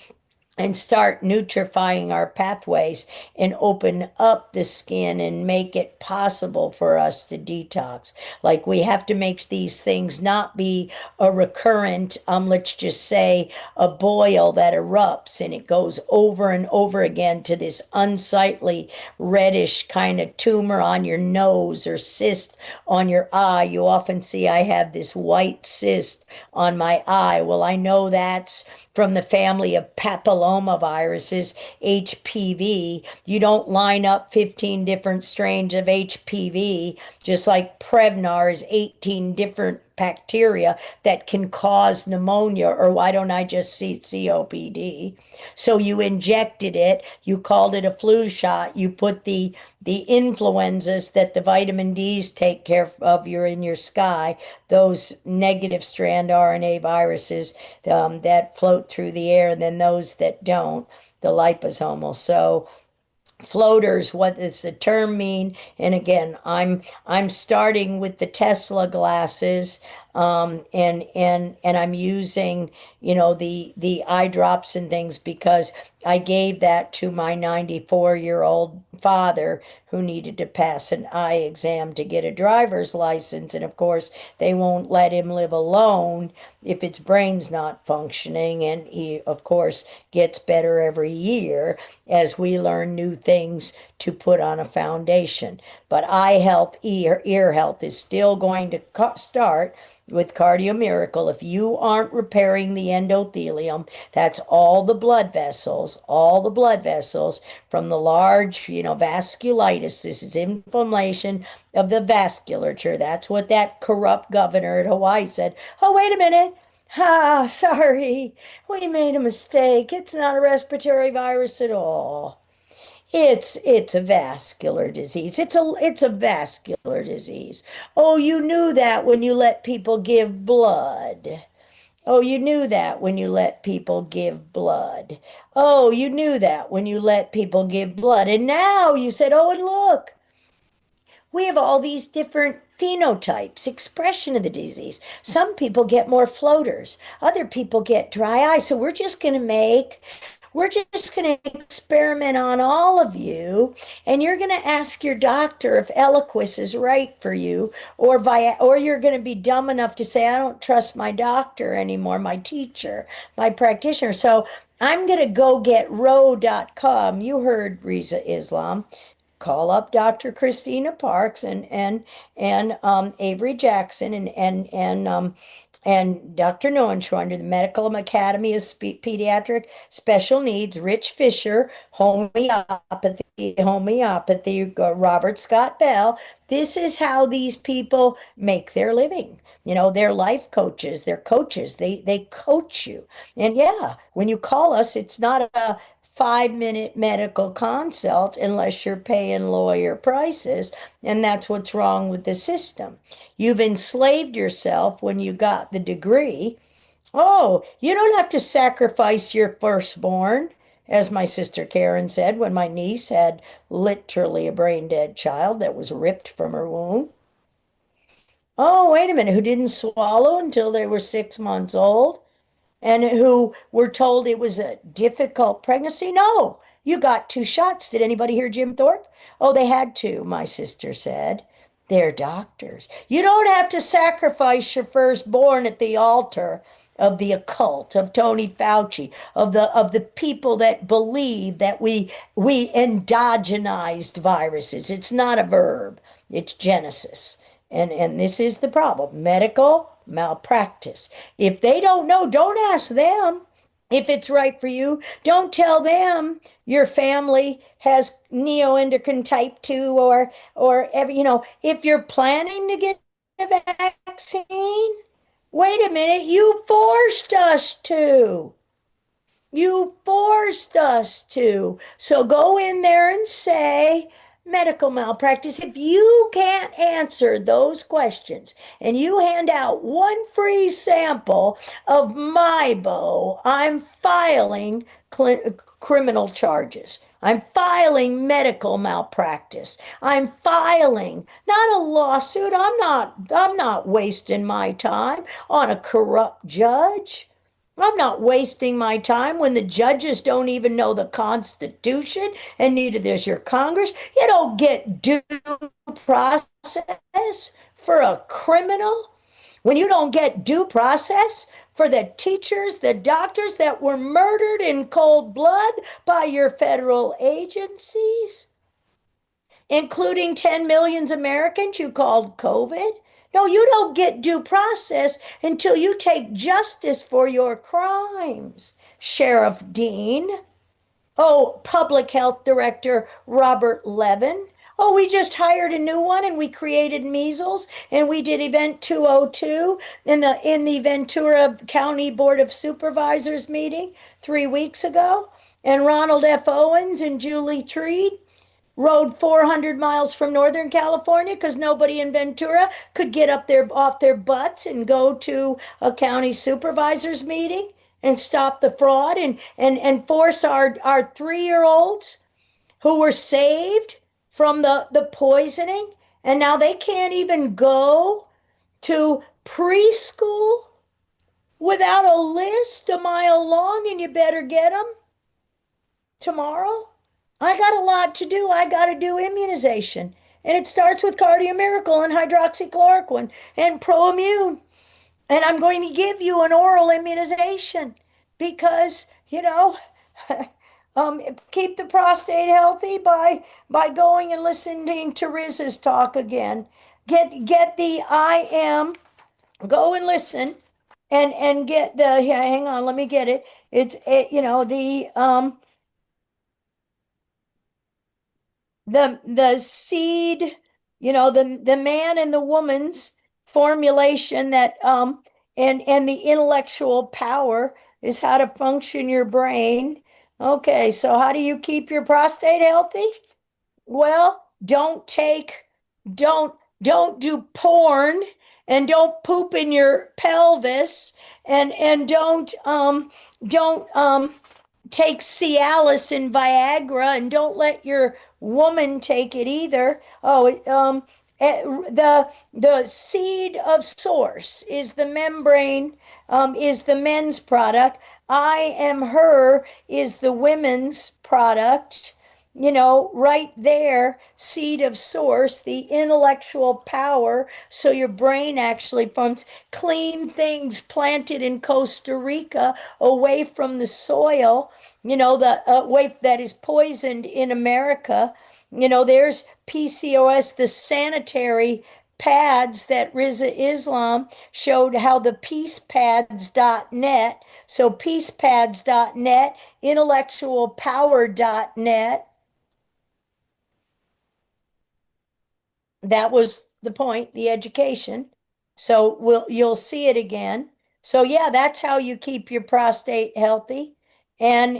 and start nutrifying our pathways and open up the skin and make it possible for us to detox. Like, we have to make these things not be a recurrent, let's just say a boil that erupts and it goes over and over again to this unsightly reddish kind of tumor on your nose or cyst on your eye. You often see I have this white cyst on my eye. Well, I know that's from the family of papillomaviruses, HPV. You don't line up 15 different strains of HPV, just like Prevnar is 18 different bacteria that can cause pneumonia, or why don't I just see COPD? So you injected it, you called it a flu shot, you put the influenzas that the vitamin D's take care of, you're in your sky, those negative strand RNA viruses, that float through the air, and then those that don't, the liposomal. So floaters, what does the term mean? And again, I'm starting with the Tesla glasses, and I'm using, the eye drops and things, because I gave that to my 94-year-old father who needed to pass an eye exam to get a driver's license. And of course, they won't let him live alone if his brain's not functioning. And he, of course, gets better every year as we learn new things to put on a foundation. But eye health, ear health is still going to start with Cardio Miracle. If you aren't repairing the endothelium, that's all the blood vessels from the large, vasculitis. This is inflammation of the vasculature. That's what that corrupt governor at Hawaii said. Oh, wait a minute. Ah, sorry. We made a mistake. It's not a respiratory virus at all. It's a vascular disease. It's a vascular disease. Oh, you knew that when you let people give blood. Oh, you knew that when you let people give blood. Oh, you knew that when you let people give blood. And now you said, oh, and look, we have all these different phenotypes, expression of the disease. Some people get more floaters, other people get dry eye. So we're just going to experiment on all of you, and you're going to ask your doctor if Eliquis is right for you, or you're going to be dumb enough to say, I don't trust my doctor anymore, my teacher, my practitioner. So I'm going to go get Ro.com. You heard Riza Islam. Call up Dr. Christina Parks and Avery Jackson and Dr. Neuenschwander, the Medical Academy of Pediatric Special Needs, Rich Fisher, homeopathy, Robert Scott Bell. This is how these people make their living. They're life coaches, they're coaches, they coach you. And yeah, when you call us, it's not a 5-minute medical consult unless you're paying lawyer prices. And that's what's wrong with the system. You've enslaved yourself when you got the degree. Oh, you don't have to sacrifice your firstborn, as my sister Karen said when my niece had literally a brain dead child that was ripped from her womb. Oh, wait a minute, who didn't swallow until they were 6 months old? And who were told it was a difficult pregnancy. No, you got 2 shots. Did anybody hear Jim Thorpe? Oh, they had to, my sister said. They're doctors. You don't have to sacrifice your firstborn at the altar of the occult, of Tony Fauci, of the people that believe that we endogenized viruses. It's not a verb, it's Genesis. And this is the problem. Medical malpractice. If they don't know, don't ask them if it's right for you. Don't tell them your family has neoendocrine type 2 or every, if you're planning to get a vaccine, wait a minute, you forced us to. You forced us to. So go in there and say medical malpractice. If you can't answer those questions and you hand out one free sample of MIBO, I'm filing criminal charges. I'm filing medical malpractice. I'm filing not a lawsuit. I'm not wasting my time on a corrupt judge. I'm not wasting my time when the judges don't even know the Constitution, and neither does your Congress. You don't get due process for a criminal. When you don't get due process for the teachers, the doctors that were murdered in cold blood by your federal agencies, including 10 million Americans you called COVID. No, you don't get due process until you take justice for your crimes, Sheriff Dean. Oh, Public Health Director Robert Levin. Oh, we just hired a new one and we created measles and we did Event 202 in the Ventura County Board of Supervisors meeting 3 weeks ago. And Ronald F. Owens and Julie Treat rode 400 miles from Northern California because nobody in Ventura could get up there off their butts and go to a county supervisors meeting and stop the fraud and force our 3-year-olds who were saved from the poisoning, and now they can't even go to preschool without a list a mile long, and you better get them tomorrow. I got a lot to do. I got to do immunization. And it starts with Cardio Miracle and hydroxychloroquine and ProImmune. And I'm going to give you an oral immunization because, keep the prostate healthy by going and listening to Riz's talk again. Get the I am, go and listen and get the, yeah, hang on, let me get it. It's, the seed, the man and the woman's formulation that and the intellectual power is how to function your brain. Okay, so how do you keep your prostate healthy? Well, don't don't do porn, and don't poop in your pelvis, and don't take Cialis and Viagra, and don't let your woman take it either. The seed of source is the membrane, is the men's product. I am her is the women's product. Right there, seed of source, the intellectual power. So your brain actually forms clean things planted in Costa Rica away from the soil, the way that is poisoned in America. There's PCOS, the sanitary pads that Riza Islam showed how the peacepads.net, so peacepads.net, intellectualpower.net, that was the point, the education. So you'll see it again. So yeah, that's how you keep your prostate healthy. And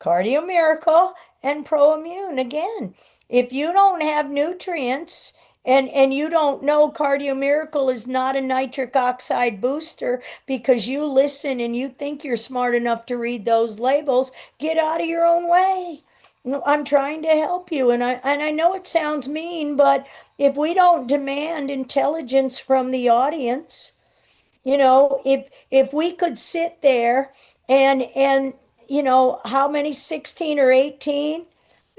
Cardio Miracle and ProImmune again. If you don't have nutrients and you don't know, Cardio Miracle is not a nitric oxide booster because you listen and you think you're smart enough to read those labels, get out of your own way. I'm trying to help you, and I know it sounds mean, but if we don't demand intelligence from the audience, if we could sit there and how many, 16 or 18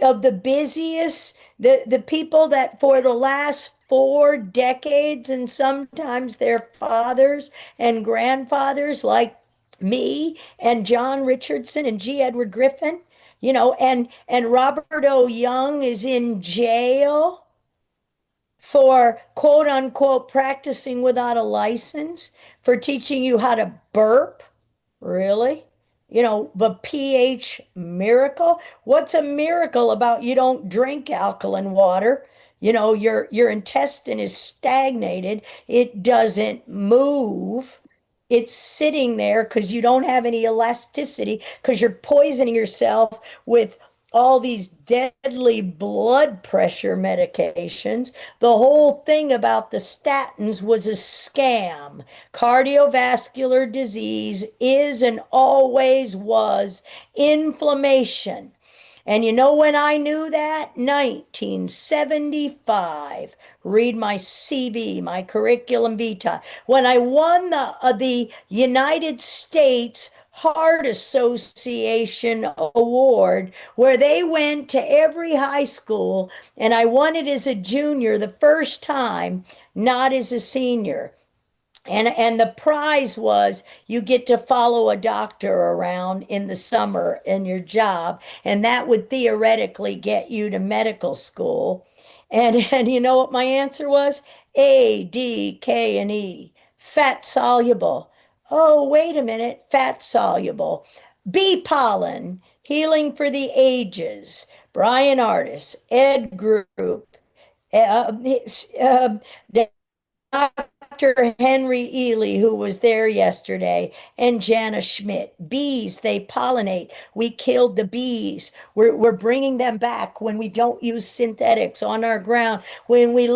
of the busiest, the people that for the last 4 decades, and sometimes their fathers and grandfathers, like me and John Richardson and G. Edward Griffin, and Robert O. Young is in jail for quote unquote practicing without a license, for teaching you how to burp. Really? The pH miracle? What's a miracle about you don't drink alkaline water? Your intestine is stagnated. It doesn't move. It's sitting there because you don't have any elasticity because you're poisoning yourself with all these deadly blood pressure medications. The whole thing about the statins was a scam. Cardiovascular disease is and always was inflammation. And you know when I knew that? 1975. Read my CV, my curriculum vitae. When I won the United States Heart Association award, where they went to every high school, and I won it as a junior the first time, not as a senior. And the prize was you get to follow a doctor around in the summer in your job, and that would theoretically get you to medical school. And you know what my answer was? A, D, K, and E. Fat soluble. Oh, wait a minute. Fat soluble. Bee pollen. Healing for the ages. Brian Artis. Ed Group. Uh, uh, Dr. Henry Ely, who was there yesterday, and Jana Schmidt. Bees, they pollinate. We killed the bees. We're bringing them back when we don't use synthetics on our ground, when we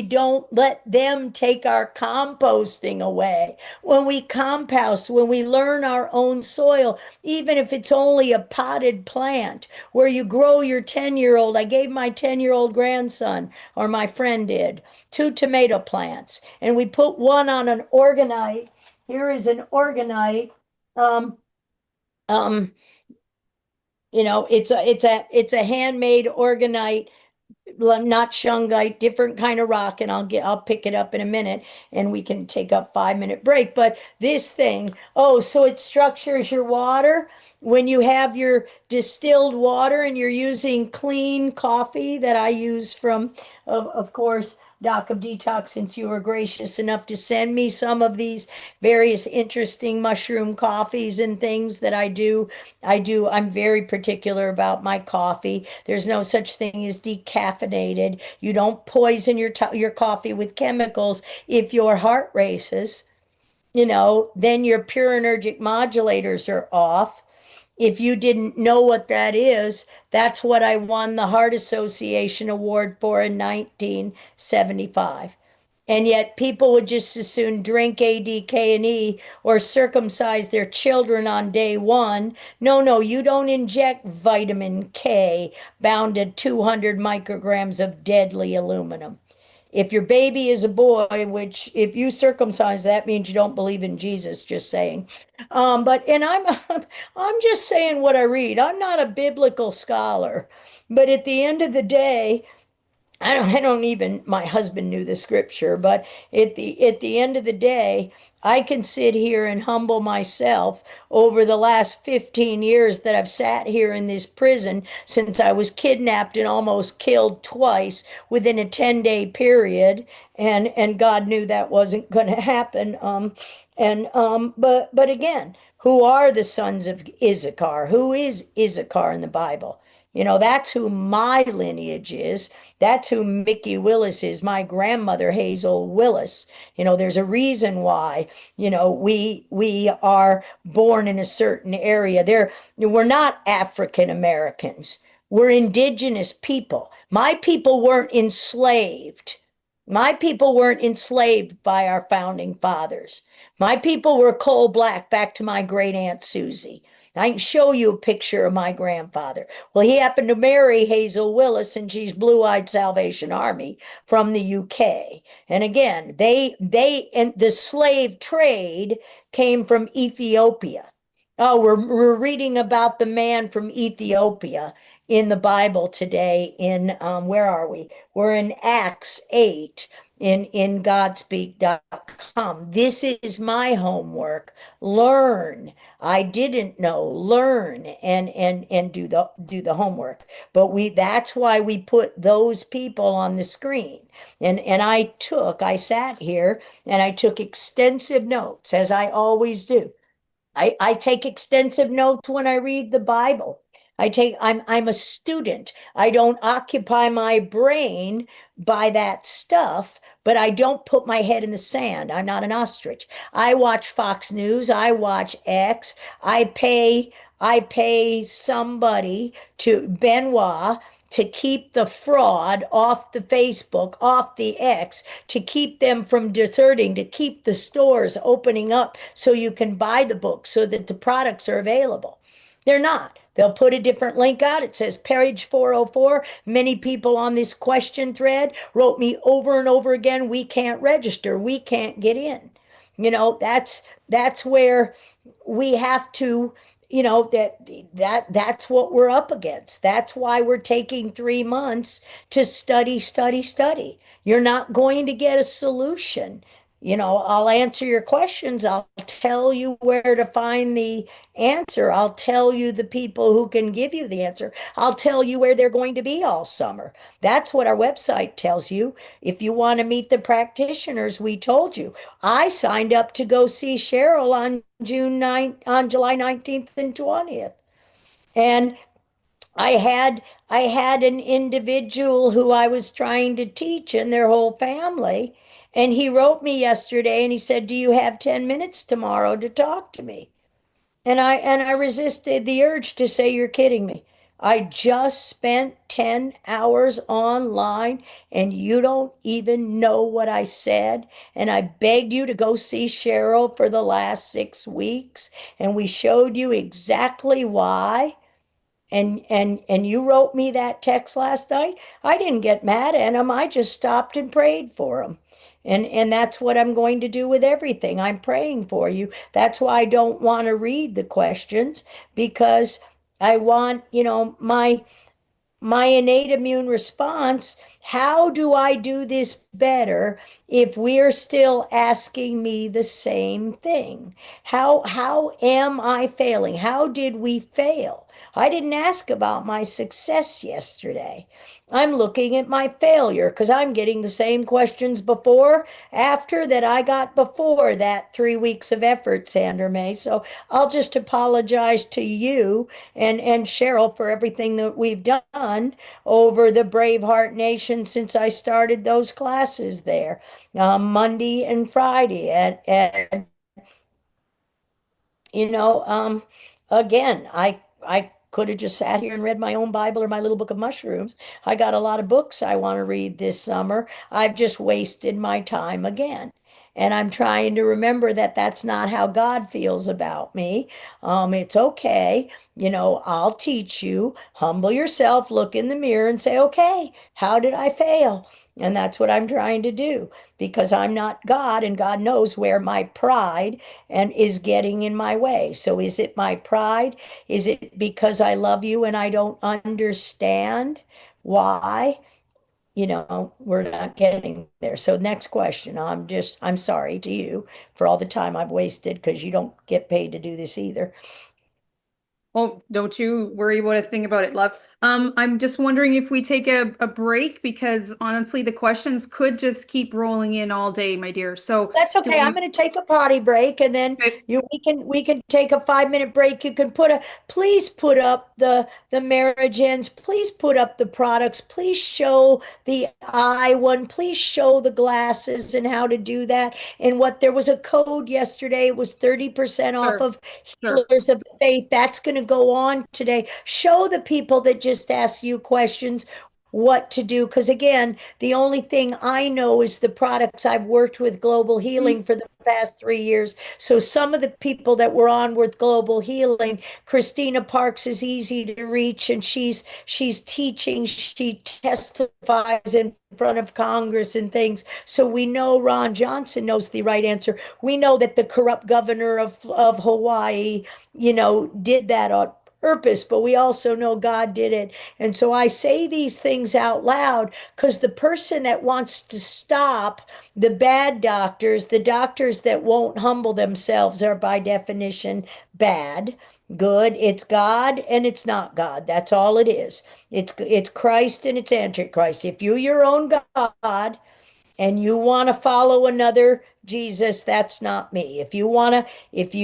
don't let them take our composting away, when we compost, when we learn our own soil, even if it's only a potted plant where you grow your 10-year-old. I gave my 10-year-old grandson, or my friend did, 2 tomato plants, and we put one on an organite. Here is an organite. Um, um, it's a handmade organite, not shungite, different kind of rock, and I'll pick it up in a minute, and we can take a 5-minute break. But this thing, oh, so it structures your water when you have your distilled water, and you're using clean coffee that I use from, of course, Doc of Detox, since you were gracious enough to send me some of these various interesting mushroom coffees and things that I'm very particular about my coffee. There's no such thing as decaffeinated. You don't poison your coffee with chemicals. If your heart races, then your purinergic modulators are off. If you didn't know what that is, that's what I won the Heart Association Award for in 1975. And yet people would just as soon drink ADK and E or circumcise their children on day one. No, no, you don't inject vitamin K bound to 200 micrograms of deadly aluminum. If your baby is a boy, which if you circumcise, that means you don't believe in Jesus, just saying. But I'm just saying what I read. I'm not a biblical scholar, but at the end of the day, I don't even, my husband knew the scripture, but at the end of the day, I can sit here and humble myself over the last 15 years that I've sat here in this prison since I was kidnapped and almost killed twice within a 10-day period. And God knew that wasn't going to happen. But again, who are the sons of Issachar? Who is Issachar in the Bible? That's who my lineage is. That's who Mickey Willis is, my grandmother, Hazel Willis. There's a reason why, we are born in a certain area. We're not African Americans. We're indigenous people. My people weren't enslaved. My people weren't enslaved by our founding fathers. My people were coal black, back to my great Aunt Susie. I can show you a picture of my grandfather. Well, he happened to marry Hazel Willis, and she's Blue-Eyed Salvation Army from the UK. And again, and the slave trade came from Ethiopia. Oh, we're reading about the man from Ethiopia in the Bible today. In where are we? We're in Acts 8 in Godspeak.com. This is my homework. Learn. I didn't know. Learn and do the homework. But we that's why we put those people on the screen. And I sat here and I took extensive notes, as I always do. I take extensive notes when I read the Bible. I'm a student. I don't occupy my brain by that stuff, but I don't put my head in the sand. I'm not an ostrich. I watch Fox News, I watch X. I pay somebody to Benoit to keep the fraud off the Facebook, off the X, to keep them from deserting, to keep the stores opening up so you can buy the books so that the products are available. They're not. They'll put a different link out. It says page 404. Many people on this question thread wrote me over and over again, we can't register, we can't get in. That's where we have to, that's what we're up against. That's why we're taking 3 months to study. You're not going to get a solution. I'll answer your questions. I'll tell you where to find the answer. I'll tell you the people who can give you the answer. I'll tell you where they're going to be all summer. That's what our website tells you. If you want to meet the practitioners, we told you. I signed up to go see Cheryl on July 19th and 20th. And I had an individual who I was trying to teach and their whole family, and he wrote me yesterday and he said, "Do you have 10 minutes tomorrow to talk to me?" And I resisted the urge to say, "You're kidding me. I just spent 10 hours online and you don't even know what I said. And I begged you to go see Cheryl for the last 6 weeks. And we showed you exactly why. And you wrote me that text last night. I didn't get mad at him. I just stopped and prayed for him. And that's what I'm going to do with everything. I'm praying for you. That's why I don't want to read the questions, because I want, my innate immune response. How do I do this better if we're still asking me the same thing? How am I failing? How did we fail? I didn't ask about my success yesterday. I'm looking at my failure because I'm getting the same questions before, after that I got before that 3 weeks of effort, Sandra May. So I'll just apologize to you and Cheryl for everything that we've done over the Braveheart Nation since I started those classes there, Monday and Friday at you know, um, again, I could have just sat here and read my own Bible or my little book of mushrooms. I got a lot of books I want to read this summer. I've just wasted my time again. And I'm trying to remember that that's not how God feels about me. It's okay. I'll teach you. Humble yourself, look in the mirror and say, okay, how did I fail? And that's what I'm trying to do, because I'm not God and God knows where my pride and is getting in my way. So is it my pride? Is it because I love you and I don't understand why? We're not getting there. So next question. I'm sorry to you for all the time I've wasted, because you don't get paid to do this either. Oh, don't you worry about a thing about it, love. I'm just wondering if we take a break, because honestly, the questions could just keep rolling in all day, my dear. So That's do okay. I'm we? going to take a potty break, and then we can take a 5 minute break. You can please put up the marriage ends. Please put up the products. Please show the eye one. Please show the glasses and how to do that. And what there was a code yesterday. It was 30% off Sure, of sure. Healers of the Faith. That's going to go on today. Show the people that just ask you questions what to do. Because again, the only thing I know is the products. I've worked with Global Mm. Healing for the past 3 years. So some of the people that were on with Global Healing, Christina Parks is easy to reach, and she's teaching, she testifies in front of Congress and things. So we know Ron Johnson knows the right answer. We know that the corrupt governor of Hawaii, did that on purpose, but we also know God did it. And so I say these things out loud because the person that wants to stop the bad doctors, the doctors that won't humble themselves, are by definition bad. Good, it's God and it's not God. That's all it is. It's Christ and it's Antichrist. If you're your own God and you want to follow another Jesus, that's not me. If you want to, if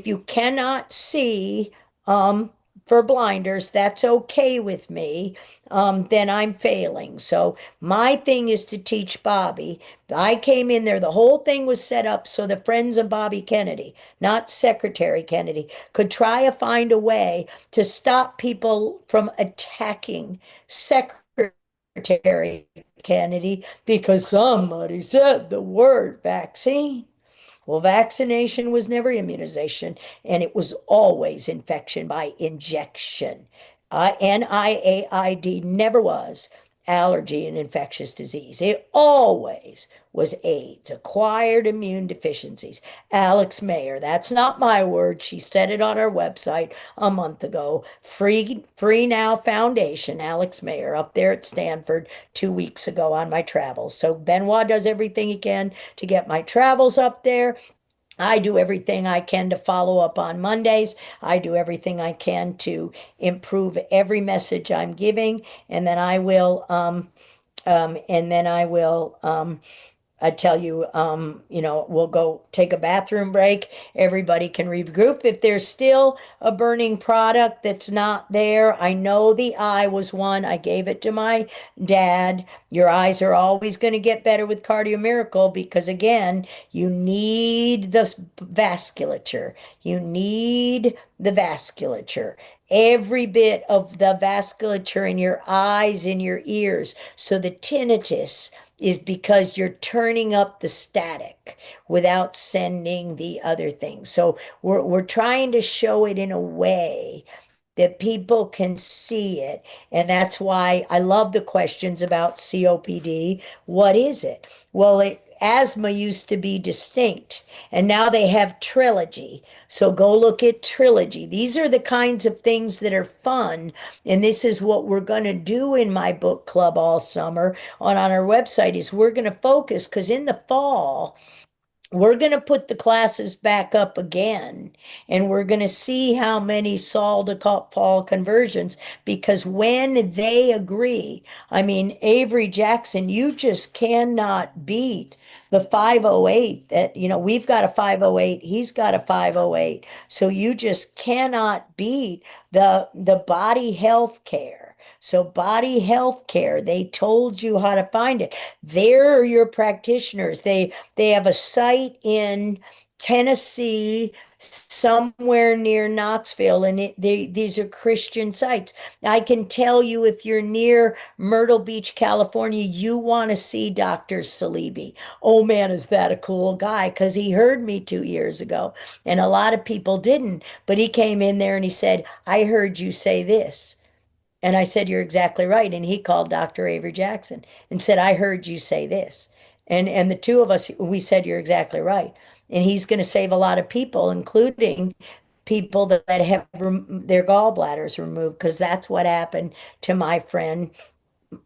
you cannot see, um, for blinders, that's okay with me. Then I'm failing. So my thing is to teach Bobby. I came in there, the whole thing was set up so the friends of Bobby Kennedy, not Secretary Kennedy, could try to find a way to stop people from attacking Secretary Kennedy because somebody said the word vaccine. Well, vaccination was never immunization, and it was always infection by injection. NIAID never was allergy and infectious disease. It always was AIDS, acquired immune deficiencies. Alex Mayer, that's not my word. She said it on her website a month ago. Free Now Foundation, Alex Mayer, up there at Stanford 2 weeks ago on my travels. So Benoit does everything he can to get my travels up there. I do everything I can to follow up on Mondays. I do everything I can to improve every message I'm giving, and then I will, I tell you, we'll go take a bathroom break. Everybody can regroup. If there's still a burning product that's not there, I know the eye was one. I gave it to my dad. Your eyes are always going to get better with Cardio Miracle because, again, you need the vasculature. You need the vasculature. Every bit of the vasculature in your eyes, in your ears. So the tinnitus is because you're turning up the static without sending the other things. So we're trying to show it in a way that people can see it. And that's why I love the questions about COPD. What is it? Well, asthma used to be distinct, and now they have trilogy. So go look at trilogy. These are the kinds of things that are fun. And this is what we're going to do in my book club all summer on our website is we're going to focus because in the fall, we're going to put the classes back up again, and we're going to see how many Saul to Paul conversions, because when they agree, I mean, Avery Jackson, you just cannot beat the 508 that, we've got a 508, he's got a 508. So you just cannot beat the body health care. So body health care, they told you how to find it. They're your practitioners. They have a site in Tennessee, somewhere near Knoxville, and these are Christian sites. I can tell you if you're near Myrtle Beach, California, you want to see Dr. Salibi. Oh man, is that a cool guy? Because he heard me 2 years ago, and a lot of people didn't. But he came in there and he said, I heard you say this. And I said, you're exactly right. And he called Dr. Avery Jackson and said, I heard you say this. And the two of us, we said, you're exactly right. And he's going to save a lot of people, including people that have their gallbladders removed, because that's what happened to my friend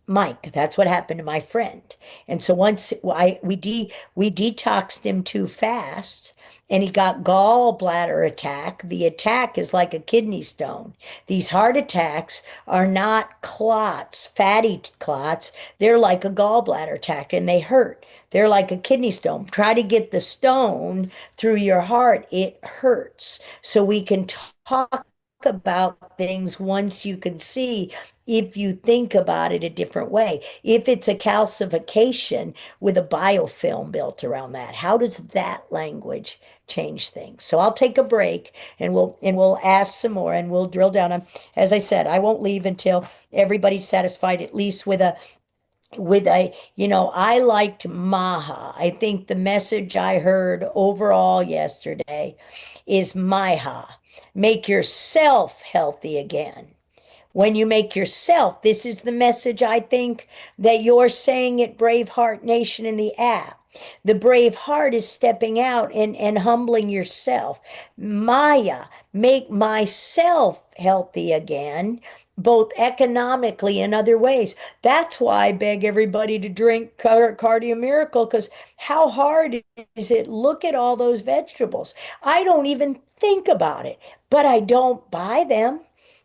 Mike. That's what happened to my friend. And so once we detoxed him too fast, and he got gallbladder attack. The attack is like a kidney stone. These heart attacks are not clots, fatty clots. They're like a gallbladder attack, and they hurt. They're like a kidney stone. Try to get the stone through your heart. It hurts. So we can talk about things once you can see if you think about it a different way. If it's a calcification with a biofilm built around that, how does that language change things? So I'll take a break and we'll ask some more and we'll drill down on, as I said, I won't leave until everybody's satisfied, at least I liked Maha. I think the message I heard overall yesterday is Maha. Make yourself healthy again. When you make yourself, this is the message I think that you're saying at Braveheart Nation in the app. The brave heart is stepping out and humbling yourself. Maya, make myself healthy again, both economically and other ways. That's why I beg everybody to drink Cardio Miracle, because how hard is it? Look at all those vegetables. I don't even think about it, but I don't buy them.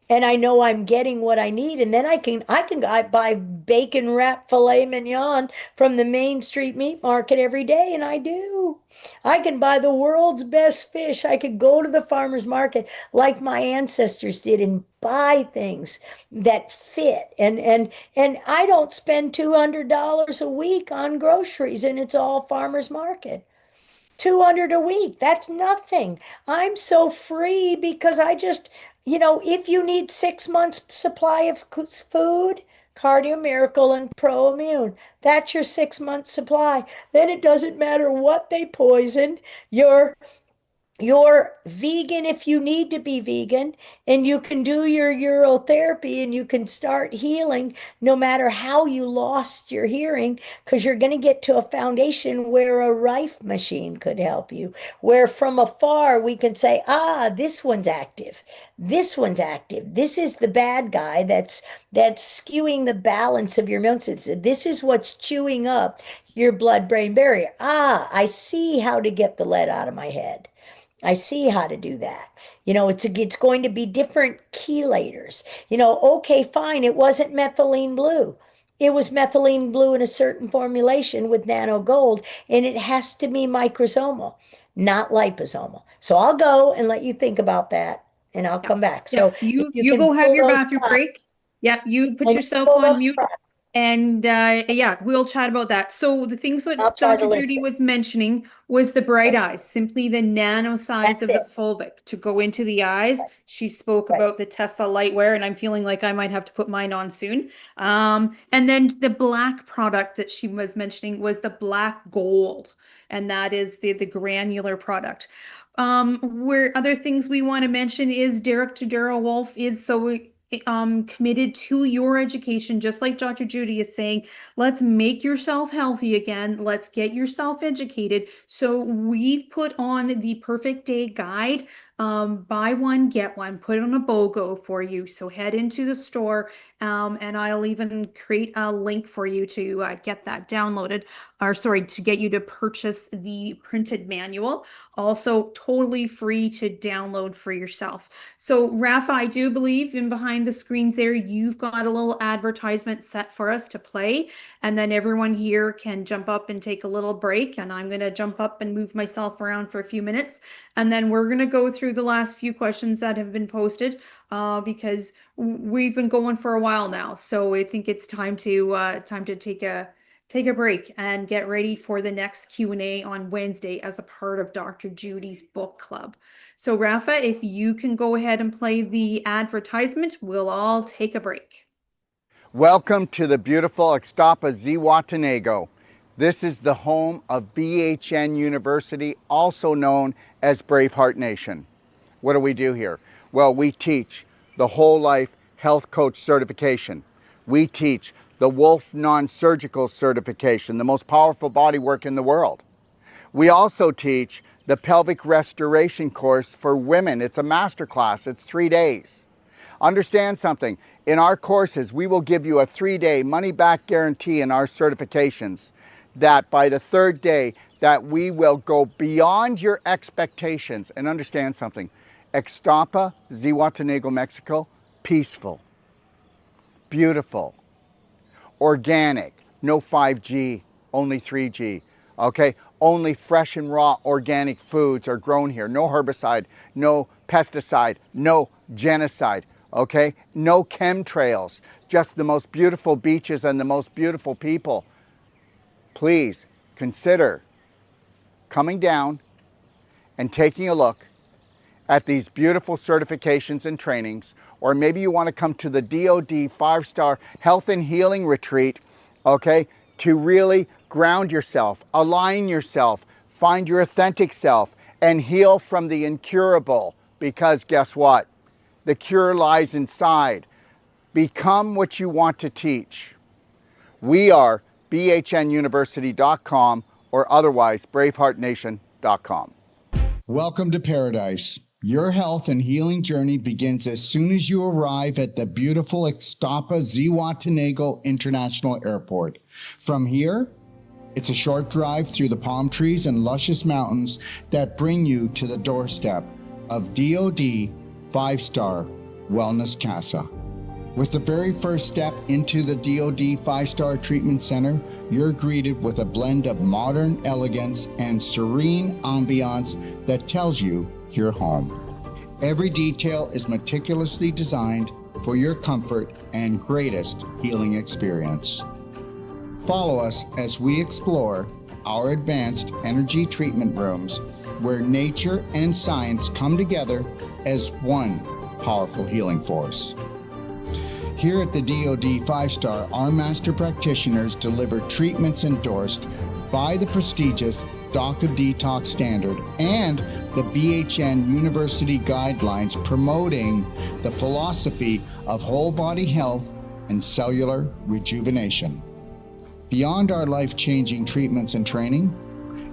And I know I'm getting what I need, and then I buy bacon wrapped filet mignon from the Main Street Meat Market every day, and I do. I can buy the world's best fish. I could go to the farmer's market like my ancestors did and buy things that fit. And I don't spend $200 a week on groceries, and it's all farmer's market. 200 a week. That's nothing. I'm so free because if you need 6 months supply of food, Cardio Miracle and Pro Immune, that's your 6 month supply. Then it doesn't matter what they poison. You're vegan if you need to be vegan, and you can do your urotherapy and you can start healing no matter how you lost your hearing, because you're going to get to a foundation where a Rife machine could help you, where from afar we can say, this one's active. This one's active. This is the bad guy that's skewing the balance of your immune system. This is what's chewing up your blood-brain barrier. I see how to get the lead out of my head. I see how to do that. It's going to be different chelators. Okay, fine. It wasn't methylene blue. It was methylene blue in a certain formulation with nano gold, and it has to be microsomal, not liposomal. So I'll go and let you think about that, and I'll come back. Yeah, So if you you can go have pull your those bathroom products, break. Yeah, you put when you yourself pull on those mute. products, And yeah, we'll chat about that. So the things I'll what try to Dr. Judy listen. was mentioning was the bright eyes, simply the nano size That's of the it. fulvic to go into the eyes. She spoke Right. about the Tesla lightwear, and I'm feeling like I might have to put mine on soon. And then the black product that she was mentioning was the black gold, and that is the granular product. Where other things we want to mention is Derek Tadero Wolf is so committed to your education, just like Dr. Judy is saying. Let's make yourself healthy again. Let's get yourself educated. So we've put on the perfect day guide. Buy one, get one, put it on a BOGO for you. So head into the store, and I'll even create a link for you to get that downloaded, or sorry, to get you to purchase the printed manual. Also totally free to download for yourself. So Rafa, I do believe in behind the screens there, you've got a little advertisement set for us to play, and then everyone here can jump up and take a little break, and I'm going to jump up and move myself around for a few minutes, and then we're going to go through the last few questions that have been posted, because we've been going for a while now. So I think it's time to take a break and get ready for the next Q&A on Wednesday as a part of Dr. Judy's book club. So Rafa, if you can go ahead and play the advertisement, we'll all take a break. Welcome to the beautiful Ixtapa Zihuatanejo. This is the home of BHN University, also known as Braveheart Nation. What do we do here? Well, we teach the whole life health coach certification. We teach the Wolfe Non-Surgical certification, the most powerful bodywork in the world. We also teach the pelvic restoration course for women. It's a masterclass. It's 3 days. Understand something. In our courses, we will give you a 3-day money-back guarantee in our certifications that by the 3rd day that we will go beyond your expectations. And understand something. Ixtapa, Zihuatanejo, Mexico, peaceful, beautiful, organic, no 5G, only 3G, okay? only fresh and raw organic foods are grown here. No herbicide, no pesticide, no genocide, okay? No chemtrails, just the most beautiful beaches and the most beautiful people. Please consider coming down and taking a look at these beautiful certifications and trainings, or maybe you want to come to the DoD 5-star health and healing retreat, okay, to really ground yourself, align yourself, find your authentic self, and heal from the incurable. Because guess what? The cure lies inside. Become what you want to teach. We are bhnuniversity.com or otherwise braveheartnation.com. Welcome to paradise. Your health and healing journey begins as soon as you arrive at the beautiful Ixtapa Zihuatanejo International Airport. From here, it's a short drive through the palm trees and luscious mountains that bring you to the doorstep of DoD 5-star Wellness Casa. With the very first step into the DoD 5-star Treatment Center, you're greeted with a blend of modern elegance and serene ambiance that tells you you're home. Every detail is meticulously designed for your comfort and greatest healing experience. Follow us as we explore our advanced energy treatment rooms where nature and science come together as one powerful healing force. Here at the DoD 5-star, our master practitioners deliver treatments endorsed by the prestigious Doc of Detox standard and the BHN University guidelines promoting the philosophy of whole body health and cellular rejuvenation. Beyond our life-changing treatments and training,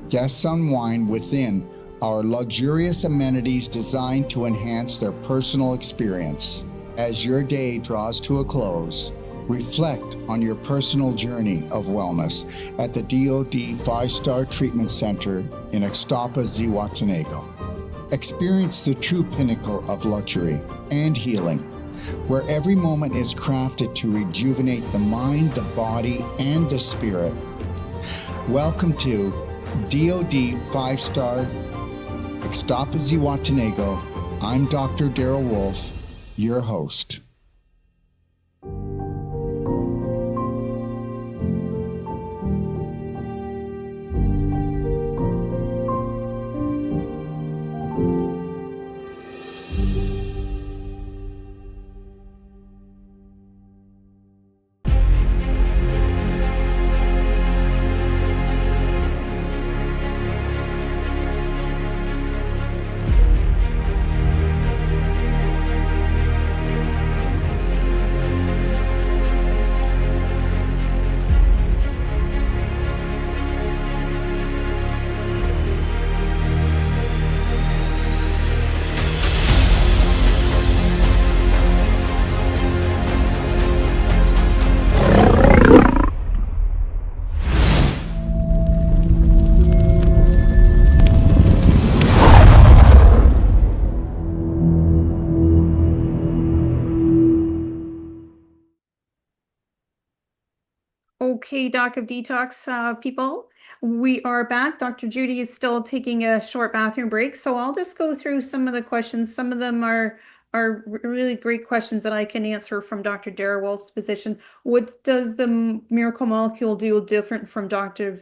guests unwind within our luxurious amenities designed to enhance their personal experience. As your day draws to a close, reflect on your personal journey of wellness at the DoD 5-star Treatment Center in Ixtapa Zihuatanejo. Experience the true pinnacle of luxury and healing, where every moment is crafted to rejuvenate the mind, the body, and the spirit. Welcome to DoD 5-star Ixtapa Zihuatanejo. I'm Dr. Daryl Wolfe, your host. Okay, Doc of Detox people, we are back. Dr. Judy is still taking a short bathroom break, so I'll just go through some of the questions. Some of them are really great questions that I can answer from Dr. Daryl Wolfe's position. What does the miracle molecule do different from Dr.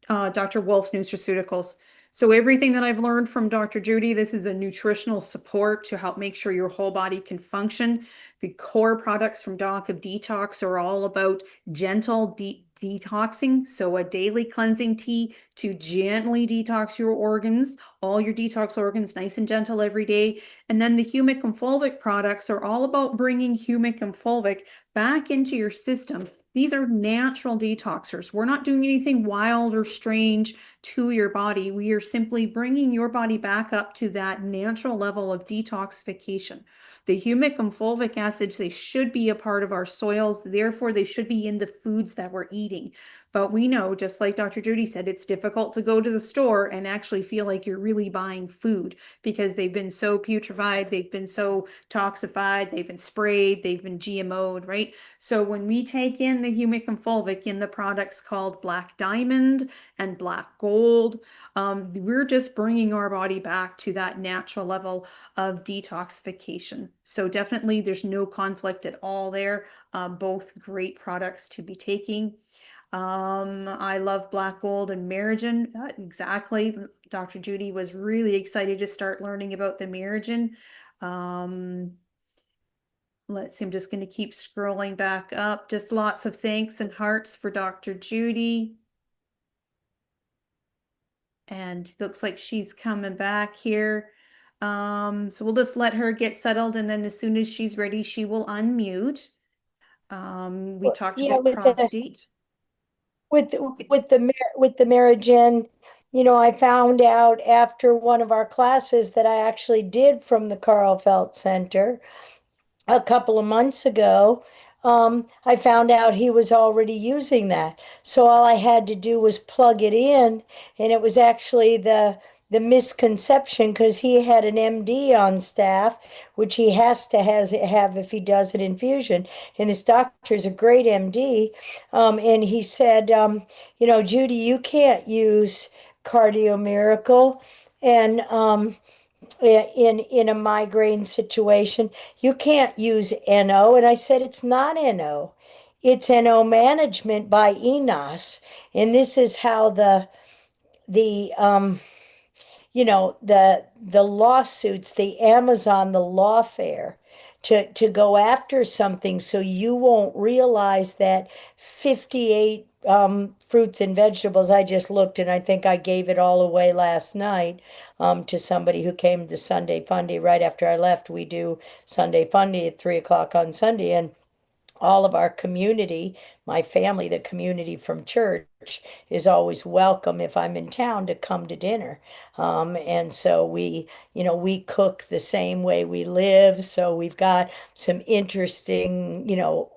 Wolfe's nutraceuticals? So everything that I've learned from Dr. Judy, this is a nutritional support to help make sure your whole body can function. The core products from Doc of Detox are all about gentle detoxing. So a daily cleansing tea to gently detox your organs, all your detox organs, nice and gentle every day. And then the humic and fulvic products are all about bringing humic and fulvic back into your system. These are natural detoxers. We're not doing anything wild or strange to your body. We are simply bringing your body back up to that natural level of detoxification. The humic and fulvic acids, they should be a part of our soils. Therefore, they should be in the foods that we're eating. But we know, just like Dr. Judy said, it's difficult to go to the store and actually feel like you're really buying food because they've been so putrefied, they've been so toxified, they've been sprayed, they've been GMO'd, right? So when we take in the humic and fulvic in the products called Black Diamond and Black Gold, we're just bringing our body back to that natural level of detoxification. So definitely there's no conflict at all there. Both great products to be taking. I love Black Gold and Merigen. Exactly. Dr. Judy was really excited to start learning about the Merigen. Let's see, I'm just going to keep scrolling back up. Just lots of thanks and hearts for Dr. Judy. And looks like she's coming back here. So we'll just let her get settled, and then as soon as she's ready, she will unmute. We talked Yeah, about prostate. with Okay. with the Merigen, I found out after one of our classes that I actually did from the Carl Felt Center a couple of months ago. I found out he was already using that. So all I had to do was plug it in, and it was actually the misconception because he had an MD on staff, which he has to have if he does an infusion. And this doctor is a great MD, and he said, Judy, you can't use Cardio Miracle, and in a migraine situation. You can't use NO. And I said, it's not NO. It's NO management by ENOS. And this is how the the lawsuits, the Amazon, the lawfare to go after something so you won't realize that 58 fruits and vegetables. I just looked and I think I gave it all away last night to somebody who came to Sunday Funday right after I left. We do Sunday Funday at 3 o'clock on Sunday, and all of our community, my family, the community from church, is always welcome if I'm in town to come to dinner. And so we cook the same way we live. So we've got some interesting,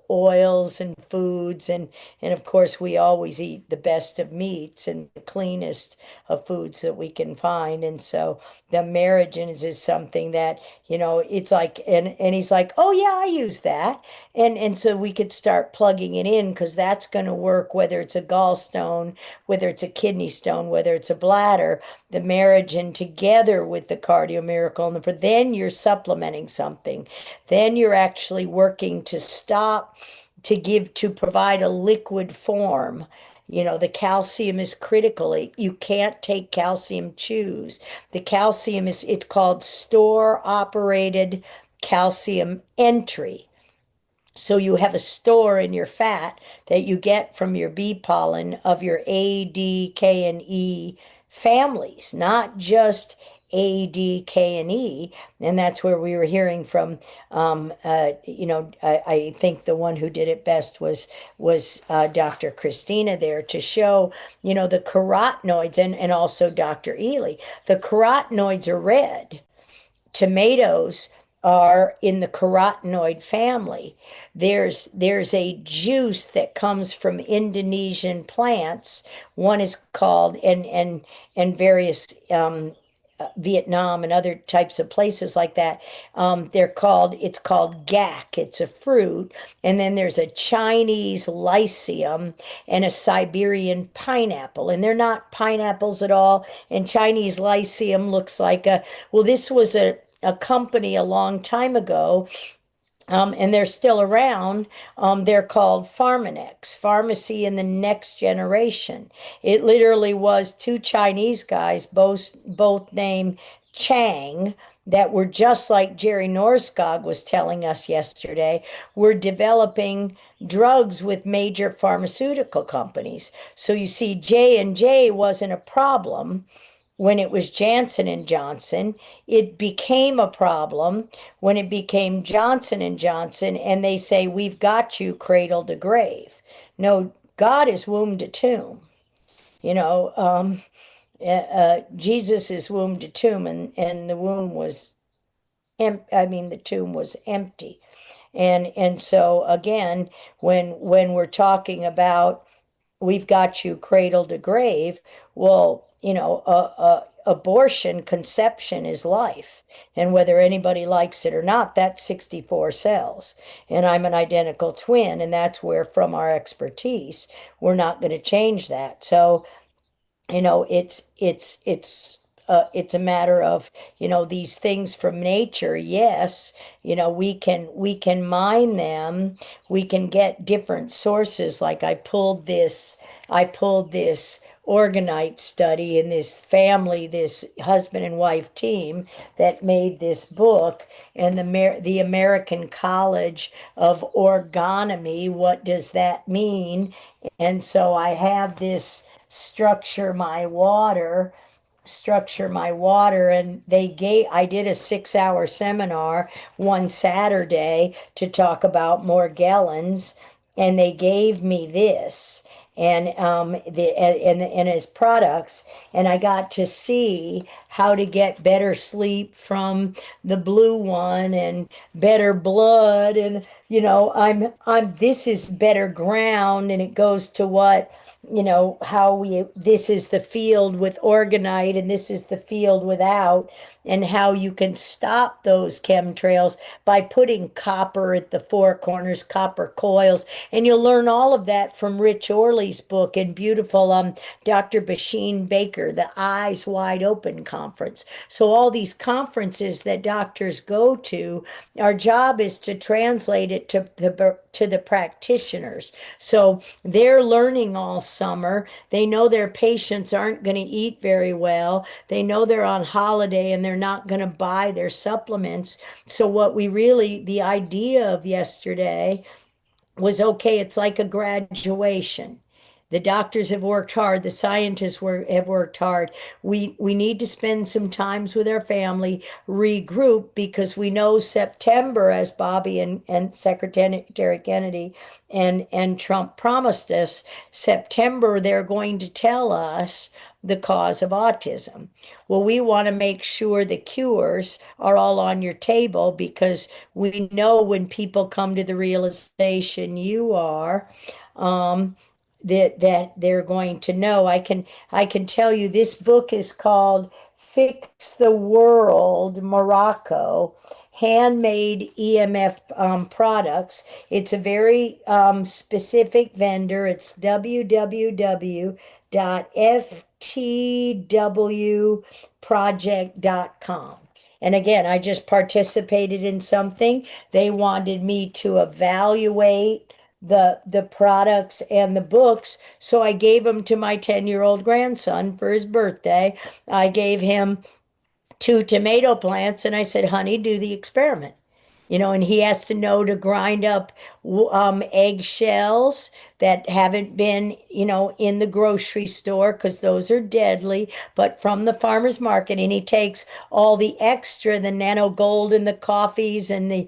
oils and foods, and of course we always eat the best of meats and the cleanest of foods that we can find. And so the Amerigens is something that, it's like, and he's like, oh yeah, I use that. And so we could start plugging it in because that's going to work whether it's a gallstone, whether it's a kidney stone, whether it's a bladder, the Amerigen together with the Cardio Miracle. And then you're supplementing something. Then you're actually working to stop, to provide a liquid form. The calcium is critical. You can't take calcium chews. The calcium it's called store operated calcium entry. So you have a store in your fat that you get from your bee pollen of your A, D, K, and E families, not just A, D, K, and E. And that's where we were hearing from. I think the one who did it best was Dr. Christina there to show, the carotenoids, and also Dr. Ely. The carotenoids are red. Tomatoes are in the carotenoid family. There's a juice that comes from Indonesian plants. One is called, and various Vietnam and other types of places like that. It's called gac. It's a fruit. And then there's a Chinese lycium and a Siberian pineapple. And they're not pineapples at all. And Chinese lycium looks like this was a company a long time ago, and they're still around. They're called Pharmanex, Pharmacy in the Next Generation. It literally was two Chinese guys, both named Chang, that were just like Jerry Norskog was telling us yesterday, were developing drugs with major pharmaceutical companies. So you see, J&J wasn't a problem when it was Janssen and Johnson. It became a problem when it became Johnson and Johnson, and they say, we've got you cradle to grave. No, God is womb to tomb. Jesus is womb to tomb, and the womb was the tomb was empty. And so again, when we're talking about we've got you cradle to grave. Well, abortion, conception is life. And whether anybody likes it or not, that's 64 cells. And I'm an identical twin, and that's where, from our expertise, we're not going to change that. So, it's a matter of, these things from nature. Yes, we can mine them. We can get different sources. Like I pulled this orgonite study in this family, this husband and wife team that made this book, and the American College of Orgonomy. What does that mean? And so I have this structure my water, and I did a 6-hour seminar one Saturday to talk about Morgellons, and they gave me this and and his products, and I got to see how to get better sleep from the blue one, and better blood, and I'm this is better ground, and it goes to what, how this is the field with orgonite, and this is the field without, and how you can stop those chemtrails by putting copper at the four corners, copper coils. And you'll learn all of that from Rich Orley's book and beautiful Dr. Basheen Baker, the Eyes Wide Open conference. So all these conferences that doctors go to, our job is to translate it to the practitioners. So they're learning all summer. They know their patients aren't going to eat very well. They know they're on holiday and they're not going to buy their supplements. So the idea of yesterday was, okay, it's like a graduation. The doctors have worked hard. The scientists have worked hard. We need to spend some times with our family, regroup, because we know September, as Bobby and Secretary Kennedy and Trump promised us, September, they're going to tell us the cause of autism. Well, we want to make sure the cures are all on your table, because we know when people come to the realization you are, that they're going to know. I can tell you, this book is called Fix the World Morocco, handmade EMF products. It's a very specific vendor. It's www.ftwproject.com. And again, I just participated in something. They wanted me to evaluate the products and the books, so I gave them to my 10-year-old grandson for his birthday. I gave him 2 tomato plants, and I said, honey, do the experiment. And he has to know to grind up eggshells that haven't been, in the grocery store, because those are deadly, but from the farmer's market. And he takes all the extra, the nano gold and the coffees and the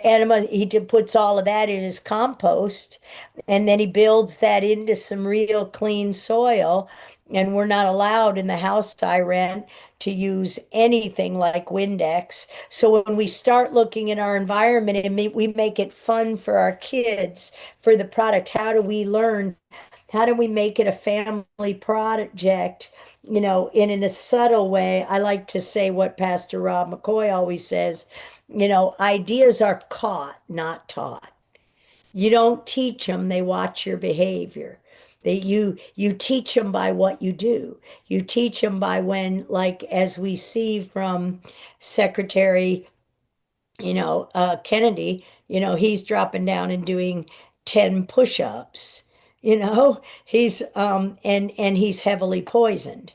enema, he puts all of that in his compost, and then he builds that into some real clean soil. And we're not allowed in the house I rent to use anything like Windex. So when we start looking at our environment and we make it fun for our kids, for the product, how do we learn? How do we make it a family project, in a subtle way? I like to say what Pastor Rob McCoy always says, ideas are caught, not taught. You don't teach them, they watch your behavior. You teach them by what you do. You teach them by when, like, as we see from Secretary, Kennedy, he's dropping down and doing 10 push-ups. He's he's heavily poisoned,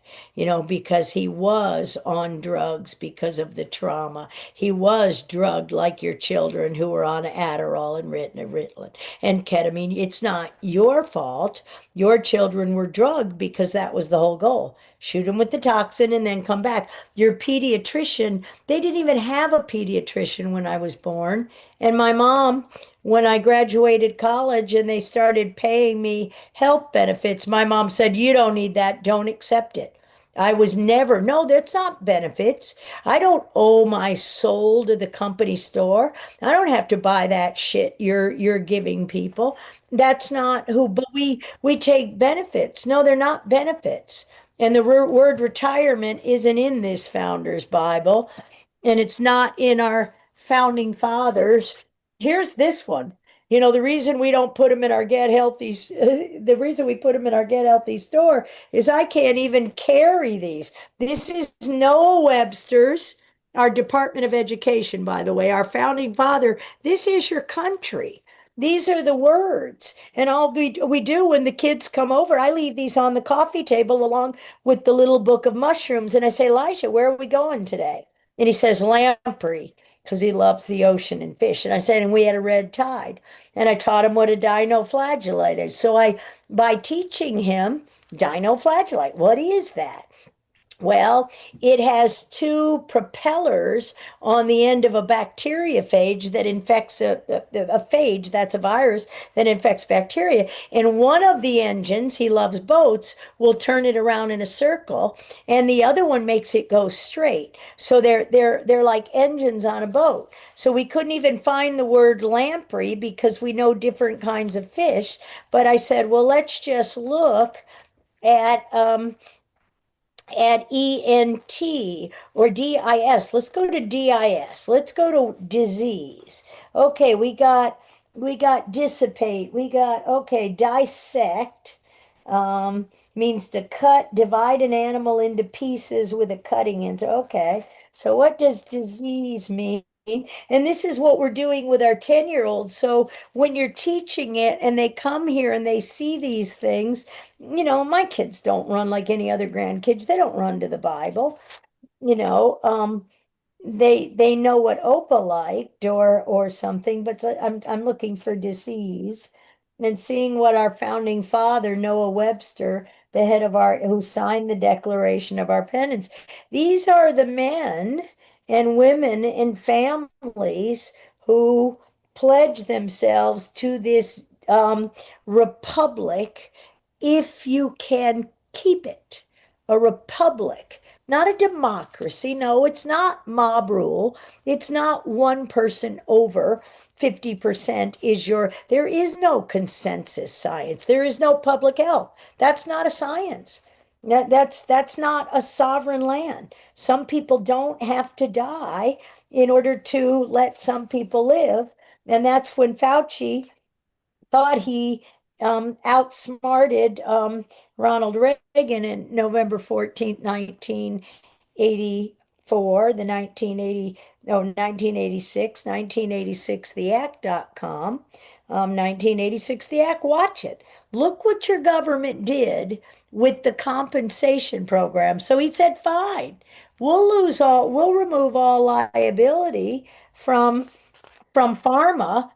because he was on drugs because of the trauma. He was drugged like your children who were on Adderall and Ritalin and ketamine. It's not your fault. Your children were drugged because that was the whole goal. Shoot them with the toxin and then come back. Your pediatrician, they didn't even have a pediatrician when I was born. And my mom, when I graduated college and they started paying me health benefits, my mom said, you don't need that, don't accept it. I was never, no, that's not benefits. I don't owe my soul to the company store. I don't have to buy that shit you're giving people. That's not who, but we take benefits. No, they're not benefits. And the word retirement isn't in this founder's Bible, and it's not in our founding fathers. Here's this one. You know, the reason we don't put them in our Get Healthy, the reason we put them in our Get Healthy store is I can't even carry these. This is Noah Webster's, our Department of Education, by the way, our founding father. This is your country. These are the words. And all we do when the kids come over, I leave these on the coffee table along with the little book of mushrooms. And I say, Elijah, where are we going today? And he says, Lamprey, because he loves the ocean and fish. And I said, and we had a red tide. And I taught him what a dinoflagellate is. So by teaching him dinoflagellate, what is that? Well, it has two propellers on the end of a bacteriophage that infects a phage, that's a virus that infects bacteria. And one of the engines, he loves boats, will turn it around in a circle, and the other one makes it go straight. So they're like engines on a boat. So we couldn't even find the word lamprey because we know different kinds of fish. But I said, well, let's just look at ENT or DIS. Let's go to DIS. Let's go to disease. Okay, we got dissipate. We got okay, dissect. Means to cut, divide an animal into pieces with a cutting end. Okay, so what does disease mean? And this is what we're doing with our 10-year-olds. So when you're teaching it and they come here and they see these things, you know, my kids don't run like any other grandkids. They don't run to the Bible, you know. They know what Opa liked or something, but I'm looking for disease and seeing what our founding father, Noah Webster, the head of our who signed the Declaration of our Independence. These are the men and women and families who pledge themselves to this republic if you can keep it. A republic, not a democracy. No, it's not mob rule. It's not one person over 50% is there is no consensus science. There is no public health. That's not a science. That's not a sovereign land. Some people don't have to die in order to let some people live. And that's when Fauci thought he outsmarted Ronald Reagan in November 14th, 1984, the 1980, no, 1986, 1986, theact.com, 1986, the act, watch it. Look what your government did with the compensation program. So he said, fine, we'll remove all liability from pharma,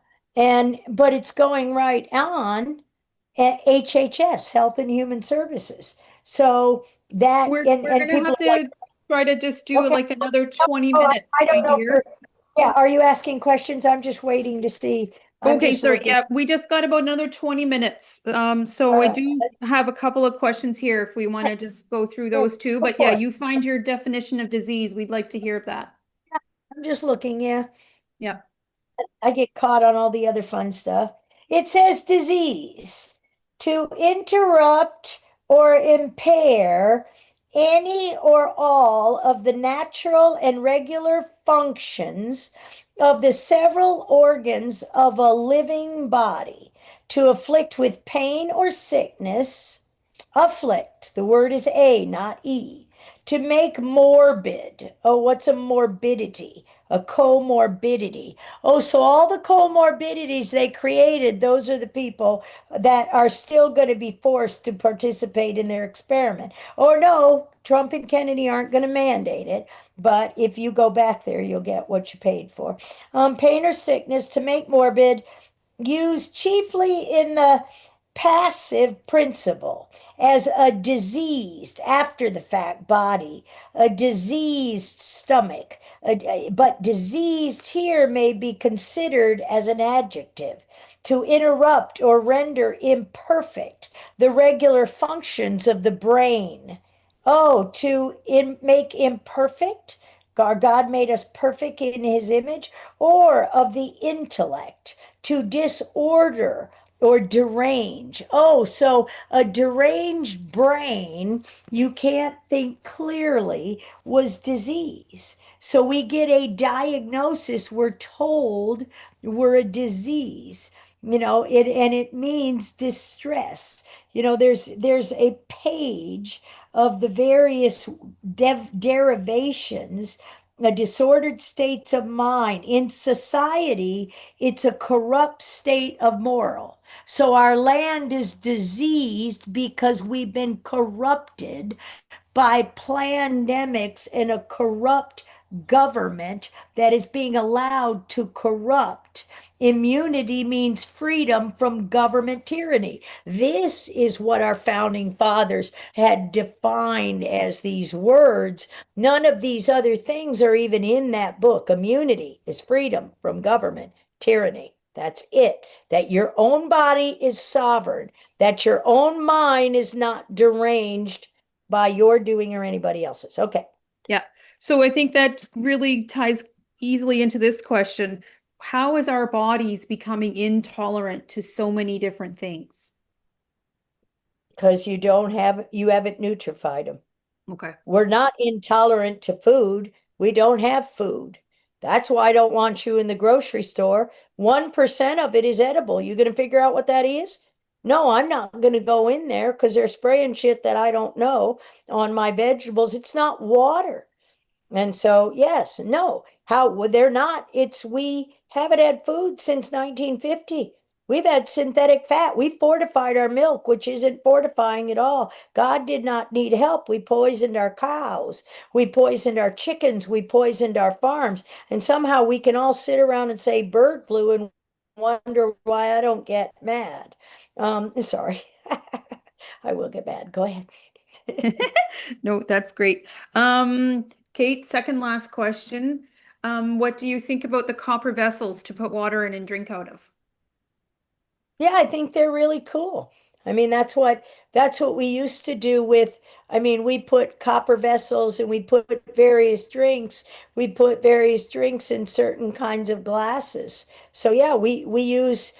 but it's going right on at HHS, Health and Human Services. So that We're and gonna people have are like, to try to just do okay, like another 20 oh, minutes, I my don't know if dear. yeah, are you asking questions? I'm just waiting to see. I'm Okay, just sorry. looking. Yeah, we just got about another 20 minutes. So I do have a couple of questions here if we want to just go through Sure, those two. go But yeah, for it. you find your definition of disease. We'd like to hear that. I'm just looking, yeah. Yeah. I get caught on all the other fun stuff. It says disease, to interrupt or impair any or all of the natural and regular functions of the several organs of a living body, to afflict with pain or sickness. Afflict, the word is A, not E. To make morbid. Oh, what's a morbidity? A comorbidity. Oh, so all the comorbidities they created, those are the people that are still going to be forced to participate in their experiment. Or no, Trump and Kennedy aren't going to mandate it, but if you go back there, you'll get what you paid for. Pain or sickness to make morbid, used chiefly in the passive principle as a diseased after the fact body, a diseased stomach, but diseased here may be considered as an adjective to interrupt or render imperfect the regular functions of the brain Oh, to make imperfect. God made us perfect in his image, or of the intellect, to disorder or derange. Oh, so a deranged brain, you can't think clearly, was disease. So we get a diagnosis, we're told we're a disease. And it means distress. There's a page of the various derivations, disordered states of mind. In society, it's a corrupt state of moral. So our land is diseased because we've been corrupted by pandemics and a corrupt government that is being allowed to corrupt. Immunity means freedom from government tyranny. This is what our founding fathers had defined as these words. None of these other things are even in that book. Immunity is freedom from government tyranny. That's it. That your own body is sovereign, that your own mind is not deranged by your doing or anybody else's. Okay. Yeah. So I think that really ties easily into this question. How is our bodies becoming intolerant to so many different things? Because you haven't nutrified them. Okay. We're not intolerant to food. We don't have food. That's why I don't want you in the grocery store. 1% of it is edible. You going to figure out what that is? No, I'm not going to go in there because they're spraying shit that I don't know on my vegetables. It's not water. And so, yes, no, how would they're not? We haven't had food since 1950. We've had synthetic fat. We fortified our milk, which isn't fortifying at all. God did not need help. We poisoned our cows. We poisoned our chickens. We poisoned our farms. And somehow we can all sit around and say bird flu and wonder why I don't get mad. Sorry. I will get mad. Go ahead. No, that's great. Kate, second last question. What do you think about the copper vessels to put water in and drink out of? Yeah, I think they're really cool. I mean, that's what we used to do with, I mean, we put copper vessels and we put various drinks. We put various drinks in certain kinds of glasses. So yeah, we use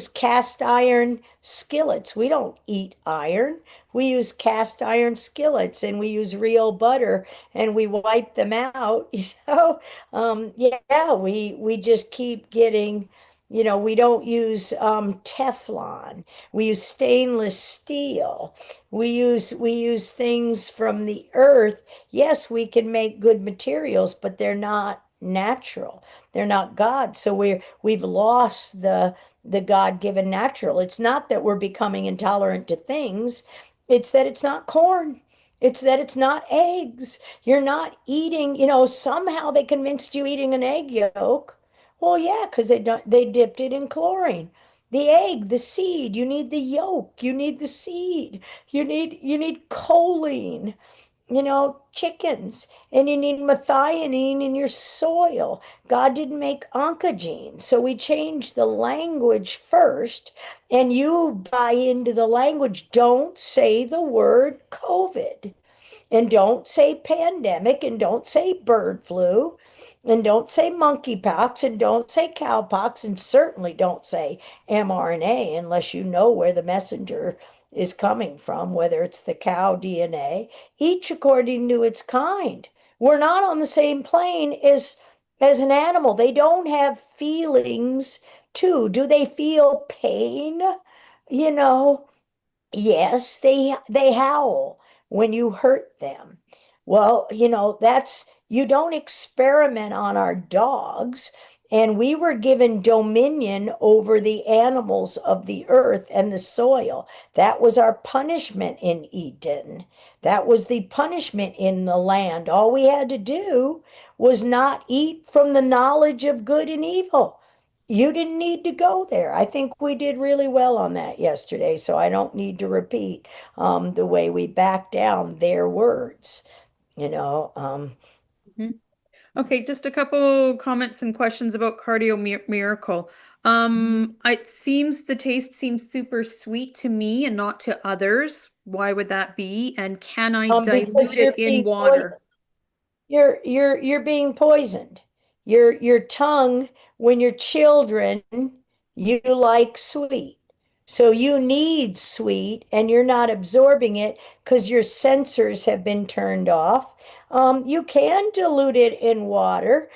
cast iron skillets. We don't eat iron. We use cast iron skillets and we use real butter and we wipe them out, Yeah, we just keep getting, we don't use Teflon. We use stainless steel. We use things from the earth. Yes, we can make good materials, but they're not natural. They're not God. So we've lost the God-given natural. It's not that we're becoming intolerant to things. It's that it's not corn. It's that it's not eggs. You're not eating, somehow they convinced you eating an egg yolk. Well, yeah, because they dipped it in chlorine. The egg, the seed, you need the yolk, you need the seed, you need choline, chickens, and you need methionine in your soil. God didn't make oncogenes, so we changed the language first, and you buy into the language. Don't say the word COVID. And don't say pandemic, and don't say bird flu, and don't say monkeypox, and don't say cowpox, and certainly don't say mRNA unless you know where the messenger is coming from, whether it's the cow DNA, each according to its kind. We're not on the same plane as an animal. They don't have feelings too. Do they feel pain? You know, Yes, they howl when you hurt them. Well, that's you don't experiment on our dogs. And we were given dominion over the animals of the earth and the soil. That was our punishment in Eden. That was the punishment in the land. All we had to do was not eat from the knowledge of good and evil. You didn't need to go there. I think we did really well on that yesterday, so I don't need to repeat the way we backed down their words. You know, Mhm. Okay, just a couple comments and questions about Cardio Miracle. The taste seems super sweet to me and not to others. Why would that be? And can I Because dilute you're it in being water? poisoned. You're being poisoned. Your tongue, when you're children, you like sweet. So you need sweet and you're not absorbing it because your sensors have been turned off. You can dilute it in water,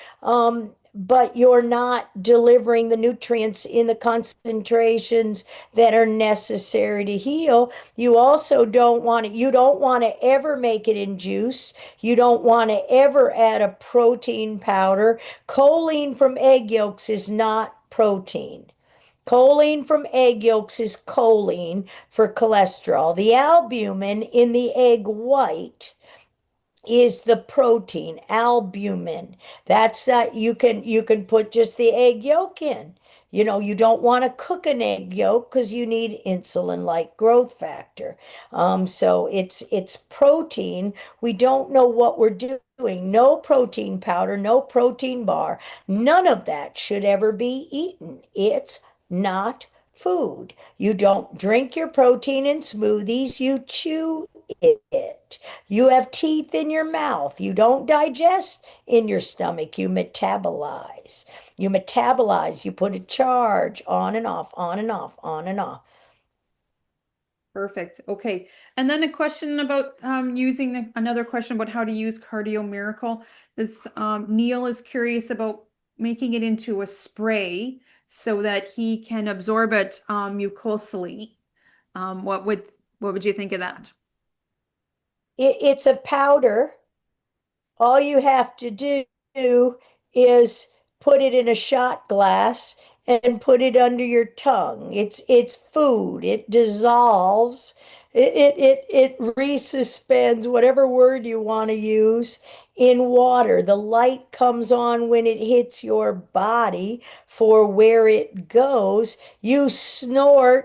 but you're not delivering the nutrients in the concentrations that are necessary to heal. You also you don't want to ever make it in juice. You don't want to ever add a protein powder. Choline from egg yolks is not protein. Choline from egg yolks is choline for cholesterol. The albumin in the egg white is the protein, albumin. That's you can put just the egg yolk in. You don't want to cook an egg yolk because you need insulin like growth factor. So it's protein. We don't know what we're doing. No protein powder, no protein bar. None of that should ever be eaten. It's not food. You don't drink your protein in smoothies, you chew it. You have teeth in your mouth. You don't digest in your stomach. You metabolize. You metabolize. You put a charge on and off, on and off, on and off. Perfect. Okay. And then a question about another question about how to use Cardio Miracle. This Neil is curious about making it into a spray so that he can absorb it mucosally. What would you think of that? It's a powder. All you have to do is put it in a shot glass and put it under your tongue. It's food. It dissolves. It resuspends, whatever word you want to use, in water. The light comes on when it hits your body for where it goes. You can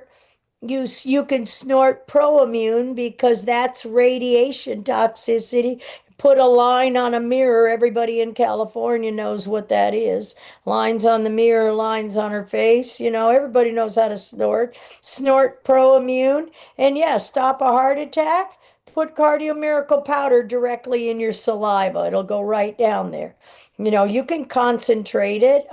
snort Proimmune because that's radiation toxicity. Put a line on a mirror. Everybody in California knows what that is. Lines on the mirror, lines on her face. Everybody knows how to snort. Snort Proimmune. And yeah, stop a heart attack. Put Cardio Miracle powder directly in your saliva. It'll go right down there. You can concentrate it.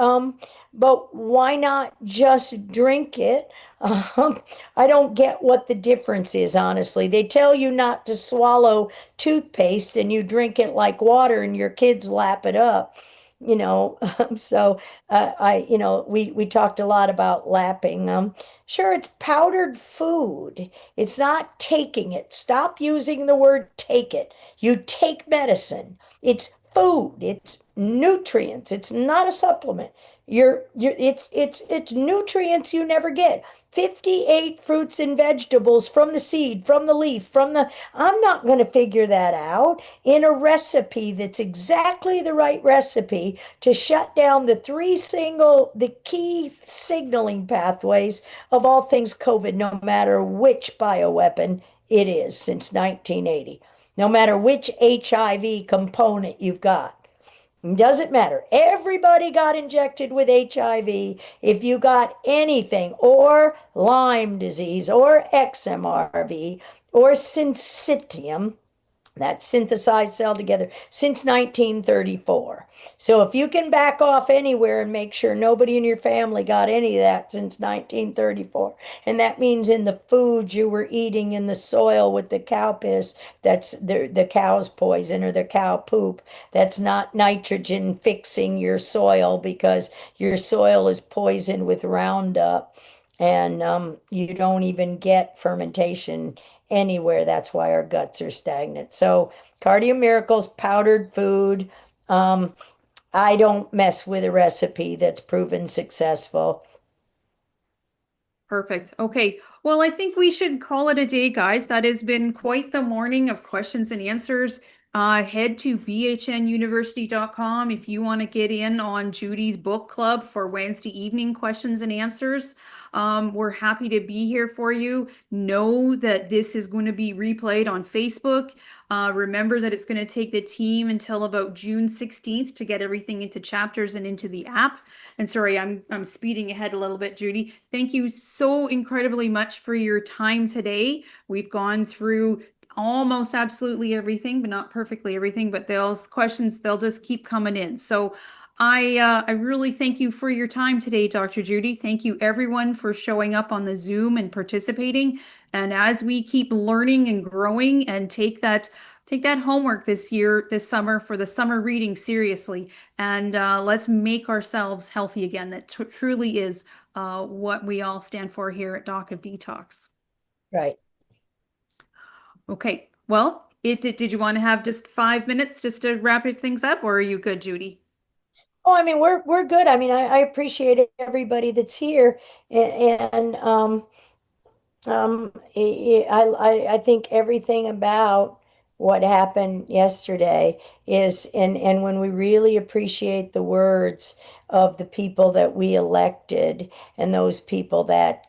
But why not just drink it? I don't get what the difference is, honestly. They tell you not to swallow toothpaste and you drink it like water and your kids lap it up. You know, so we talked a lot about lapping. Sure, it's powdered food. It's not taking it. Stop using the word take it. You take medicine. It's food. It's nutrients. It's not a supplement. It's nutrients you never get. 58 fruits and vegetables from the seed, from the leaf, I'm not going to figure that out in a recipe that's exactly the right recipe to shut down the key signaling pathways of all things COVID, no matter which bioweapon it is since 1980, no matter which HIV component you've got. It doesn't matter. Everybody got injected with HIV. If you got anything, or Lyme disease, or XMRV, or syncytium, that synthesized cell together, since 1934. So if you can back off anywhere and make sure nobody in your family got any of that since 1934, and that means in the foods you were eating, in the soil with the cow piss, that's the cow's poison, or the cow poop, that's not nitrogen fixing your soil because your soil is poisoned with Roundup, and you don't even get fermentation anywhere. That's why our guts are stagnant. So, Cardio Miracles, powdered food. Um, I don't mess with a recipe that's proven successful. Perfect. Okay. Well, I think we should call it a day, guys. That has been quite the morning of questions and answers. Head to bhnuniversity.com if you want to get in on Judy's book club for Wednesday evening questions and answers. We're happy to be here for you. Know that this is going to be replayed on Facebook. Remember that it's going to take the team until about June 16th to get everything into chapters and into the app. And sorry, I'm speeding ahead a little bit, Judy. Thank you so incredibly much for your time today. We've gone through almost absolutely everything, but not perfectly everything. But those questions, they'll just keep coming in. So I really thank you for your time today, Dr. Judy. Thank you everyone for showing up on the Zoom and participating. And as we keep learning and growing and take that homework this summer for the summer reading seriously, and let's make ourselves healthy again. That truly is what we all stand for here at Doc of Detox. Right. Okay, well, did you want to have just 5 minutes just to wrap things up, or are you good, Judy? Oh, I mean, we're good. I mean, I appreciate everybody that's here, and I think everything about what happened yesterday is, and when we really appreciate the words of the people that we elected and those people that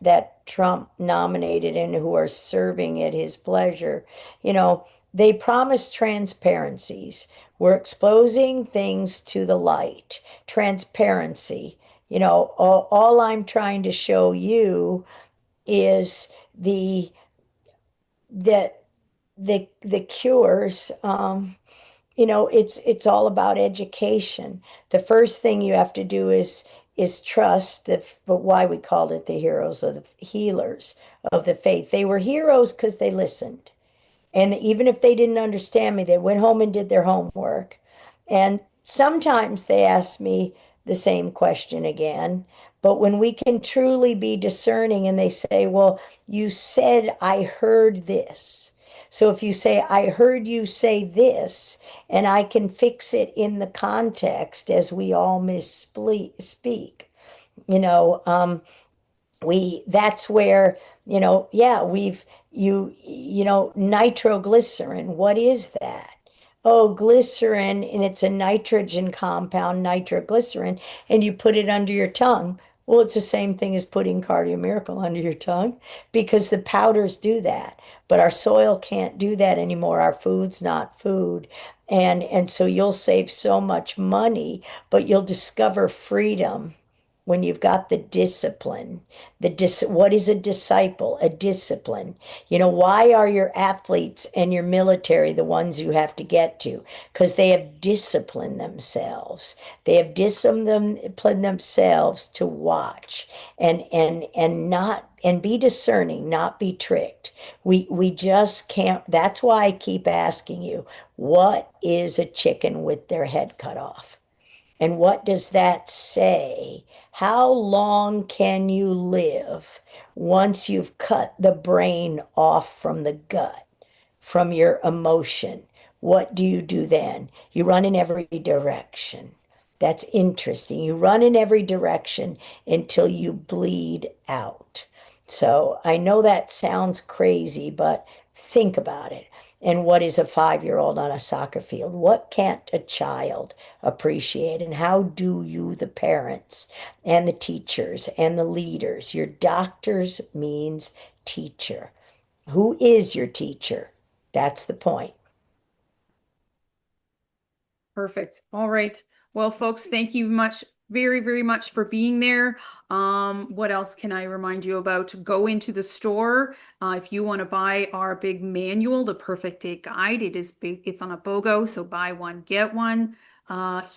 Trump nominated and who are serving at his pleasure, you know, they promise transparencies. We're exposing things to the light. Transparency. You know, all I'm trying to show you is the the the cures. You know, it's all about education. The first thing you have to do is trust that. But why we called it the heroes of the healers of the faith? They were heroes because they listened. And even if they didn't understand me, they went home and did their homework. And sometimes they ask me the same question again. But when we can truly be discerning and they say, well, you said I heard this. So if you say, I heard you say this, and I can fix it in the context as we all misspeak, you know, that's where, you know, yeah, you know, nitroglycerin, what is that? Oh, glycerin, and it's a nitrogen compound, nitroglycerin, and you put it under your tongue. Well, it's the same thing as putting Cardio Miracle under your tongue because the powders do that. But our soil can't do that anymore. Our food's not food. And so you'll save so much money, but you'll discover freedom when you've got the discipline. What is a disciple? A discipline. You know, why are your athletes and your military the ones you have to get to? Because they have disciplined themselves. They have disciplined themselves to watch and not and be discerning, not be tricked. We just can't. That's why I keep asking you, what is a chicken with their head cut off? And what does that say? How long can you live once you've cut the brain off from the gut, from your emotion? What do you do then? You run in every direction. That's interesting. You run in every direction until you bleed out. So I know that sounds crazy, but think about it. And what is a 5-year-old on a soccer field? What can't a child appreciate? And how do you, the parents and the teachers and the leaders, your doctors means teacher. Who is your teacher? That's the point. Perfect. All right. Well, folks, thank you very, very much for being there. What else can I remind you about? Go into the store. If you want to buy our big manual, The Perfect Day Guide, it's on a BOGO, so buy one, get one.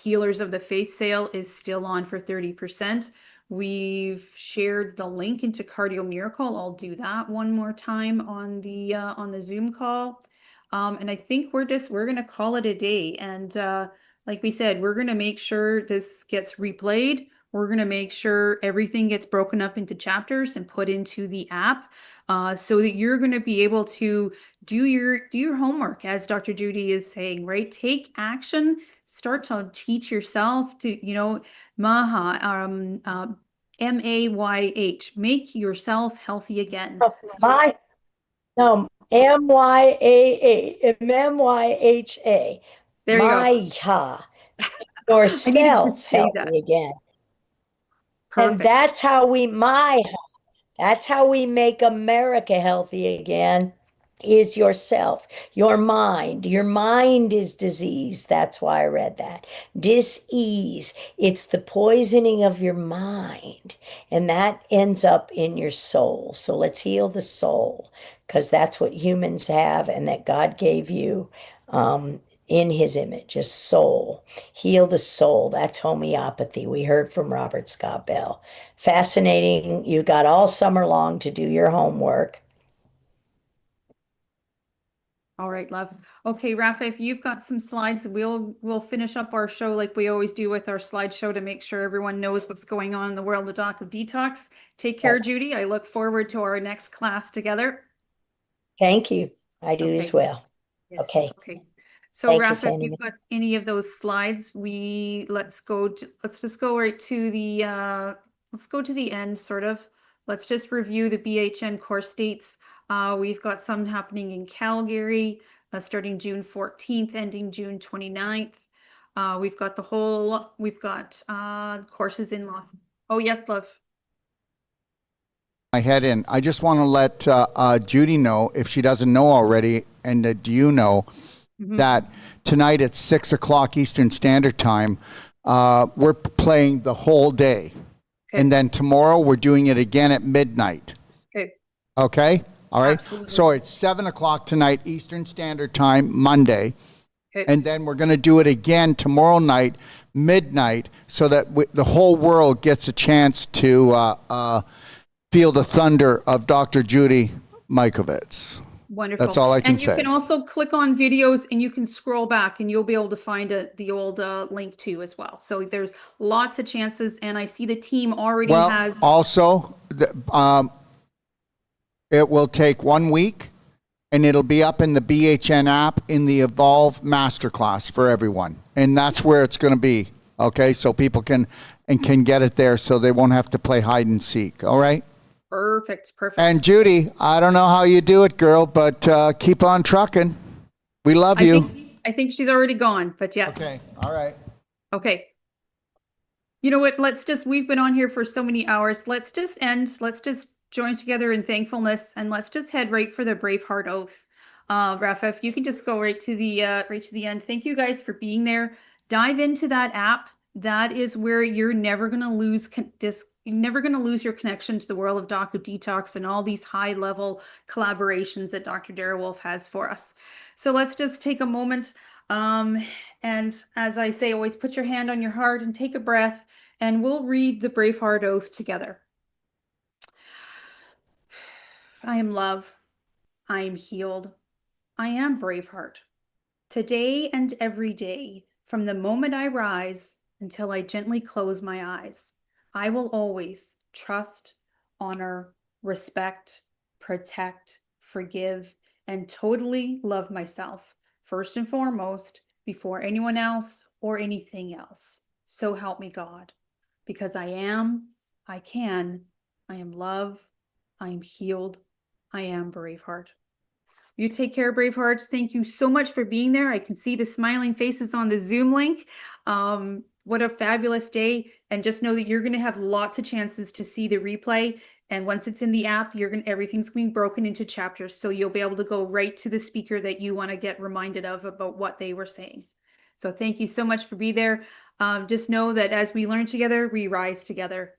Healers of the Faith sale is still on for 30%. We've shared the link into Cardio Miracle. I'll do that one more time on the Zoom call. And I think we're gonna call it a day. And like we said, we're gonna make sure this gets replayed. We're gonna make sure everything gets broken up into chapters and put into the app, so that you're gonna be able to do your homework, as Dr. Judy is saying, right? Take action. Start to teach yourself to, MAYH, make yourself healthy again. My, no, Myha. There you go. Myha. I needed to Yourself say that. healthy again. And Perfect. that's how we make America healthy again, is yourself, your mind. Your mind is disease. That's why I read that. Dis-ease. It's the poisoning of your mind. And that ends up in your soul. So let's heal the soul, because that's what humans have and that God gave you in his image, a soul. Heal the soul. That's homeopathy. We heard from Robert Scott Bell. Fascinating. You got all summer long to do your homework. All right, love. Okay, Rafa, if you've got some slides, we'll finish up our show like we always do with our slideshow to make sure everyone knows what's going on in the world of Doc of Detox. Take care, Judy. I look forward to our next class together. Thank you. I do as Okay. well. Yes. Okay. Okay. So Thank you, Rafa, if Sandy. you've got any of those slides, let's just go right to the let's go to the end sort of. Let's just review the BHN course dates. We've got some happening in Calgary, starting June 14th, ending June 29th. We've got courses in Oh, yes, love. My head in. I just want to let Judy know, if she doesn't know already, and do you know, that tonight at 6 o'clock Eastern Standard Time, we're playing the whole day. Okay. And then tomorrow we're doing it again at midnight. Okay. Okay? All right. Absolutely. So it's 7 o'clock tonight Eastern Standard Time, Monday. Okay. And then we're going to do it again tomorrow night, midnight, so that the whole world gets a chance to feel the thunder of Dr. Judy Mikovits. Wonderful. That's all I can say. And you can also click on videos and you can scroll back and you'll be able to find the old link too as well. So there's lots of chances, and I see the team already has. Also, it will take 1 week, and it'll be up in the BHN app in the Evolve Masterclass for everyone. And that's where it's going to be. Okay, so people can get it there, so they won't have to play hide and seek. All right. Perfect. And Judy, I don't know how you do it, girl, but keep on trucking. We love you. I think she's already gone, but yes. Okay. All right. Okay. You know what? We've been on here for so many hours. Let's just join together in thankfulness, and let's just head right for the Braveheart Oath. Rafa, if you can just go right to the end. Thank you guys for being there. Dive into that app. That is where you're never going to lose you're never going to lose your connection to the world of Doc of Detox and all these high level collaborations that Dr. Dara Wolfe has for us. So let's just take a moment. And as I say, always put your hand on your heart and take a breath, and we'll read the Braveheart Oath together. I am love. I am healed. I am Braveheart. Today and every day, from the moment I rise until I gently close my eyes, I will always trust, honor, respect, protect, forgive, and totally love myself, first and foremost, before anyone else or anything else. So help me God, because I am, I can, I am love, I am healed, I am Braveheart. You take care, Bravehearts. Thank you so much for being there. I can see the smiling faces on the Zoom link. What a fabulous day. And just know that you're going to have lots of chances to see the replay. And once it's in the app, everything's being broken into chapters. So you'll be able to go right to the speaker that you want to get reminded of about what they were saying. So thank you so much for being there. Just know that as we learn together, we rise together.